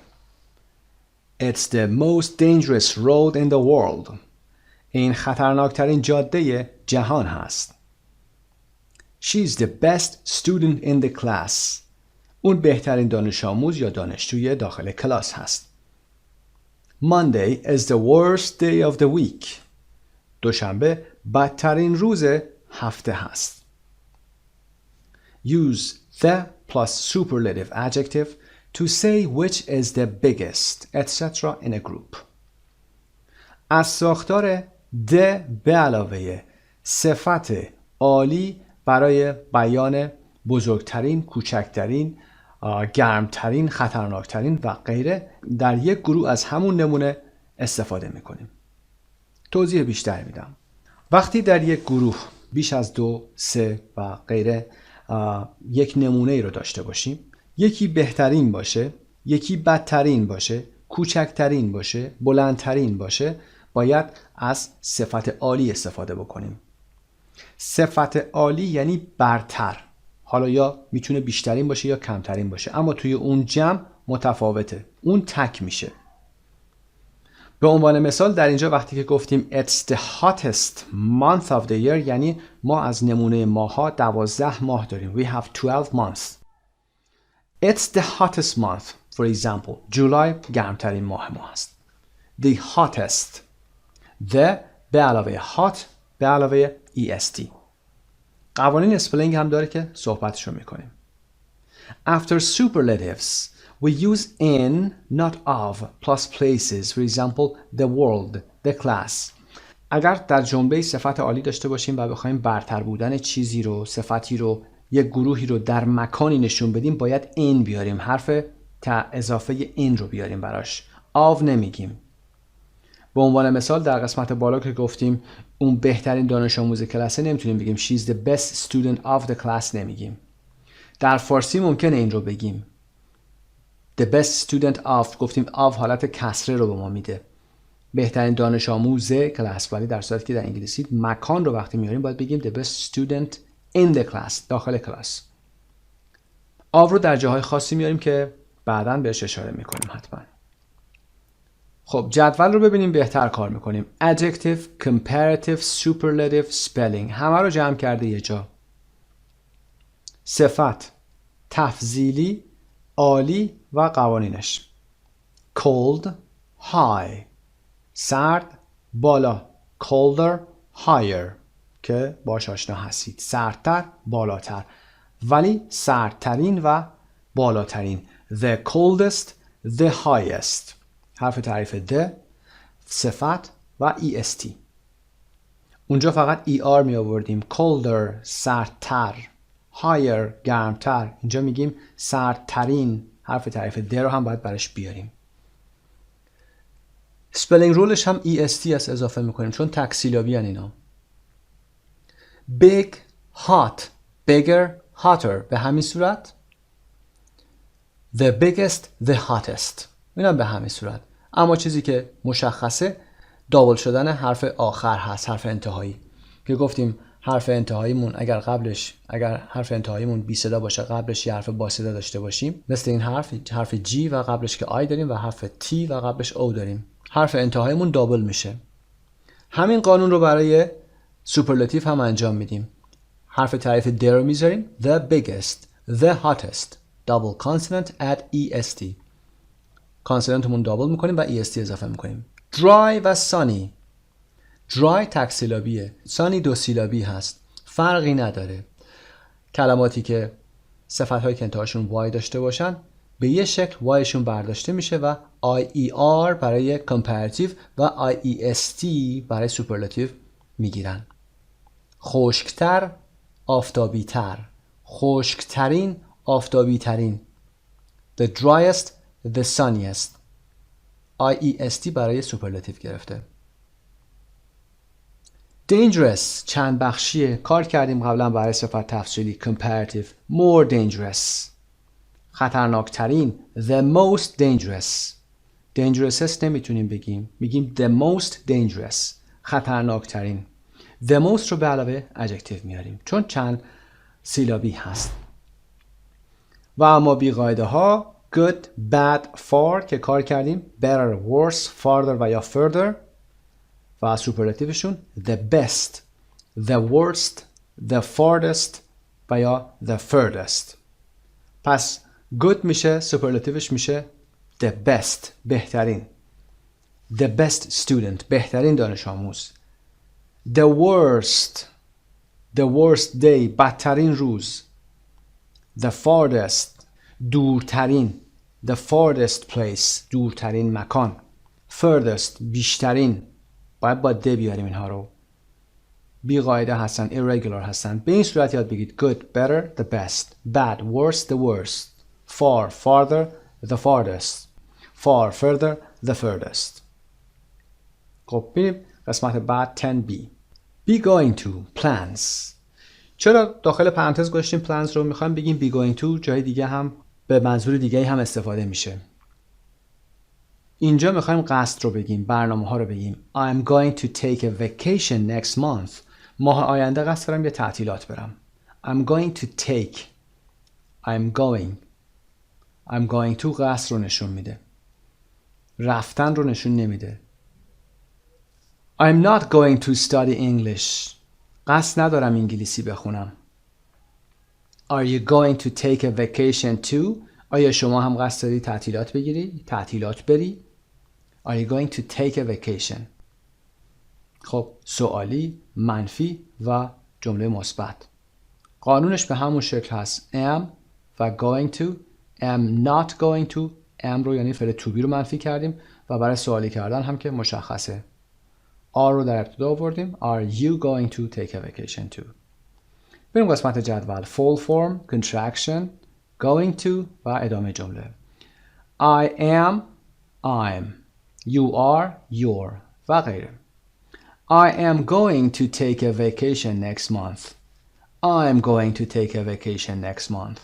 It's the most dangerous road in the world. این خطرناکترین جاده جهان هست. She's the best student in the class. اون بهترین دانش آموز یا دانشجوی داخل کلاس هست. Monday is the worst day of the week. دوشنبه بدترین روز هفته هست. Use the plus superlative adjective to say which is the biggest, etc. in a group. از ساختار the به علاوه صفت عالی برای بیان بزرگترین، کوچکترین، گرمترین، خطرناکترین و غیره در یک گروه از همون نمونه استفاده میکنیم. توضیح بیشتر میدم. وقتی در یک گروه بیش از 2، 3 و غیره یک نمونه ای رو داشته باشیم، یکی بهترین باشه، یکی بدترین باشه، کوچکترین باشه، بلندترین باشه، باید از صفت عالی استفاده بکنیم. صفت عالی یعنی برتر. حالا یا میتونه بیشترین باشه یا کمترین باشه، اما توی اون جمع متفاوته. اون تک میشه. به عنوان مثال در اینجا وقتی که گفتیم It's the hottest month of the year یعنی ما از نمونه ماها 12 ماه داریم. We have 12 months. It's the hottest month. For example, July گرمترین ماه ما هست. The hottest. The به علاوه hot به علاوه est. قوانین اسپلینگ هم داره که صحبتشو میکنیم. After superlatives, we use in, not of, plus places. For example, the world, the class. اگر در جمله صفت عالی داشته باشیم و بخوایم برتر بودن چیزی رو، صفتی رو، یک گروهی رو در مکانی نشون بدیم، باید in بیاریم. حرف اضافه in رو بیاریم براش. of نمیگیم. به عنوان مثال در قسمت بالا که گفتیم اون بهترین دانش آموز کلاسه، نمیتونیم بگیم she's the best student of the class، نمیگیم. در فارسی ممکنه این رو بگیم. The best student of، گفتیم of حالت کسره رو به ما میده. بهترین دانش آموز کلاس، ولی در صورتی که در انگلیسی مکان رو وقتی میاریم باید بگیم the best student in the class، داخل کلاس. of رو در جاهای خاصی میاریم که بعداً بهش اشاره میکنیم حتما. خب جدول رو ببینیم بهتر کار میکنیم. adjective، comparative، superlative، spelling همه رو جمع کرده یه جا. صفت، تفضیلی، عالی و قوانینش. cold، high، سرد، بالا. colder، higher که باش آشنا هستید. سردتر، بالاتر، ولی سردترین و بالاترین. the coldest، the highest. حرف تعریف the، صفت و est. اونجا فقط er می آوردیم. colder، سردتر، higher، گرمتر. اینجا میگیم سردترین. حرف تعریف the رو هم باید برش بیاریم. spelling رولش هم est است اضافه میکنیم چون تکسیلابی هن اینا. big، hot، bigger، hotter به همین صورت. the biggest، the hottest اینم به همین صورت. اما چیزی که مشخصه دابل شدن حرف آخر هست، حرف انتهایی که گفتیم حرف انتهاییمون اگر حرف انتهاییمون بی صدا باشه قبلش یه حرف با صدا داشته باشیم، مثل این حرف G و قبلش که I داریم و حرف T و قبلش O داریم، حرف انتهاییمون دابل میشه. همین قانون رو برای سوپرلاتیو هم انجام میدیم. حرف تعریف the رو میذاریم the biggest، the hottest، double consonant add est. کانسونانتمون دابل میکنیم و est اضافه میکنیم. dry و sunny. dry تک سیلابیه، sunny دو سیلابی هست، فرقی نداره. کلماتی که صفت‌هایی که انتهاشون y داشته باشن به یه شکل yشون برداشته میشه و ier برای comparative و iest برای superlative میگیرن. خشکتر، آفتابیتر، خشکترین، آفتابیترین. the driest، the sunniest. iest برای superlative گرفته. dangerous چند بخشیه. کار کردیم قبلا برای صفت تفصیلی. comparative، more dangerous. خطرناکترین، the most dangerous. dangerousest نمیتونیم بگیم، میگیم the most dangerous، خطرناکترین. the most رو به علاوه adjective میاریم چون چند سیلابی هست. و اما بی قاعده ها good، bad، far که کار کردیم better، worse، farther و یا further. و سوپرلاتیوشون the best، the worst، the farthest و یا the furthest. پس good میشه سوپرلاتیوش میشه the best، بهترین. the best student، بهترین دانش آموز. the worst day، بدترین روز. the farthest، دورترین. the farthest place، دورترین مکان. furthest، بیشترین. باید با د بیاریم اینها رو. بی قاعده هستن، irregular هستن. به این صورت یاد بگید good، better، the best، bad، worse، the worst، far، farther، the farthest، far، further، the furthest. خب بریم قسمت بعد 10b. be going to، plans. چرا داخل پرانتز گذاشتیم plans رو؟ میخوایم بگیم be going to جای دیگه هم به منظور دیگه هم استفاده میشه. اینجا میخوایم قصد رو بگیم، برنامه ها رو بگیم. I'm going to take a vacation next month. ماه آینده قصد دارم یه تعطیلات برم. I'm going to take، I'm going to قصد رو نشون میده، رفتن رو نشون نمیده. I'm not going to study English. قصد ندارم انگلیسی بخونم. Are you going to take a vacation too؟ آیا شما هم قصد داری تعطیلات بگیری؟ تعطیلات بری؟ Are you going to take a vacation؟ خب سوالی، منفی و جمله مثبت. قانونش به همون شکل هست. am و going to. am not going to، am رو یعنی فعل to be رو منفی کردیم و برای سوالی کردن هم که مشخصه. are رو در ابتدا آوردیم. Are you going to take a vacation too؟ بریم قسمت جدول. full form، contraction، going to و ادامه جمله. I am، I'm، you are، you're و غیره. I am going to take a vacation next month. I'm going to take a vacation next month.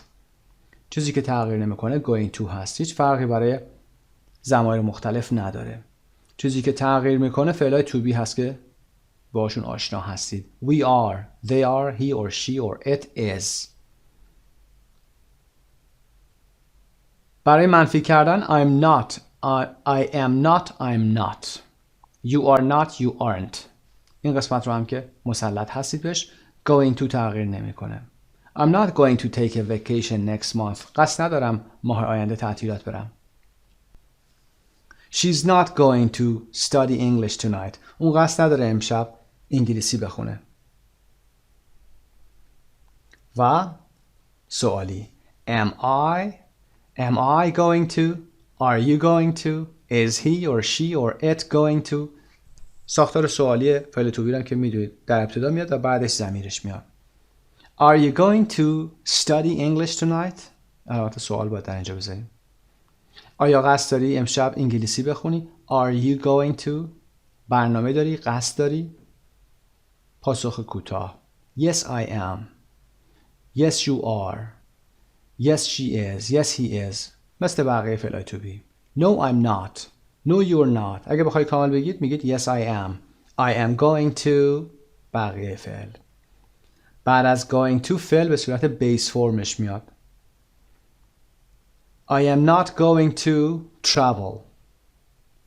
چیزی که تغییر نمیکنه going to هست. هیچ فرقی برای ضمایر مختلف نداره. چیزی که تغییر میکنه فعلای to be هست که باشون آشنا هستید. We are, they are, he or she or it is. برای منفی کردن I'm not, I am not, I'm not. You are not, you aren't. این قسمت رو هم که مسلط هستید بهش going to تغییر نمیکنه. I'm not going to take a vacation next month. قصد ندارم ماه آینده تعطیلات برم. She's not going to study English tonight. اون قصد نداره امشب انگلیسی بخونه. و سوالی Am I going to? Are you going to? Is he or she or it going to? ساختار سوالی فعل تو بیرم که میدونید در ابتدا میاد و بعدش ضمیرش میاد. Are you going to study English tonight? علامت سوال باید در اینجا بذاریم. آیا قصد داری امشب انگلیسی بخونی؟ Are you going to? برنامه داری؟ قصد داری؟ پاسخ کوتاه. Yes I am. Yes you are. Yes she is. Yes he is. مثل بقیه فعلای to be. No I'm not. No you're not. اگه بخوای کامل بگید میگید Yes I am. I am going to بقیه فعل. بعد از going to فعل به صورت بیس فرمش میاد. I am not going to travel.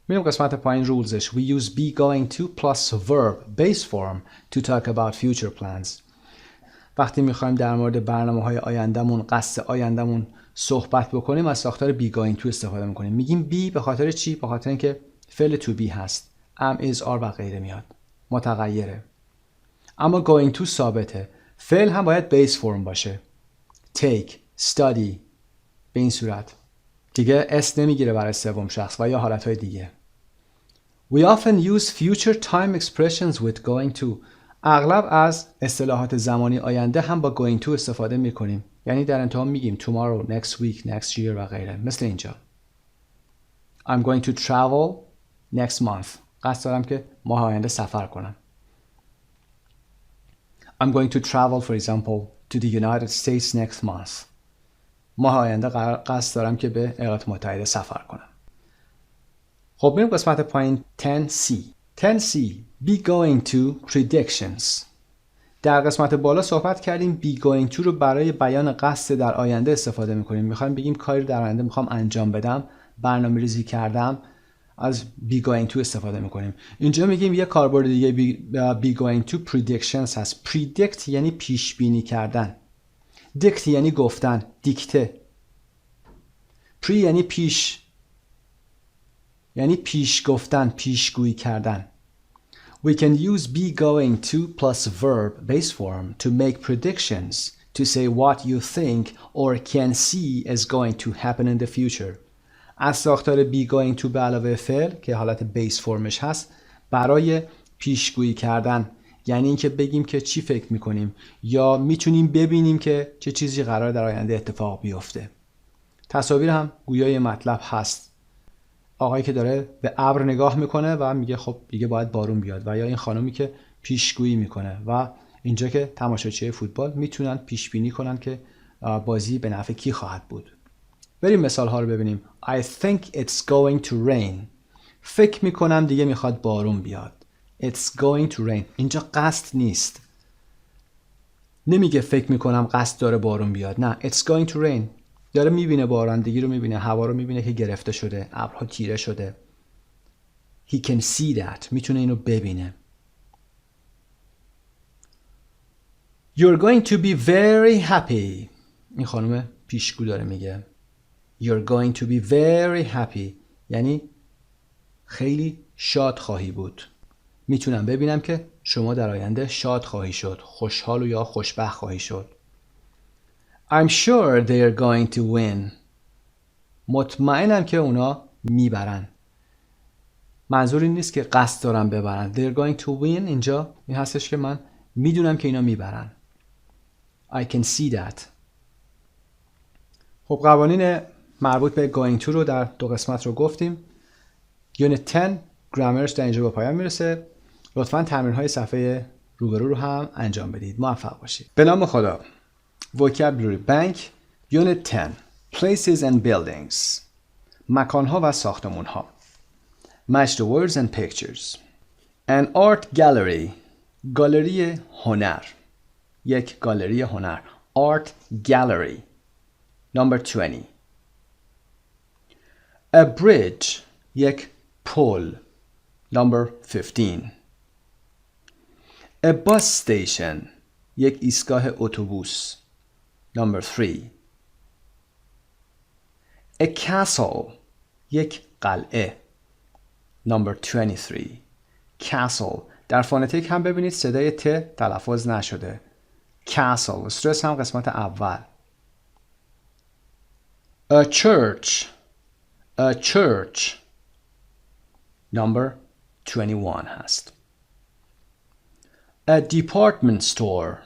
میریم قسمت پایین رولزش. We use be going to plus verb base form to talk about future plans. وقتی میخوایم در مورد برنامه‌های آیندهمون، قصد آیندهمون صحبت بکنیم از ساختار be going to استفاده میکنیم. میگیم be به خاطر چی؟ به خاطر اینکه فعل to be هست. am is are و غیره میاد. متغیره. اما going to ثابته. فعل هم باید base form باشه. take, study به این صورت. دیگه اس نمیگیره برای سوم شخص و یا حالتهای دیگه. We often use future time expressions with going to. اغلب از اصطلاحات زمانی آینده هم با going to استفاده میکنیم. یعنی در انتها میگیم tomorrow, next week, next year و غیره. مثل اینجا. I'm going to travel next month. قصد دارم که ماه آینده سفر کنم. I'm going to travel for example to the United States next month. ماه آینده قصد دارم که به ایالات متحده سفر کنم. خب میریم قسمت پایین 10C. 10C be going to predictions. در قسمت بالا صحبت کردیم be going to رو برای بیان قصد در آینده استفاده میکنیم. میخوایم بگیم کاری در آینده میخوام انجام بدم، برنامه ریزی کردم، از be going to استفاده میکنیم. اینجا میگیم یه کاربرد دیگه be going to predictions هست. predict یعنی پیش بینی کردن. dict یعنی گفتن، دیکته. pre یعنی پیش، یعنی پیش گفتن، پیشگویی کردن. We can use be going to plus verb base form to make predictions, to say what you think or can see is going to happen in the future. از ساختار be going to به علاوه فعل که حالت بیس فرمش هست برای پیشگویی کردن، یعنی اینکه بگیم که چی فکر میکنیم یا میتونیم ببینیم که چه چیزی قرار در آینده اتفاق بیفته. تصاویر هم گویای مطلب هست. آقایی که داره به ابر نگاه میکنه و میگه خب دیگه باید بارون بیاد، و یا این خانومی که پیشگویی میکنه، و اینجا که تماشاچی فوتبال میتونن پیش بینی کنن که بازی به نفع کی خواهد بود. بریم مثال ها رو ببینیم. I think it's going to rain. فکر میکنم دیگه میخواد بارون بیاد. It's going to rain. اینجا قصد نیست. نمیگه فکر میکنم قصد داره بارون بیاد. نه. It's going to rain. داره میبینه بارندگی رو میبینه، هوا رو میبینه که گرفته شده، ابرها تیره شده. He can see that. میتونه اینو ببینه. You're going to be very happy. این خانم پیشگو داره میگه. You're going to be very happy. یعنی خیلی شاد خواهی بود. میتونم ببینم که شما در آینده شاد خواهی شد، خوشحال و یا خوشبخت خواهی شد. I'm sure they're going to win. مطمئنم که اونا میبرن. منظور این نیست که قصد دارم ببرن. They're going to win اینجا این هستش که من میدونم که اینا میبرن. I can see that. خب قوانین مربوط به going to رو در دو قسمت رو گفتیم. یونت 10 گرامرش در اینجا به پایان میرسه. لطفاً تمرین‌های صفحه روبرو رو هم انجام بدید. موفق باشید. به نام خدا. Vocabulary Bank Unit 10 places and buildings. مکانها و ساختمانها. Match the words and pictures. An art gallery. گالری هنر. یک گالری هنر. Art gallery. Number 20. A bridge. یک پل. Number 15. A bus station. یک ایستگاه اتوبوس. Number 3. A castle. یک قلعه. Number 23. Castle. در فونتیک هم ببینید صدای ت تلفظ نشده. Castle. استرس هم قسمت اول. A church. A church. Number 21 هست. A department store.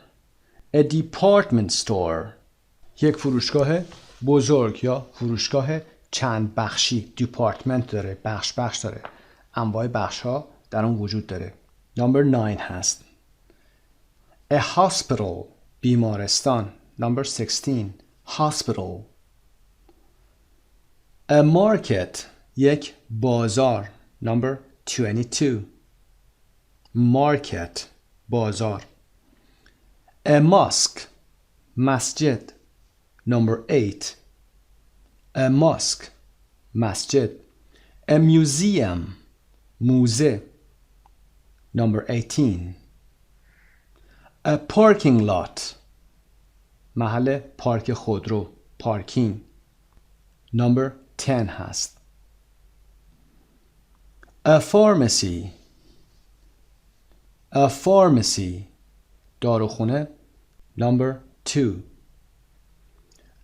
A department store. یک فروشگاه بزرگ یا فروشگاه چند بخشی. department داره. بخش داره. انواع بخش ها در اون وجود داره. Number 9 هست. A hospital. بیمارستان. Number 16. Hospital. A market. یک بازار. Number 22. Market. بازار. A mosque. مسجد. Number 8. A mosque. مسجد. A museum. موزه. Number 18. A parking lot. محل پارک خودرو. پارکینگ. Number 10 هست. A pharmacy. A pharmacy. داروخونه. Number 2.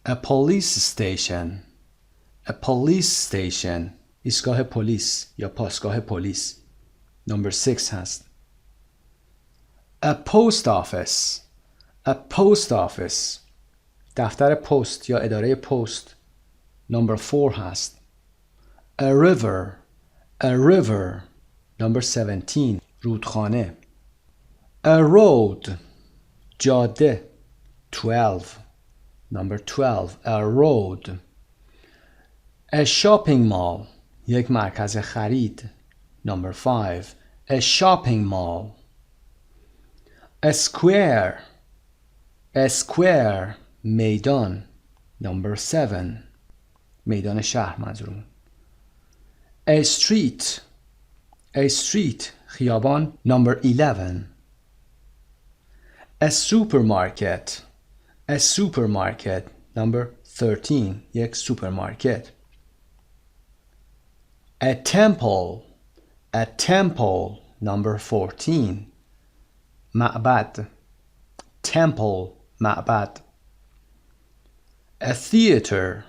A police station. A police station. ایستگاه پلیس یا پاسگاه پلیس. Number 6 هست. A post office. A post office. دفتر پست یا اداره پست. Number 4 هست. A river. A river. Number 17. رودخانه. A road. جاده. 12. Number 12. A road. A shopping mall. یک مرکز خرید. Number 5. A shopping mall. A square. A square. میدان. Number 7. میدان شهر منظورم. A street. A street. خیابان. Number 11. A supermarket. A supermarket. Number 13. یک سوپرمارکت. A temple. A temple. Number 14. معبد. Temple. معبد. A theater.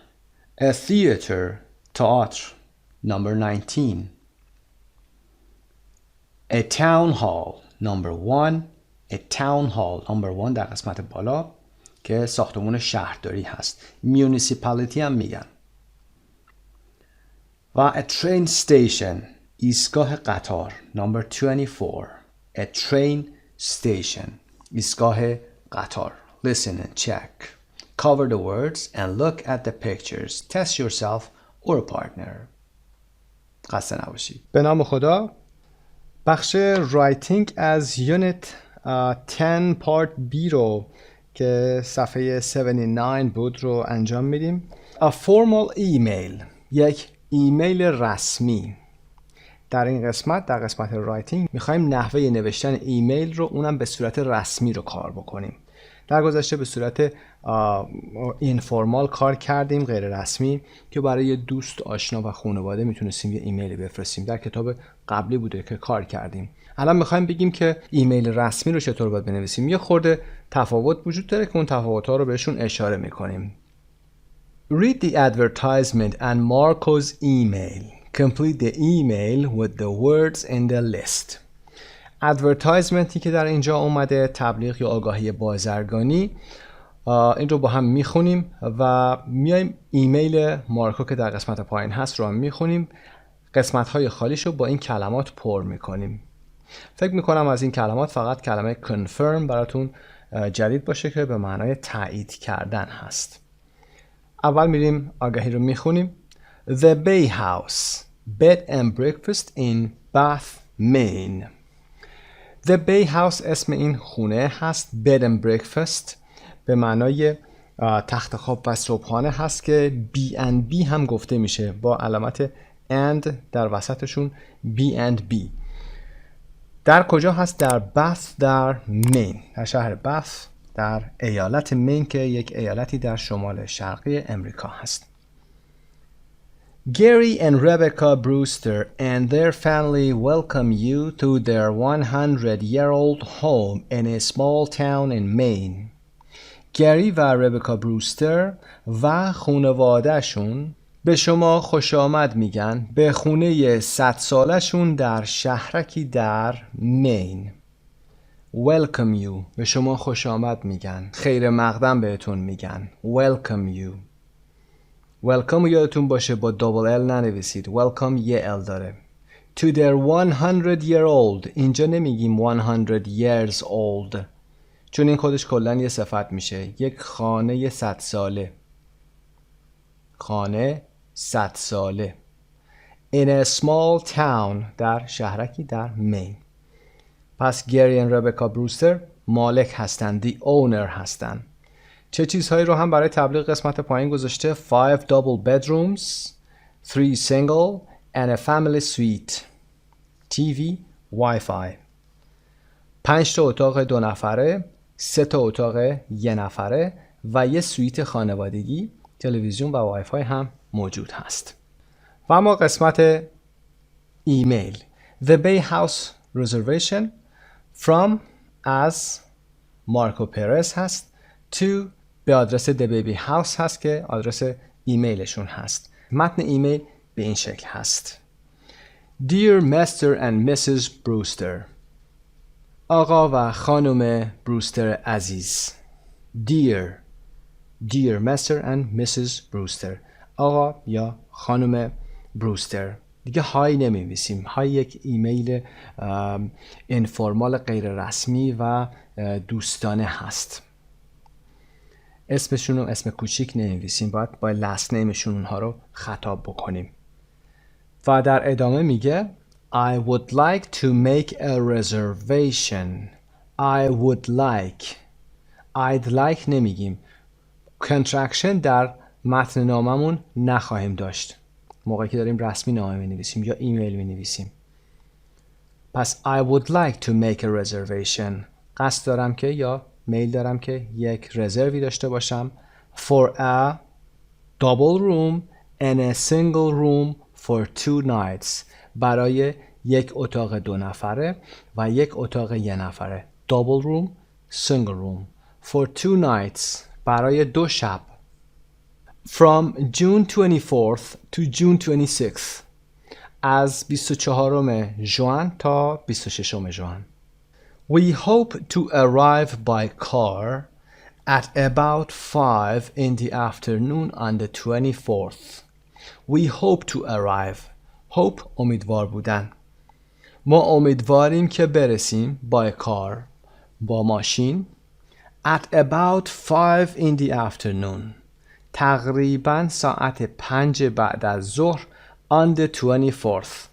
A theater. تئاتر. Number 19. A town hall. Number 1. A town hall. Number 1 در قسمت بالا که ساختمون شهرداری هست. Municipality هم میگن. و a train station. ایستگاه قطار. Number 24. A train station. ایستگاه قطار. Listen and check. Cover the words and look at the pictures. Test yourself or a partner. خسته نباشید. به نام خدا. بخش رایتینگ از یونت 10 پارت بی رو که صفحه 79 بود رو انجام میدیم. A formal email. یک ایمیل رسمی. در این قسمت، در قسمت رایتینگ میخوایم نحوه نوشتن ایمیل رو اونم به صورت رسمی رو کار بکنیم. در گذشته به صورت اینفورمال کار کردیم، غیر رسمی، که برای دوست، آشنا و خانواده میتونستیم یه ایمیل بفرستیم. در کتاب قبلی بوده که کار کردیم. الان میخوایم بگیم که ایمیل رسمی رو چطور باید بنویسیم. یه خورده تفاوت وجود داره که اون تفاوت‌ها رو بهشون اشاره میکنیم. Read the advertisement and Marco's email. Complete the email with the words in the list. ادورتایزمنتی که در اینجا اومده، تبلیغ یا آگاهی بازرگانی، این رو با هم میخونیم و میایم ایمیل مارکو که در قسمت پایین هست رو هم میخونیم. قسمت‌های خالیش رو با این کلمات پر میکنیم. فکر میکنم از این کلمات فقط کلمه confirm براتون جدید باشه که به معنای تایید کردن هست. اول میریم آگهی رو میخونیم. The Bay House Bed and Breakfast in Bath, Maine. The Bay House اسم این خونه هست. Bed and Breakfast به معنای تخت خواب و صبحانه هست که B&B هم گفته میشه با علامت and در وسطشون B&B. در کجا هست؟ در بث در مین، در شهر بث در ایالت مین که یک ایالتی در شمال شرقی امریکا هست. Gary and Rebecca Brewster and their family welcome you to their 100-year-old home in a small town in Maine. گری و ربکا بروستر و خانواده‌شون به شما خوش آمد میگن به خونه 100 سالشون در شهرکی در مین. Welcome you به شما خوش آمد میگن، خیر مقدم بهتون میگن. Welcome you. Welcome یادتون باشه با double L ننویسید. Welcome یه L داره. To their 100-year-old اینجا نمیگیم 100 years old چون این خودش کلن یه صفت میشه. یک خانه 100 ساله. خانه 100 ساله. In a small town در شهرکی در مین. پس گری و ربکا بروستر مالک هستن. The owner هستن. چه چیزهایی رو هم برای تبلیغ قسمت پایین گذاشته؟ 5 double bedrooms, 3 single and a family suite. TV, Wi-Fi. 5 تا اتاق 2 نفره، 3 تا اتاق 1 نفره و یه سویت خانوادگی، تلویزیون و وای فای هم موجود هست. و اما قسمت ایمیل. The Bay House Reservation from از مارکو پرس هست to به آدرس The Baby House هست که آدرس ایمیلشون هست. متن ایمیل به این شکل هست. Dear Mr. and Mrs. Brewster. آقا و خانم بروستر عزیز. Dear Mr. and Mrs. Brewster. آقا یا خانم بروستر. دیگه های نمی‌نویسیم. های یک ایمیل انفورمال غیر رسمی و دوستانه هست. اسمشون رو اسم کوچیک نمی‌نویسیم. باید با لاست نیمشون اونها رو خطاب بکنیم. و در ادامه میگه I would like to make a reservation. I would like. I'd like نمیگیم. contraction در متن ناممون نخواهیم داشت. موقعی که داریم رسمی نامه می نویسیم یا ایمیل می نویسیم. پس I would like to make a reservation. قصد دارم که یا میل دارم که یک رزروی داشته باشم. For a double room and a single room for 2 nights. برای یک اتاق 2 نفره و یک اتاق 1 نفره. Double room, single room. For 2 nights. برای 2 شب. From June 24th to June 26th. از 24 ژوئن تا 26 ژوئن. We hope to arrive by car at about 5 in the afternoon on the 24th. We hope to arrive. Hope امیدوار بودن. ما امیدواریم که برسیم by car با ماشین at about 5 in the afternoon. تقریباً ساعت 5 بعد از ظهر on the 24th.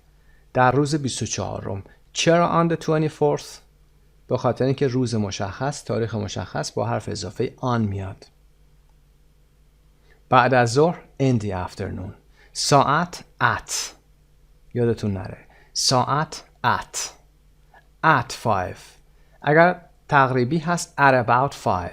در روز 24م. چرا on the 24th؟ به خاطر اینکه روز مشخص، تاریخ مشخص با حرف اضافه on میاد. بعد از ظهر in the afternoon. ساعت at. یادتون نره. ساعت at 5. اگر تقریبی هست at about 5.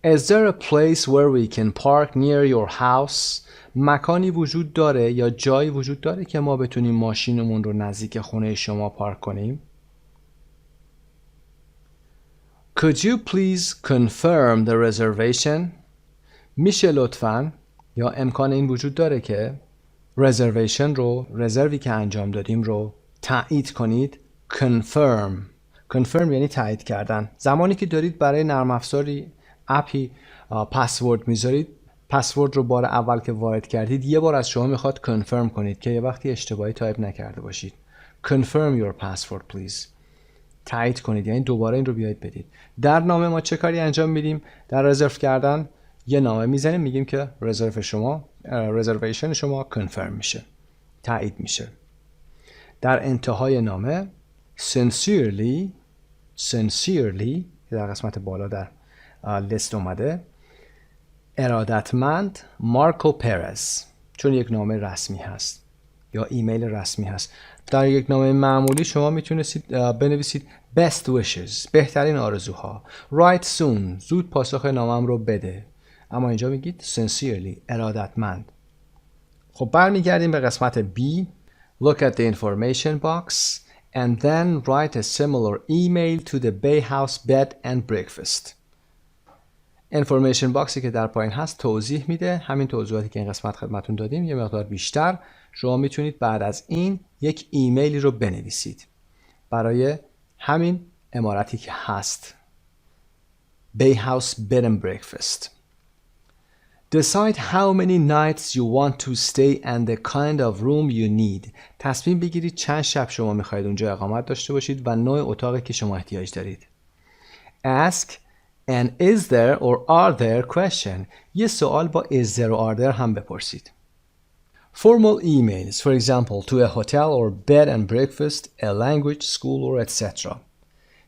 Is there a place where we can park near your house? مکانی وجود داره یا جایی وجود داره که ما بتونیم ماشینمون رو نزدیک خونه شما پارک کنیم؟ Could you please confirm the reservation? میشه لطفاً یا امکان این وجود داره که reservation رو، رزروی که انجام دادیم رو تایید کنید. confirm یعنی تایید کردن. زمانی که دارید برای نرم افزاری اپی پسورد میذارید، پسورد رو بار اول که وارد کردید یه بار از شما میخواد کنفرم کنید که یه وقتی اشتباهی تایپ نکرده باشید. Confirm your password please. تایید کنید، یعنی دوباره این رو بیایید بدید. در نامه ما چه کاری انجام میدیم؟ در رزرو کردن یه نامه میزنیم میگیم که رزرویشن شما کنفرم میشه، تایید میشه. در انتهای نامه sincerely در قسمت بالا در لیست اومده، ارادتمند مارکو پرز، چون یک نامه رسمی هست یا ایمیل رسمی هست. در یک نامه معمولی شما میتونستید بنویسید best wishes، بهترین آرزوها، write soon، زود پاسخ نامم رو بده. اما اینجا میگید sincerely، ارادتمند. خب برمیگردیم به قسمت B. Look at the information box and then write a similar email to the Bay House bed and breakfast. information boxی که در پایین هست توضیح میده همین توضیحاتی که این قسمت خدمتون دادیم، یه مقدار بیشتر. شما میتونید بعد از این یک ایمیلی رو بنویسید برای همین عمارتی که هست، Bay House bed and breakfast. Decide how many nights you want to stay and the kind of room you need. تصمیم بگیرید چند شب شما میخواید اونجا اقامت داشته باشید و نوع اتاقی که شما احتیاج دارید. Ask an is there or are there question. یه سوال با is there or are there هم بپرسید. Formal emails, for example, to a hotel or bed and breakfast, a language school or etc.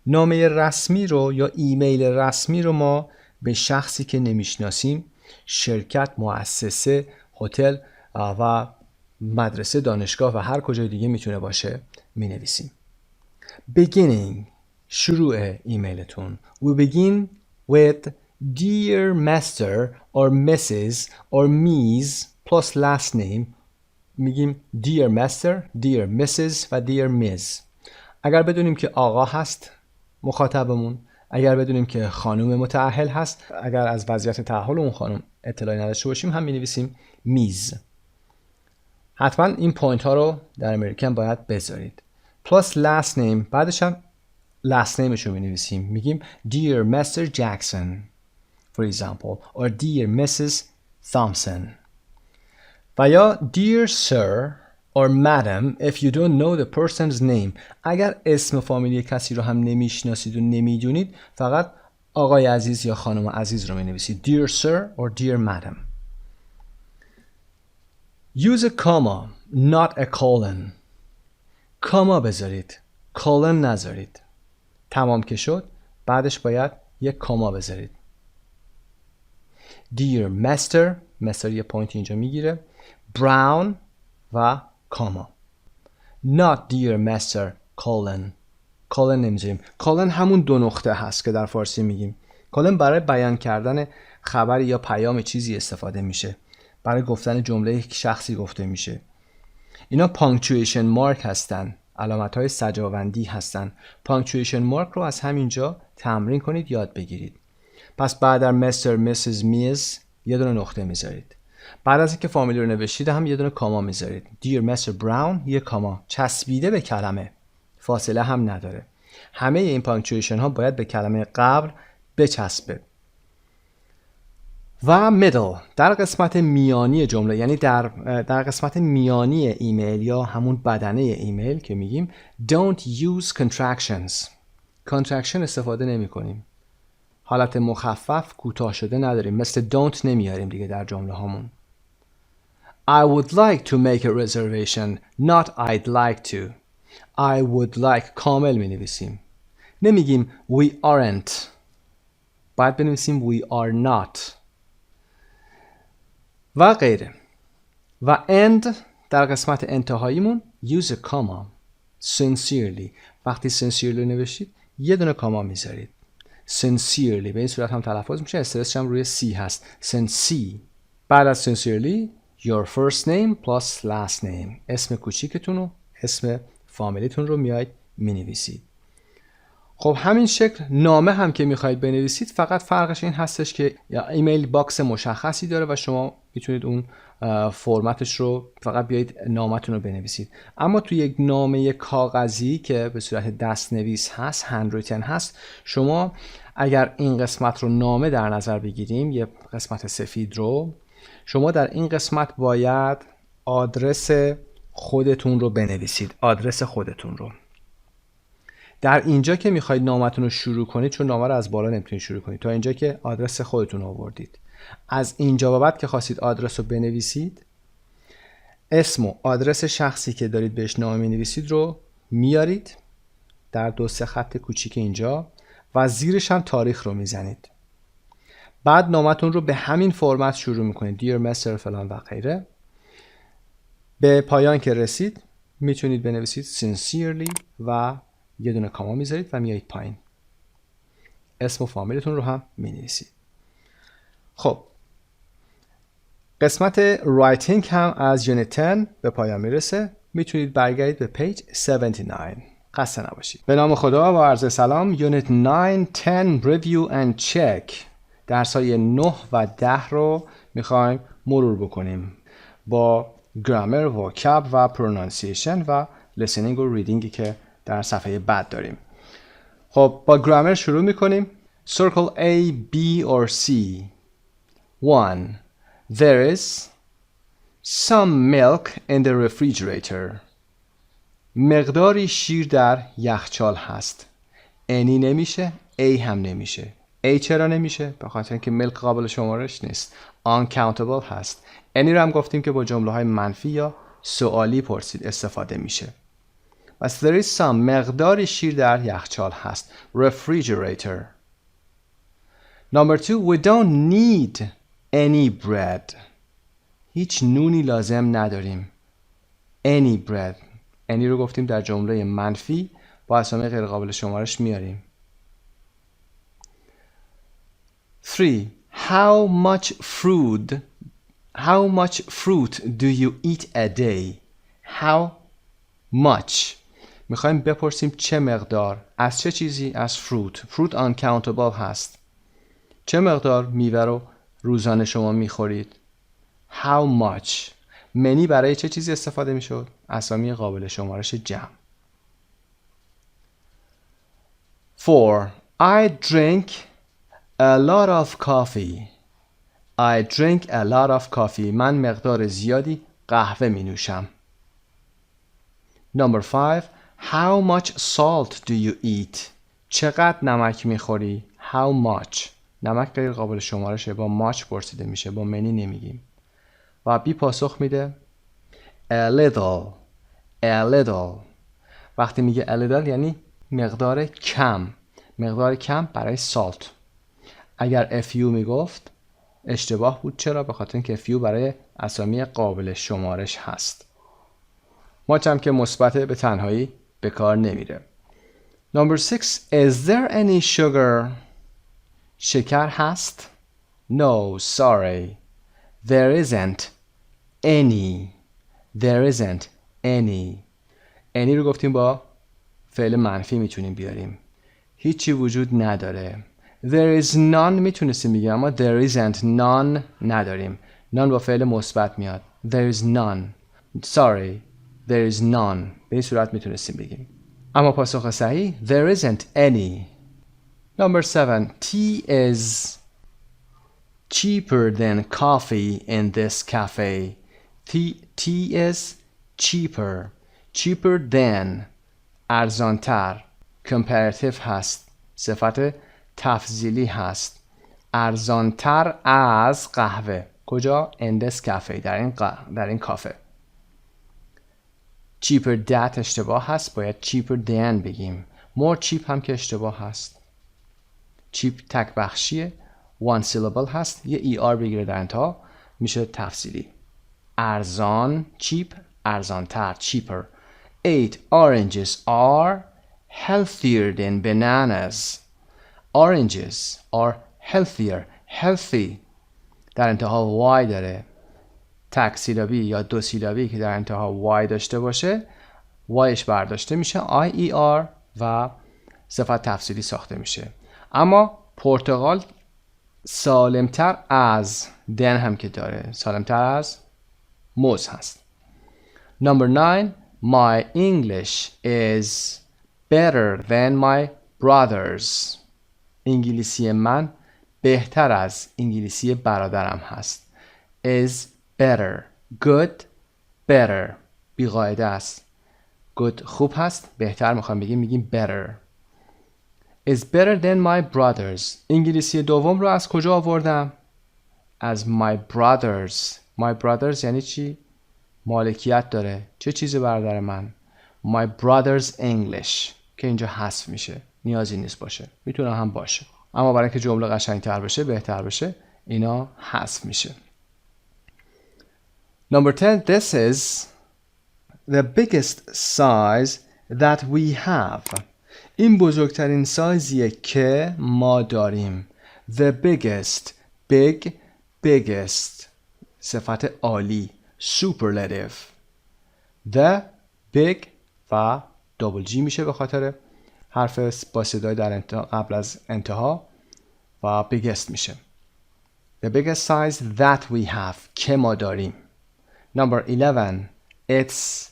نامه رسمی رو یا ایمیل رسمی رو ما به شخصی که نمیشناسیم، شرکت، مؤسسه، هتل و مدرسه، دانشگاه و هر کجای دیگه میتونه باشه می نویسیم. Beginning، شروع ایمیلتون. We begin with dear Master or Mrs. or Ms. plus last name. میگیم dear Master, dear Mrs. و dear Ms. اگر بدونیم که آقا هست مخاطبمون، اگر بدونیم که خانم متأهل هست، اگر از وضعیت تأهل اون خانم اطلاعی نداشته باشیم هم می‌نویسیم میز. حتما این پوینت ها رو در امریکن باید بذارید. plus last name، بعدش هم last nameش رو می‌نویسیم. میگیم dear Mr. Jackson for example or dear Mrs. Thompson. و یا dear sir or madam if you don't know the person's name. اگر اسم فامیلی کسی رو هم نمیشناسید و نمیدونید، فقط آقای عزیز یا خانم عزیز رو می‌نویسید dear sir or dear madam. Use a comma not a colon. کاما بذارید، colon نذارید. تمام که شد بعدش باید یک کاما بذارید. Dear Master یه پوینت اینجا میگیره. Brown و کاما. Not dear Master colon نمیذاریم. colon همون دو نقطه هست که در فارسی میگیم. colon برای بیان کردن خبر یا پیام چیزی استفاده میشه. برای گفتن جمله شخصی گفته میشه. اینا punctuation mark هستن. علامت های سجاوندی هستن. punctuation mark رو از همینجا تمرین کنید، یاد بگیرید. پس بعد در Mr. Mrs. Ms. یه دونه نقطه میذارید. بعد از اینکه فامیلی رو نوشید هم یه دونه کاما میذارید. Dear Mr. Brown یه کاما چسبیده به کلمه، فاصله هم نداره. همه این پانکچویشن ها باید به کلمه قبل بچسبه. و middle در قسمت میانی جمله، یعنی در قسمت میانی ایمیل یا همون بدنه ایمیل که میگیم don't use contractions. contraction استفاده نمی کنیم. حالت مخفف کوتاه شده نداریم، مثل don't نمیاریم دیگه در جمله هامون. I would like to make a reservation not I'd like to. I would like کامل می نویسیم. نمیگیم we aren't. باید بنویسیم we are not. و غیره. و end در قسمت انتهاییمون use a comma. Sincerely. وقتی sincerely نوشید یه دونه کاما میذارید. Sincerely به این صورت هم تلفظ میشه، استرسش هم روی C هست. Sincere. بعد از sincerely your first name plus last name. اسم کوچیکتون و اسم فامیلیتون رو میاید مینویسید. خب همین شکل نامه هم که میخواید بنویسید، فقط فرقش این هستش که یا ایمیل باکس مشخصی داره و شما میتونید اون فرمتش رو فقط بیایید نامتون رو بنویسید. اما توی یک نامه کاغذی که به صورت دست نویس هست، هندریتن هست، شما اگر این قسمت رو نامه در نظر بگیریم، یه قسمت سفید رو، شما در این قسمت باید آدرس خودتون رو بنویسید. آدرس خودتون رو. در اینجا که میخواید نامتون رو شروع کنید، چون نامه رو از بالا نمیتونید شروع کنید، تا اینجا که آدرس خودتون رو آوردید. از اینجا به بعد که خواستید آدرس رو بنویسید، اسم و آدرس شخصی که دارید بهش نامه می‌نویسید رو میارید در 2-3 خط کوچیک اینجا و زیرش هم تاریخ رو میزنید. بعد نامتون رو به همین فرمت شروع میکنید، دیر مستر فلان و غیره. به پایان که رسید میتونید بنویسید sincerely و یه دونه کاما میذارید و میایید پایین. اسم و فامیلتون رو هم مینویسید. خب قسمت رایتینگ هم از یونیت 10 به پایان میرسه. میتونید برگردید به پیج 79. خسته نباشید. به نام خدا و عرض سلام. یونیت 9 10 Review and Check. درس‌های 9 و 10 رو میخوایم مرور بکنیم با گرامر، وکاب و پرونانسیشن و listening و ریدینگی که در صفحه بعد داریم. خب با گرامر شروع میکنیم. Circle A, B or C. 1. There is some milk in the refrigerator. مقداری شیر در یخچال هست. Any نمیشه، A هم نمیشه. A چرا نمیشه؟ به خاطر اینکه ملک قابل شمارش نیست. uncountable هست. any رو هم گفتیم که با جمله های منفی یا سوالی پرسید استفاده میشه. پس there is some مقداری شیر در یخچال هست. refrigerator. Number 2. We don't need any bread. هیچ نونی لازم نداریم. any bread. any رو گفتیم در جمله منفی با اسامی غیر قابل شمارش میاریم. 3. How much fruit do you eat a day? How much. میخوایم بپرسیم چه مقدار. از چه چیزی؟ از fruit. fruit uncountable هست. چه مقدار میوه رو روزانه شما میخورید؟ How much. منی برای چه چیزی استفاده میشد؟ اسامی قابل شمارش جمع. 4. I drink a lot of coffee. I drink a lot of coffee. من مقدار زیادی قهوه می نوشم. Number 5. How much salt do you eat? چقدر نمک می خوری؟ How much. نمک غیر قابل شمارشه، با much پرسیده میشه، با many نمیگیم. و بی پاسخ میده a little. A little. وقتی میگه a little یعنی مقدار کم. مقدار کم برای salt. اگر few میگفت اشتباه بود. چرا؟ به خاطر اینکه few برای اسامی قابل شمارش هست. much هم که مثبت به تنهایی به کار نمیره. Number 6. Is there any sugar? شکر هست؟ No, sorry. There isn't any. There isn't any. any رو گفتیم با فعل منفی میتونیم بیاریم. هیچی وجود نداره. There is none میتونستیم بگیم اما there isn't none نداریم. none با فعل مثبت میاد. There is none. Sorry. There is none. به این صورت میتونستیم بگیم. اما پاسخ صحیح there isn't any. Number 7. Tea is cheaper than coffee in this cafe. Tea is cheaper. Cheaper than ارزانتر. comparative هست. صفت تفضیلی هست. ارزانتر از قهوه. کجا؟ in this cafe. در این کافه. cheaper that اشتباه هست. باید cheaper than بگیم. more cheap هم که اشتباه هست. cheap تک بخشیه. one syllable هست. یه er بگیره در انتها میشه تفضیلی. ارزان cheap. ارزانتر cheaper. 8. Oranges are healthier than bananas. Oranges are healthier. Healthy در انتها y داره. تک سیلابی یا دو سیلابی که در انتها y داشته باشه yش برداشته میشه IER و صفت تفضیلی ساخته میشه. اما پرتقال سالمتر از than هم که داره. سالمتر از موز هست. Number 9. My English is better than my brother's. انگلیسی من بهتر از انگلیسی برادرم هست. Is better. Good. Better. بیقاعده است. Good خوب هست. بهتر میخوام میگیم better. Is better than my brother's. انگلیسی دوم رو از کجا آوردم؟ از my brothers. my brothers یعنی چی؟ مالکیت داره. چه چیزی برادر من؟ my brother's English که اینجا حذف میشه. نیازی نیست باشه. میتونه هم باشه. اما برای اینکه جمله قشنگتر بشه، بهتر بشه، اینا حذف میشه. Number 10, this is the biggest size that we have. این بزرگترین سایزیه که ما داریم. The biggest, big, biggest. صفت عالی. Superlative. The big و double G میشه به خاطر حرف با صدای در قبل از انتها و biggest میشه. The biggest size that we have که ما داریم. Number 11. It's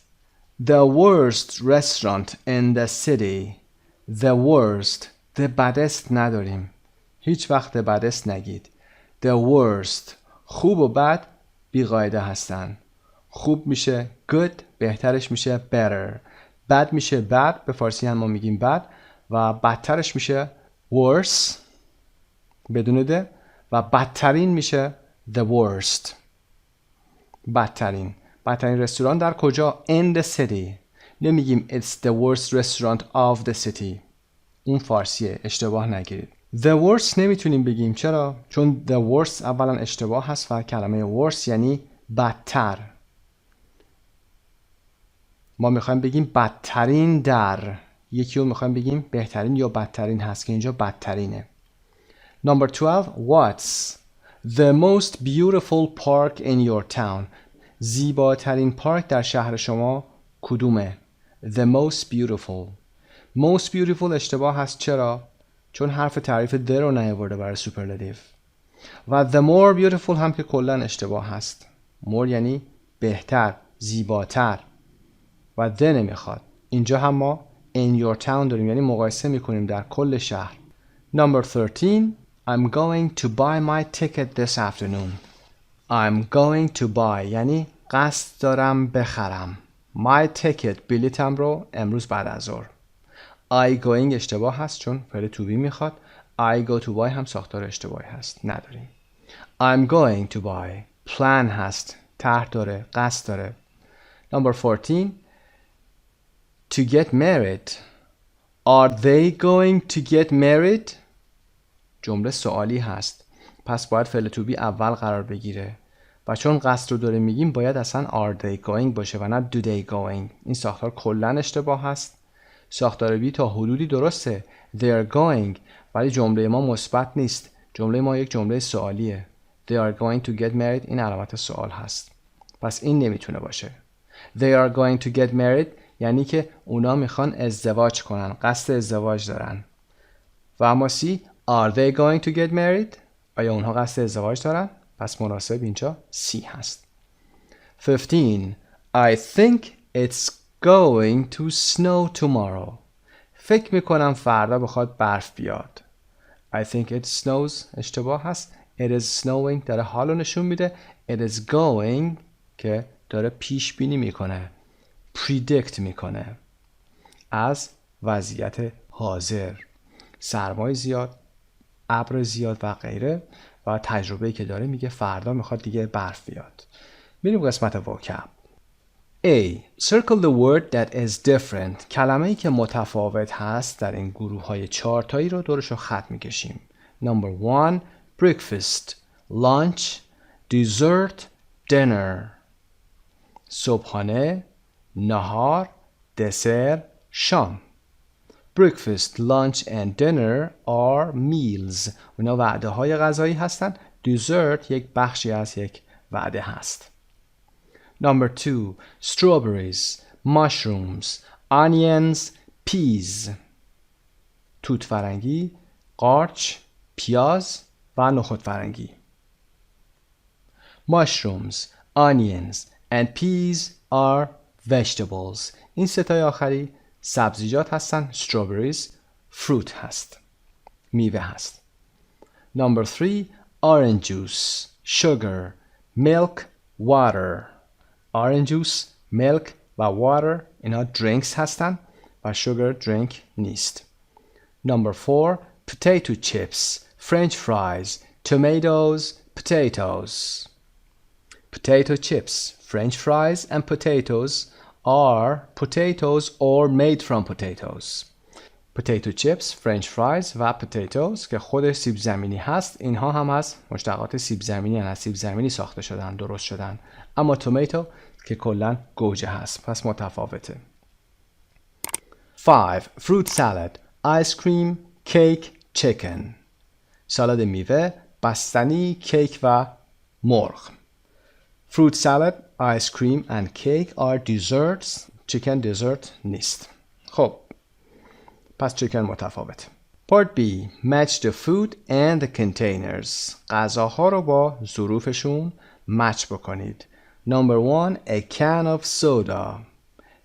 the worst restaurant in the city. The worst. The baddest نداریم. هیچ وقت the baddest نگید. The worst. خوب و بد بیقاعده هستن. خوب میشه good. بهترش میشه better. بد میشه bad. به فارسی هم ما میگیم بد. و بدترش میشه worse. بدون ده. و بدترین میشه the worst. بدترین رستوران در کجا؟ In the city. نمیگیم it's the worst restaurant of the city. اون فارسیه. اشتباه نگیرید. The worst نمیتونیم بگیم. چرا؟ چون the worst اولا اشتباه هست و کلمه worst یعنی بدتر. ما میخوایم بگیم بدترین در. یکی رو میخوایم بگیم بهترین یا بدترین هست که اینجا بدترینه. Number 12. What's the most beautiful park in your town? زیباترین پارک در شهر شما کدومه؟ The most beautiful. Most beautiful اشتباه هست. چرا؟ چون حرف تعریف the رو نیاورده برای superlative. و the more beautiful هم که کلن اشتباه هست. more یعنی بهتر، زیباتر. و the نمیخواد. اینجا هم ما in your town داریم، یعنی مقایسه میکنیم در کل شهر. Number 13. I'm going to buy my ticket this afternoon. I'm going to buy یعنی قصد دارم بخرم. My ticket بلیتم رو امروز بعد از ظهر. I going اشتباه هست چون فعل to be میخواد. I go to buy هم ساختار اشتباهی هست. نداریم. I'm going to buy. plan هست. طرح داره. قصد داره. Number 14. To get married. Are they going to get married? جمله سوالی هست. پس باید فعل to be اول قرار بگیره. و چون قصد رو داره میگیم باید اصلا are they going باشه و نه do they going. این ساختار کلن اشتباه هست. ساختار بی تا حدودی درسته. They are going. ولی جمله ما مثبت نیست. جمله ما یک جمله سوالیه. They are going to get married. این علامت سوال هست. پس این نمیتونه باشه. They are going to get married یعنی که اونا میخوان ازدواج کنن. قصد ازدواج دارن. و اما سی are they going to get married؟ آیا اونها قصد ازدواج دارن؟ پس مناسب اینجا سی هست. 15. I think it's going to snow tomorrow. فکر میکنم فردا بخواد برف بیاد. I think it snows اشتباه هست. It is snowing داره حالو نشون میده. It is going که داره پیش بینی میکنه. predict میکنه از وضعیت حاضر. سرمای زیاد، ابر زیاد و غیره و تجربه‌ای که داره میگه فردا میخواد دیگه برف بیاد. میریم قسمت vocab. A. Circle the word that is different. کلمه‌ای که متفاوت هست در این گروه‌های 4 تایی رو دورشو خط میکشیم. Number 1. Breakfast, lunch, dessert, dinner. صبحانه، نهار، دسر، شام. Breakfast, lunch and dinner are meals. اونا وعده های غذایی هستن. Dessert یک بخشی از یک وعده هست. Number 2. Strawberries, mushrooms, onions, peas. توت فرنگی، قارچ، پیاز و نخود فرنگی. Mushrooms, onions and peas are vegetables. این ستای آخری سبزیجات هستن. Strawberries fruit هست، میوه هست. Number 3. Orange juice, sugar, milk, water. Orange juice, milk و water اینا drinks هستن و sugar drink نیست. Number 4. Potato chips, French fries, tomatoes, potatoes. Potato chips, French fries and potatoes are potatoes or made from potatoes. Potato chips, French fries و potatoes که خودش سیب زمینی هست، اینها هم از مشتقات سیب زمینی از سیب زمینی ساخته شدن، درست شدن. اما تومیتو که کلا گوجه هست، پس متفاوته. 5. Fruit salad, ice cream, cake, chicken. سالاد میوه، بستنی، کیک و مرغ. Fruit salad, ice cream and cake are desserts. chicken dessert نیست. خب پس chicken متفاوت. Part B. Match the food and the containers. غذاها رو با ظروفشون match بکنید. Number 1. A can of soda.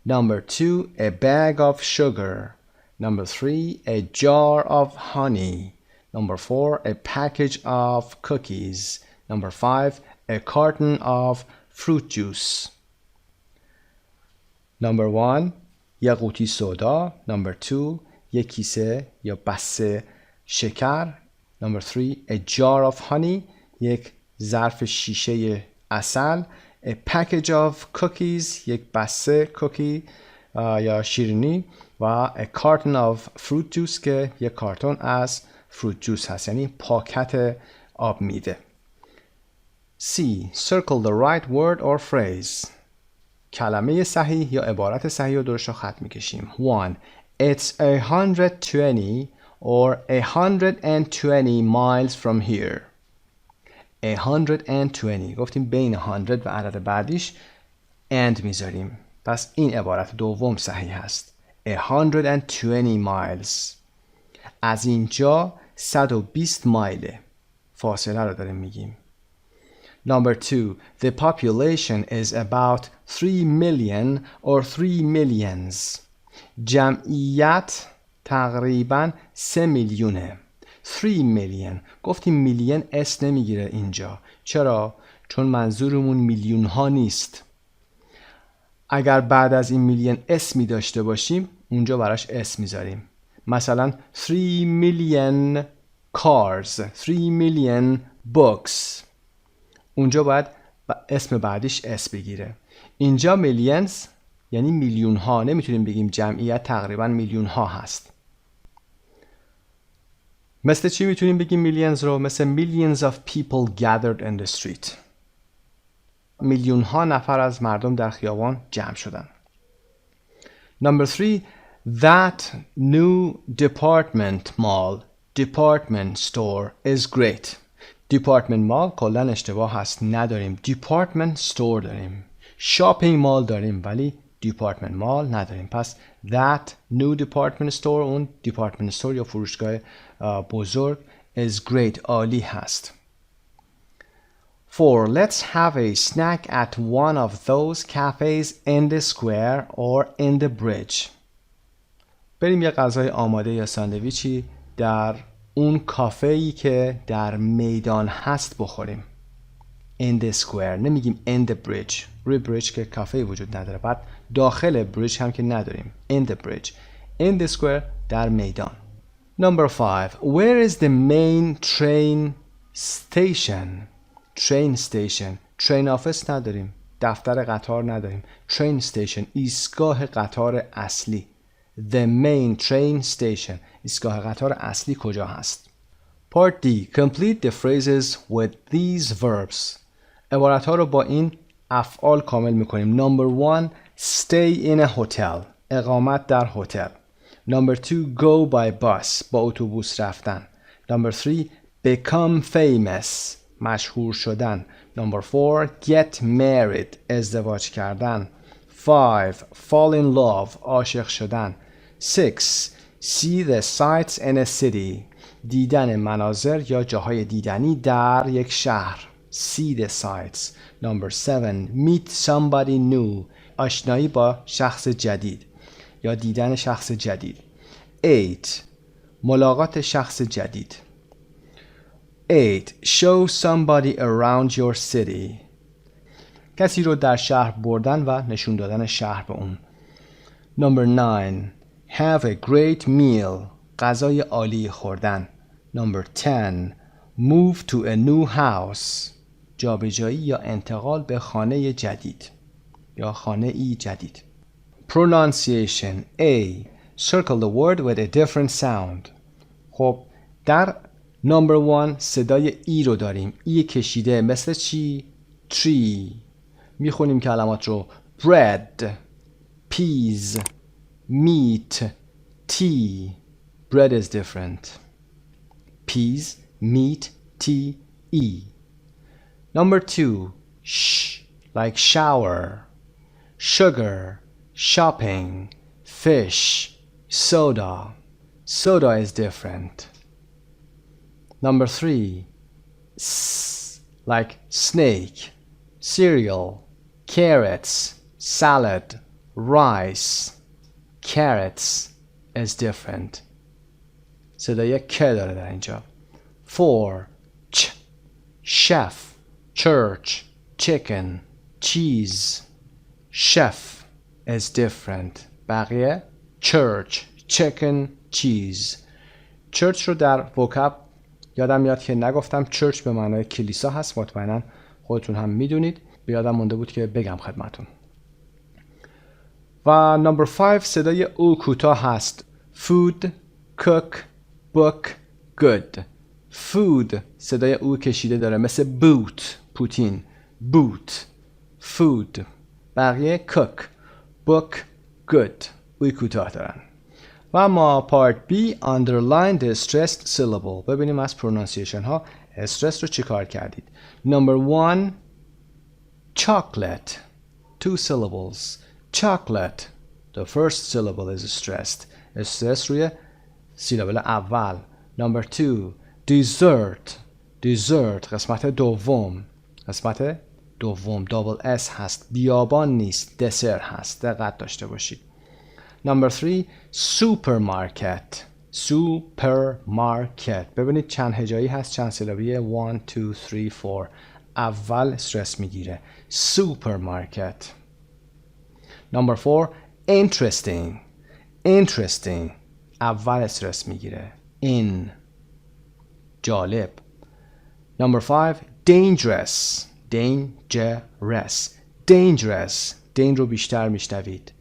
Number 2. A bag of sugar. Number 3. A jar of honey. Number 4. A package of cookies. Number 5. A carton of fruit juice. Number 1. یه قوطی سودا. Number 2. یک کیسه یا بسته شکر. Number 3. A jar of honey. یک ظرف شیشه عسل. A package of cookies. یک بسته کوکی یا شیرینی. و a carton of fruit juice که یک کارتون از fruit juice هست، یعنی پاکت آب میوه. C. Circle the right word or phrase. کلمه صحیح یا عبارت صحیح و درست رو خط میکشیم. 1. It's 120 or 120 miles from here. 120 گفتیم بین 100 و عدد بعدیش and میذاریم، پس این عبارت دوم صحیح هست. 120 miles. از اینجا 120 مایله، فاصله رو داریم میگیم. Number 2. The population is about 3 million or 3 millions. جمعیت تقریباً 3 میلیونه. 3 میلیون. گفتیم میلیون اس نمیگیره اینجا. چرا؟ چون منظورمون میلیون ها نیست. اگر بعد از این میلیون اسمی داشته باشیم اونجا براش اس میذاریم. مثلا 3 million cars, 3 million books. اونجا باید اسم بعدیش اس بگیره. اینجا millions یعنی میلیون ها، نمیتونیم بگیم جمعیت تقریبا میلیون ها هست. مثل چی میتونیم بگیم millions رو؟ مثل millions of people gathered in the street. میلیون ها نفر از مردم در خیابان جمع شدن. Number 3. That new department store is great. department mall کلا اشتباه هست، نداریم. department store داریم. shopping mall داریم ولی department mall نداریم. پس that new department store، اون department store یا فروشگاه بزرگ is great، عالی هست. 4. Let's have a snack at one of those cafes in the square or in the bridge. بریم یه غذای آماده یا ساندویچی در اون کافه‌ای که در میدان هست بخوریم. In the square، نمیگیم in the bridge. روی bridge که کافه وجود نداره، بعد داخل bridge هم که نداریم. In the bridge. In the square در میدان. Number 5. Where is the main train station? Train station. Train office نداریم. دفتر قطار نداریم. Train station. ایستگاه قطار اصلی. The main train station. ایستگاه قطار اصلی کجا هست؟ Part D. Complete the phrases with these verbs. عبارت ها رو با این افعال کامل میکنیم. Number 1. Stay in a hotel. اقامت در هتل. Number 2. Go by bus. با اتوبوس رفتن. Number 3. Become famous. مشهور شدن. Number 4. Get married. ازدواج کردن. 5. Fall in love. عاشق شدن. 6. See the sights in a city. دیدن مناظر یا جاهای دیدنی در یک شهر. See the sights. Number 7. Meet somebody new. آشنایی با شخص جدید یا دیدن شخص جدید. 8. ملاقات شخص جدید. 8. Show somebody around your city. کسی رو در شهر بردن و نشون دادن شهر به اون. Number 9. Have a great meal. غذای عالی خوردن. Number 10. move to a new house جابجایی یا انتقال به خانه جدید یا خانه ای جدید. Pronunciation A. Circle the word with a different sound. خب در number 1 صدای ای رو داریم. ای کشیده مثل چی؟ tree. میخونیم کلمات رو bread, peas, meat, tea. Bread is different. Peas, meat, tea, e. Number 2, sh, like shower, sugar, shopping, fish, soda. Soda is different. Number 3, s, like snake, cereal, carrots, salad, rice. Carrots is different. صدای ک داره در اینجا. 4, ch, chef, church, chicken, cheese. Chef is different. بقیه church, chicken, cheese. church رو در vocab یادم میاد که نگفتم church به معنای کلیسا هست. مطمئنا خودتون هم میدونید. به یادم مونده بود که بگم خدمتون. و نمبر 5 صدای او کوتاه هست. food, cook, book, good. food صدای او کشیده داره مثل boot, پوتین, boot, food. بقیه cook, book, good. اوی کوتاه دارن. و اما part B underline the stressed syllable. ببینیم از pronunciation ها استرس رو چی کار کردید. number 1 chocolate, 2 syllables. chocolate, the first syllable is stressed. استرس روی سیلابل اول. number 2 dessert, dessert قسمت دوم. قسمت دوم double S هست. بیابان نیست، دسر هست. دقت داشته باشید. number 3 supermarket, supermarket. ببینید چند هجایی هست، چند سیلابیه. 1 2 3 4. اول استرس میگیره. supermarket. number 4 interesting, interesting. اول استرس میگیره. in. جالب. number 5 dangerous, dangerous, dangerous. دین رو بیشتر میشنوید.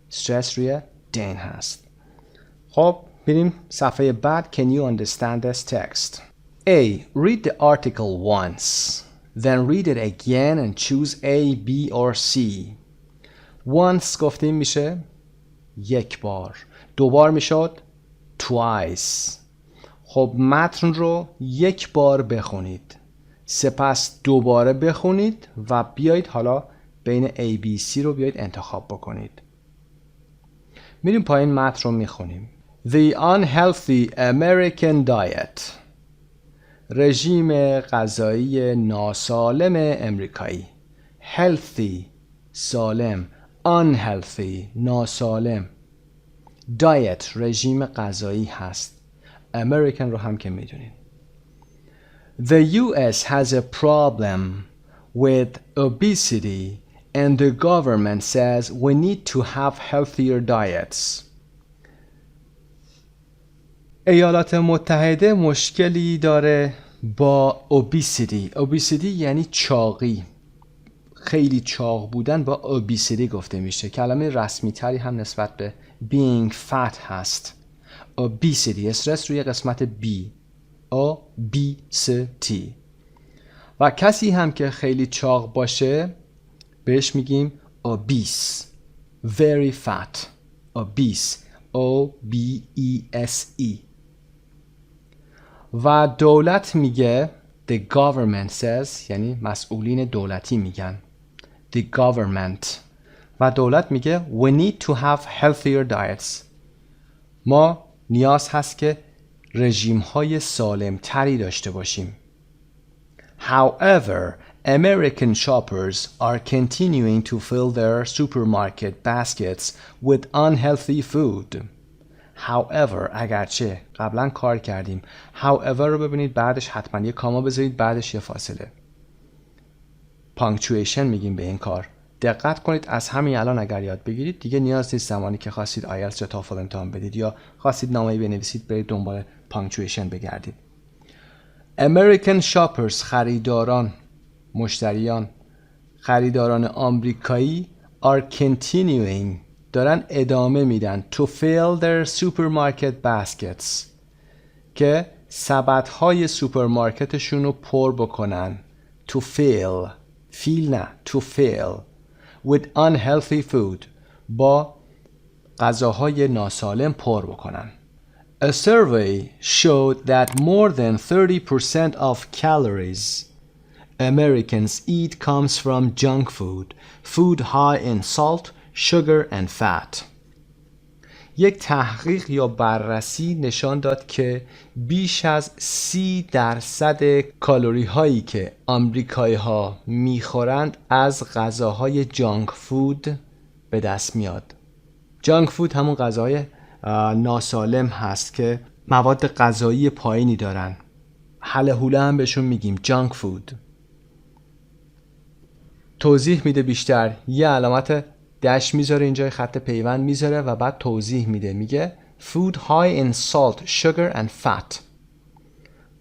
استرس روی دین هست. خب بریم صفحه بعد. Can you understand this text? A. Read the article once. Then read it again and choose A, B or C. Once گفتیم میشه یک بار. دوبار میشد twice. خب متن رو یک بار بخونید. سپس دوباره بخونید و بیایید حالا بین A, B, C رو بیایید انتخاب بکنید. میریم پایین متن رو میخونیم. The unhealthy American diet. رژیم غذایی ناسالم امریکایی. Healthy سالم. Unhealthy ناسالم. Diet رژیم غذایی هست. American رو هم که میدونین. The US has a problem with obesity and the government says we need to have healthier diets. ایالات متحده مشکلی داره با obesity. obesity یعنی چاقی. خیلی چاق بودن با obesity گفته میشه. کلمه رسمی تری هم نسبت به being fat هست. obesity استرس روی قسمت B. obesity. و کسی هم که خیلی چاق باشه بهش میگیم obese. very fat. obese. O-B-E-S-E. و دولت میگه the government says یعنی مسئولین دولتی میگن the government. و دولت میگه we need to have healthier diets. ما نیاز هست که رژیم های سالم تری داشته باشیم. However, American shoppers are continuing to fill their supermarket baskets with unhealthy food. However, اگرچه قبلا کار کردیم. However رو ببینید بعدش حتما یه کاما بذارید، بعدش یه فاصله. punctuation میگیم به این کار. دقت کنید از همین الان اگر یاد بگیرید دیگه نیاز نیست زمانی که خواستید آیلتس یا توفل امتحان بدید یا خواستید نامه‌ای بنویسید برید دنبال punctuation بگردید. American shoppers خریداران آمریکایی are continuing دارن ادامه میدن to fill their supermarket baskets که سبدهای سوپرمارکتشون رو پر بکنن. to fill to fill with unhealthy food با غذاهای ناسالم پر بکنن. A survey showed that more than 30% of calories Americans eat comes from junk food high in salt, sugar and fat. یک تحقیق یا بررسی نشان داد که بیش از 30% کالری هایی که آمریکایی ها میخورند از غذاهای جانک فود به دست میاد. جانک فود همون غذاهای ناسالم هست که مواد غذایی پایینی دارن. هله هوله هم بهشون میگیم جانک فود. توضیح میده بیشتر، یه علامت دش میذاره اینجای خط پیوند میذاره و بعد توضیح میده، میگه food high in salt, sugar and fat.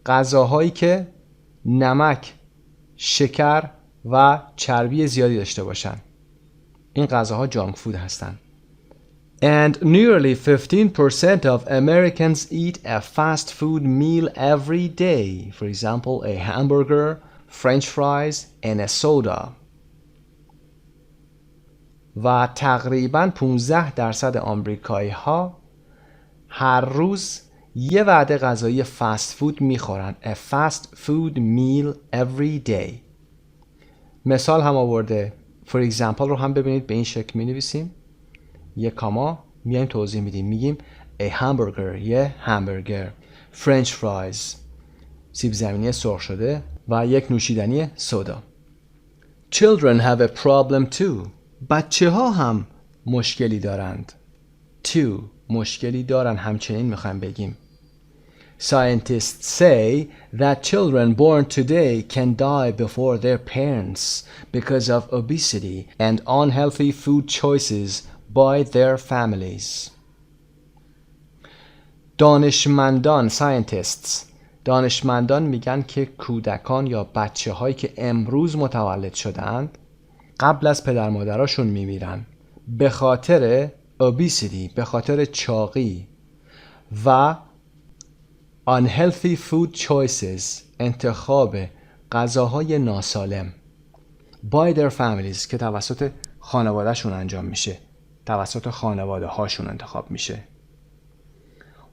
غذاهایی که نمک، شکر و چربی زیادی داشته باشن، این غذاها جانک فود هستن. And nearly 15% of Americans eat a fast food meal every day. For example, a hamburger, French fries and a soda. و تقریباً 15% آمریکایی ها هر روز یه وعده غذایی فست فود میخورن. A fast food meal every day. مثال هم آورده. For example رو هم ببینید به این شکل می نویسیم. یه کاما میایم توضیح میدیم، میگیم a hamburger، یه همبرگر، French fries، سیب زمینی سرخ شده و یک نوشیدنی سودا. Children have a problem too. بچه ها هم مشکلی دارند. مشکلی دارن همچنین میخوایم بگیم. Scientists say that children born today can die before their parents because of obesity and unhealthy food choices by their families. دانشمندان میگن که کودکان یا بچه هایی که امروز متولد شدند قبل از پدر مادراشون میمیرن به خاطر obesity، به خاطر چاقی و unhealthy food choices، انتخاب غذاهای ناسالم by their families که توسط خانوادهشون انجام میشه، توسط خانواده هاشون انتخاب میشه.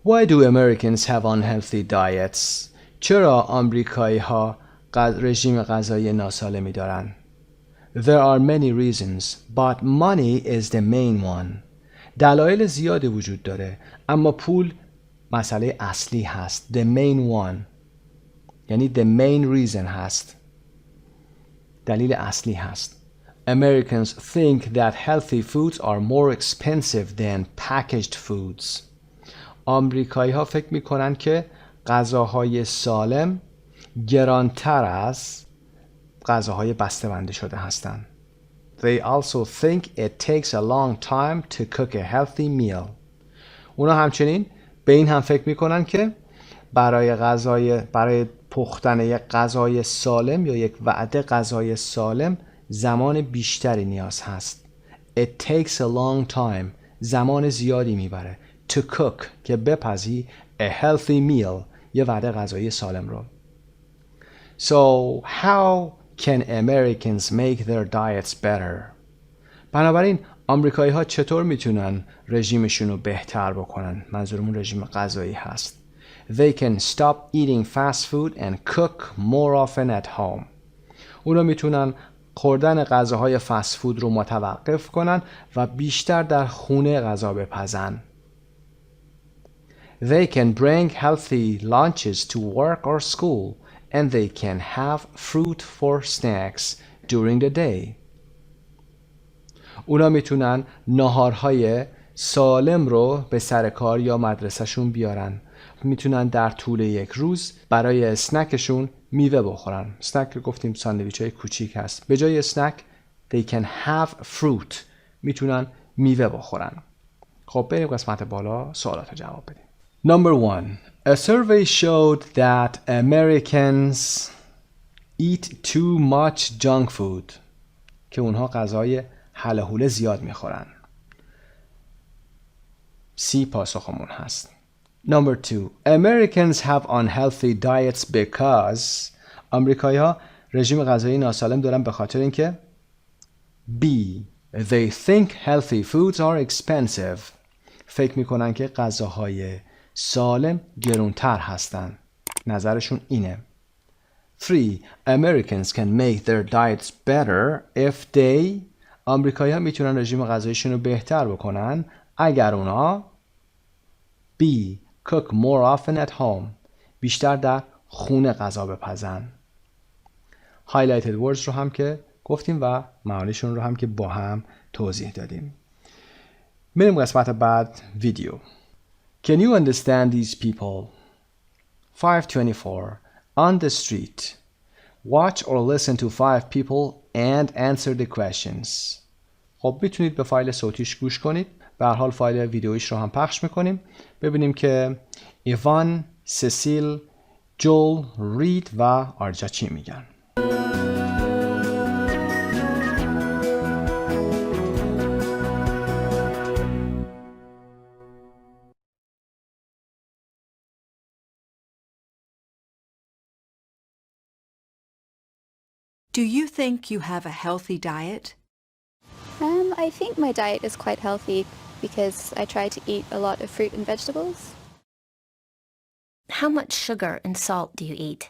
Why do Americans have unhealthy diets؟ چرا آمریکایی ها رژیم غذایی ناسالمی دارن؟ There are many reasons, but money is the main one. دلایل زیادی وجود داره، اما پول مسئله اصلی هست. The main one یعنی the main reason هست، دلیل اصلی هست. Americans think that healthy foods are more expensive than packaged foods. آمریکایی ها فکر میکنن که غذاهای سالم گرانتر از غذاهای بسته‌بندی شده هستند. They also think it takes a long time to cook a healthy meal. اونا همچنین به این هم فکر میکنن که برای پختن یک غذای سالم یا یک وعده غذای سالم زمان بیشتری نیاز هست. It takes a long time. زمان زیادی میبره. To cook که بپزی a healthy meal، یه وعده غذایی سالم رو. So how can Americans make their diets better؟ بنابراین آمریکایی ها چطور میتونن رژیمشون رو بهتر بکنن؟ منظورمون رژیم غذایی هست. They can stop eating fast food and cook more often at home. اونا میتونن خوردن غذاهای فست فود رو متوقف کنن و بیشتر در خونه غذا بپزن. They can bring healthy lunches to work or school and they can have fruit for snacks during the day. اونا میتونن ناهارهای سالم رو به سر کار یا مدرسهشون بیارن. میتونن در طول یک روز برای اسنکشون میوه بخورن. اسنک رو گفتیم ساندویچ های کوچیک هست. به جای اسنک they can have fruit، میتونن میوه بخورن. خب بریم قسمت بالا سوالات رو جواب بدیم. Number 1. A survey showed that Americans eat too much junk food. که اونها غذای هله هوله زیاد میخورن. C پاسخمون هست. Number 2. Americans have unhealthy diets because آمریکایی ها رژیم غذایی ناسالم دارن به خاطر اینکه B. They think healthy foods are expensive. فکر میکنن که غذاهای سالم گرونتر هستن. نظرشون اینه. 3. Americans can make their diets better if they آمریکایی ها میتونن رژیم غذاییشون رو بهتر بکنن اگر اونا B. Cook more often at home. بیشتر در خونه غذا بپزن. Highlighted words رو هم که گفتیم و معانیشون رو هم که با هم توضیح دادیم. میریم قسمت بعد ویدیو. Can you understand these people? 524. On the street. Watch or listen to 5 people and answer the questions. خب میتونید به فایل صوتیش گوش کنید. به هر حال فایل ویدیویش رو هم پخش میکنیم. ببینیم که ایوان، سسیل، جول، رید و آرجا چی میگن. Do you think you have a healthy diet? I think my diet is quite healthy because I try to eat a lot of fruit and vegetables. How much sugar and salt do you eat?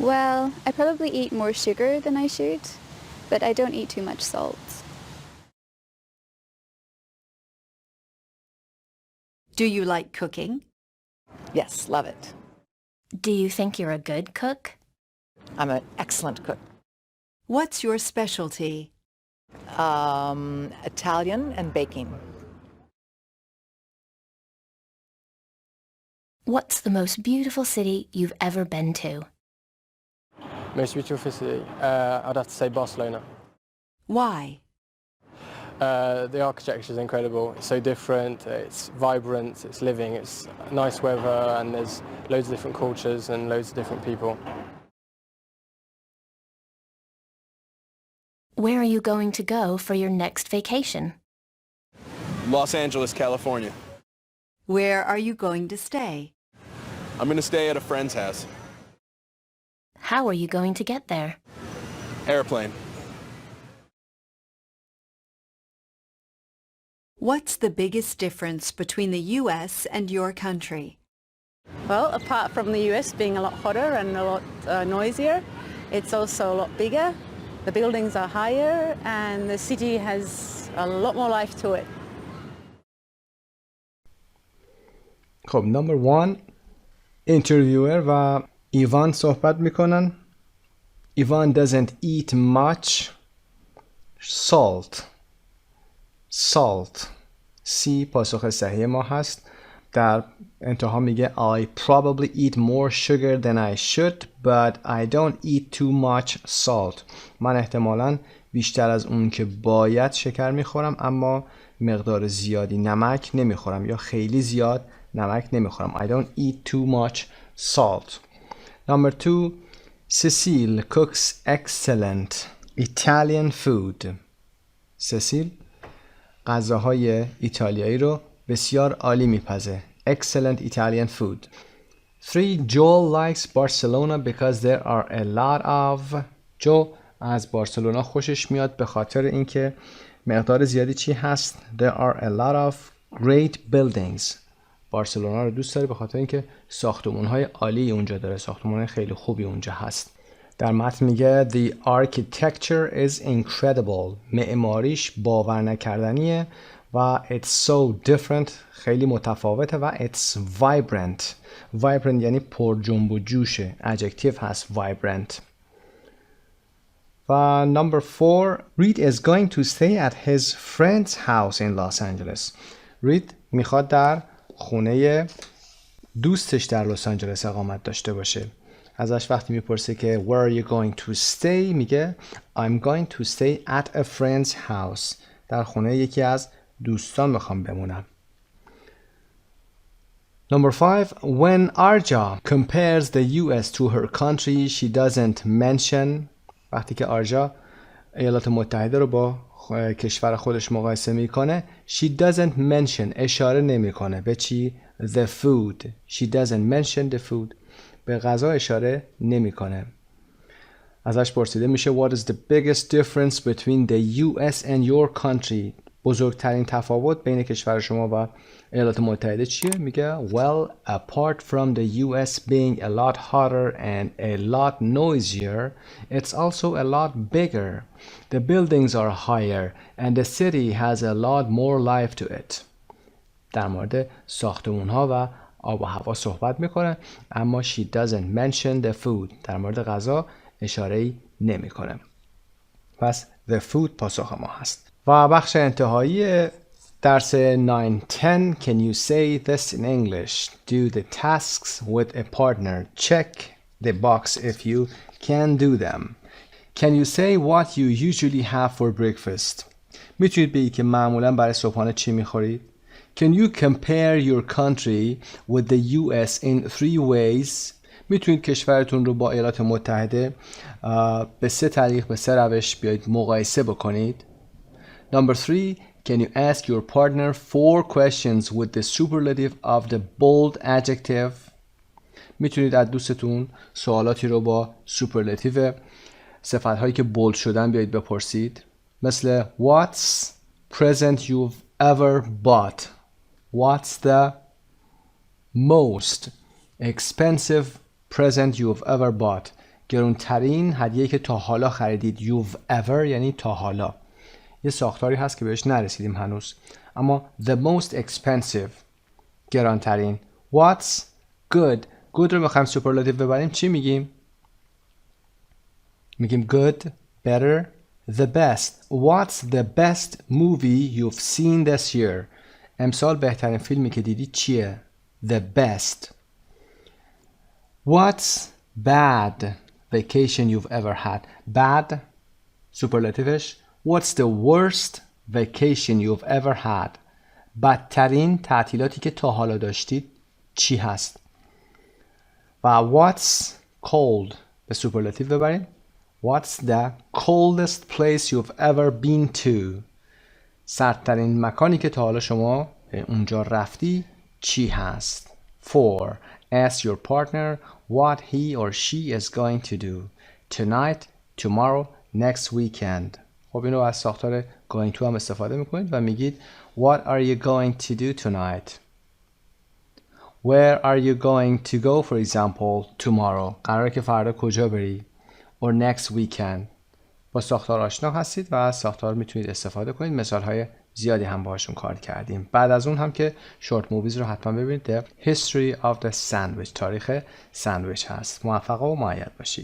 Well, I probably eat more sugar than I should, but I don't eat too much salt. Do you like cooking? Yes, love it. Do you think you're a good cook? I'm an excellent cook. What's your specialty? Italian and baking. What's the most beautiful city you've ever been to? Most beautiful city? I'd have to say Barcelona. Why? The architecture is incredible. It's so different, it's vibrant, it's living, it's nice weather, and there's loads of different cultures and loads of different people. Where are you going to go for your next vacation? Los Angeles, California. Where are you going to stay? I'm going to stay at a friend's house. How are you going to get there? Airplane. What's the biggest difference between the US and your country? Well, apart from the US being a lot hotter and a lot noisier, it's also a lot bigger. The buildings are higher and the city has a lot more life to it. خب number 1 interviewer و ایوان صحبت میکنن. ایوان doesn't eat much salt. C پاسخ صحیح ما هست. در انتها میگه I probably eat more sugar than I should but I don't eat too much salt. من eحتمالاً بیشتر از اون که باید شکر میخورم اما مقدار زیادی نمک نمیخورم یا خیلی زیاد نمک نمیخورم. I don't eat too much salt. Number 2. Cecile cooks excellent Italian food. سسیل غذاهای ایتالیایی رو بسیار عالی میپزه. Excellent Italian food. 3. Joel likes Barcelona because there are a lot of جو از بارسلونا خوشش میاد به خاطر اینکه مقدار زیادی چی هست. There are a lot of great buildings. بارسلونا رو دوست داره به خاطر اینکه ساختمان‌های عالی اونجا داره. ساختمان‌های خیلی خوبی اونجا هست. در متن میگه The architecture is incredible. معماریش باور نکردنیه و it's so different. خیلی متفاوته و it's vibrant. Vibrant یعنی پر جنب و جوشه. Adjective هست vibrant. و number 4. Reed is going to stay at his friend's house in Los Angeles. Reed میخواد در خونه دوستش در لس آنجلس اقامت داشته باشه. ازش وقتی میپرسه که where are you going to stay میگه I'm going to stay at a friend's house. در خونه یکی از دوستان میخوام بمونم. Number 5. When Arja compares the US to her country, she doesn't mention. وقتی که آرجا ایالات متحده رو با کشور خودش مقایسه میکنه she doesn't mention اشاره نمیکنه به چی؟ the food. She doesn't mention the food. به غذا اشاره نمیکنه. ازش پرسیده میشه what is the biggest difference between the US and your country. بزرگترین تفاوت بین کشور شما و ایالات متحده چیه؟ میگه well apart from the US being a lot hotter and a lot noisier, it's also a lot bigger. The buildings are higher and the city has a lot more life to it. در مورد ساختمون‌ها و آب و هوا صحبت میکنه اما she doesn't mention the food. در مورد غذا اشاره‌ای نمیکنه. پس the food پاسخ ما هست. و بخش انتهایی درس 9-10 Can you say this in English? Do the tasks with a partner. Check the box if you can do them. Can you say what you usually have for breakfast? میتونید بگید که معمولا برای صبحانه چی میخورید؟ Can you compare your country with the US in 3 ways? میتونید کشورتون رو با ایالات متحده به 3 طریق به 3 روش بیایید مقایسه بکنید. Number 3, can you ask your partner 4 questions with the superlative of the bold adjective? میتونید از دوستتون سوالاتی رو با سوپرلاتیو صفت‌هایی که بولد شدن بیایید بپرسید. مثل What's present you've ever bought? What's the most expensive present you've ever bought? گرونترین هدیه‌ای که تا حالا خریدید. You've ever یعنی تا حالا. یه ساختاری هست که بهش نرسیدیم هنوز. اما the most expensive گرانترین. What's good? good رو میخوایم سوپرلاتیو ببریم چی میگیم؟ میگیم good, better, the best. What's the best movie you've seen this year? امسال بهترین فیلمی که دیدی چیه؟ The best. What's bad vacation you've ever had? Bad سوپرلاتیوش What's the worst vacation you've ever had? بدترین تعطیلاتی که تا حالا داشتید چی هست؟ و what's cold به سوپرلاتیو ببریم. What's the coldest place you've ever been to? سردترین مکانی که تا حالا شما اونجا رفتی چی هست؟ 4. Ask your partner what he or she is going to do tonight, tomorrow, next weekend. خب اینو از ساختار going to هم استفاده میکنید و میگید What are you going to do tonight? Where are you going to go for example tomorrow? قراره که فردا کجا بری؟ Or next weekend. با ساختار آشنا هستید و از ساختار میتونید استفاده کنید. مثالهای زیادی هم باهاشون کار کردیم. بعد از اون هم که شورت موویز رو حتما ببینید. The History of the Sandwich. تاریخ ساندویچ هست. موفق و مؤید باشید.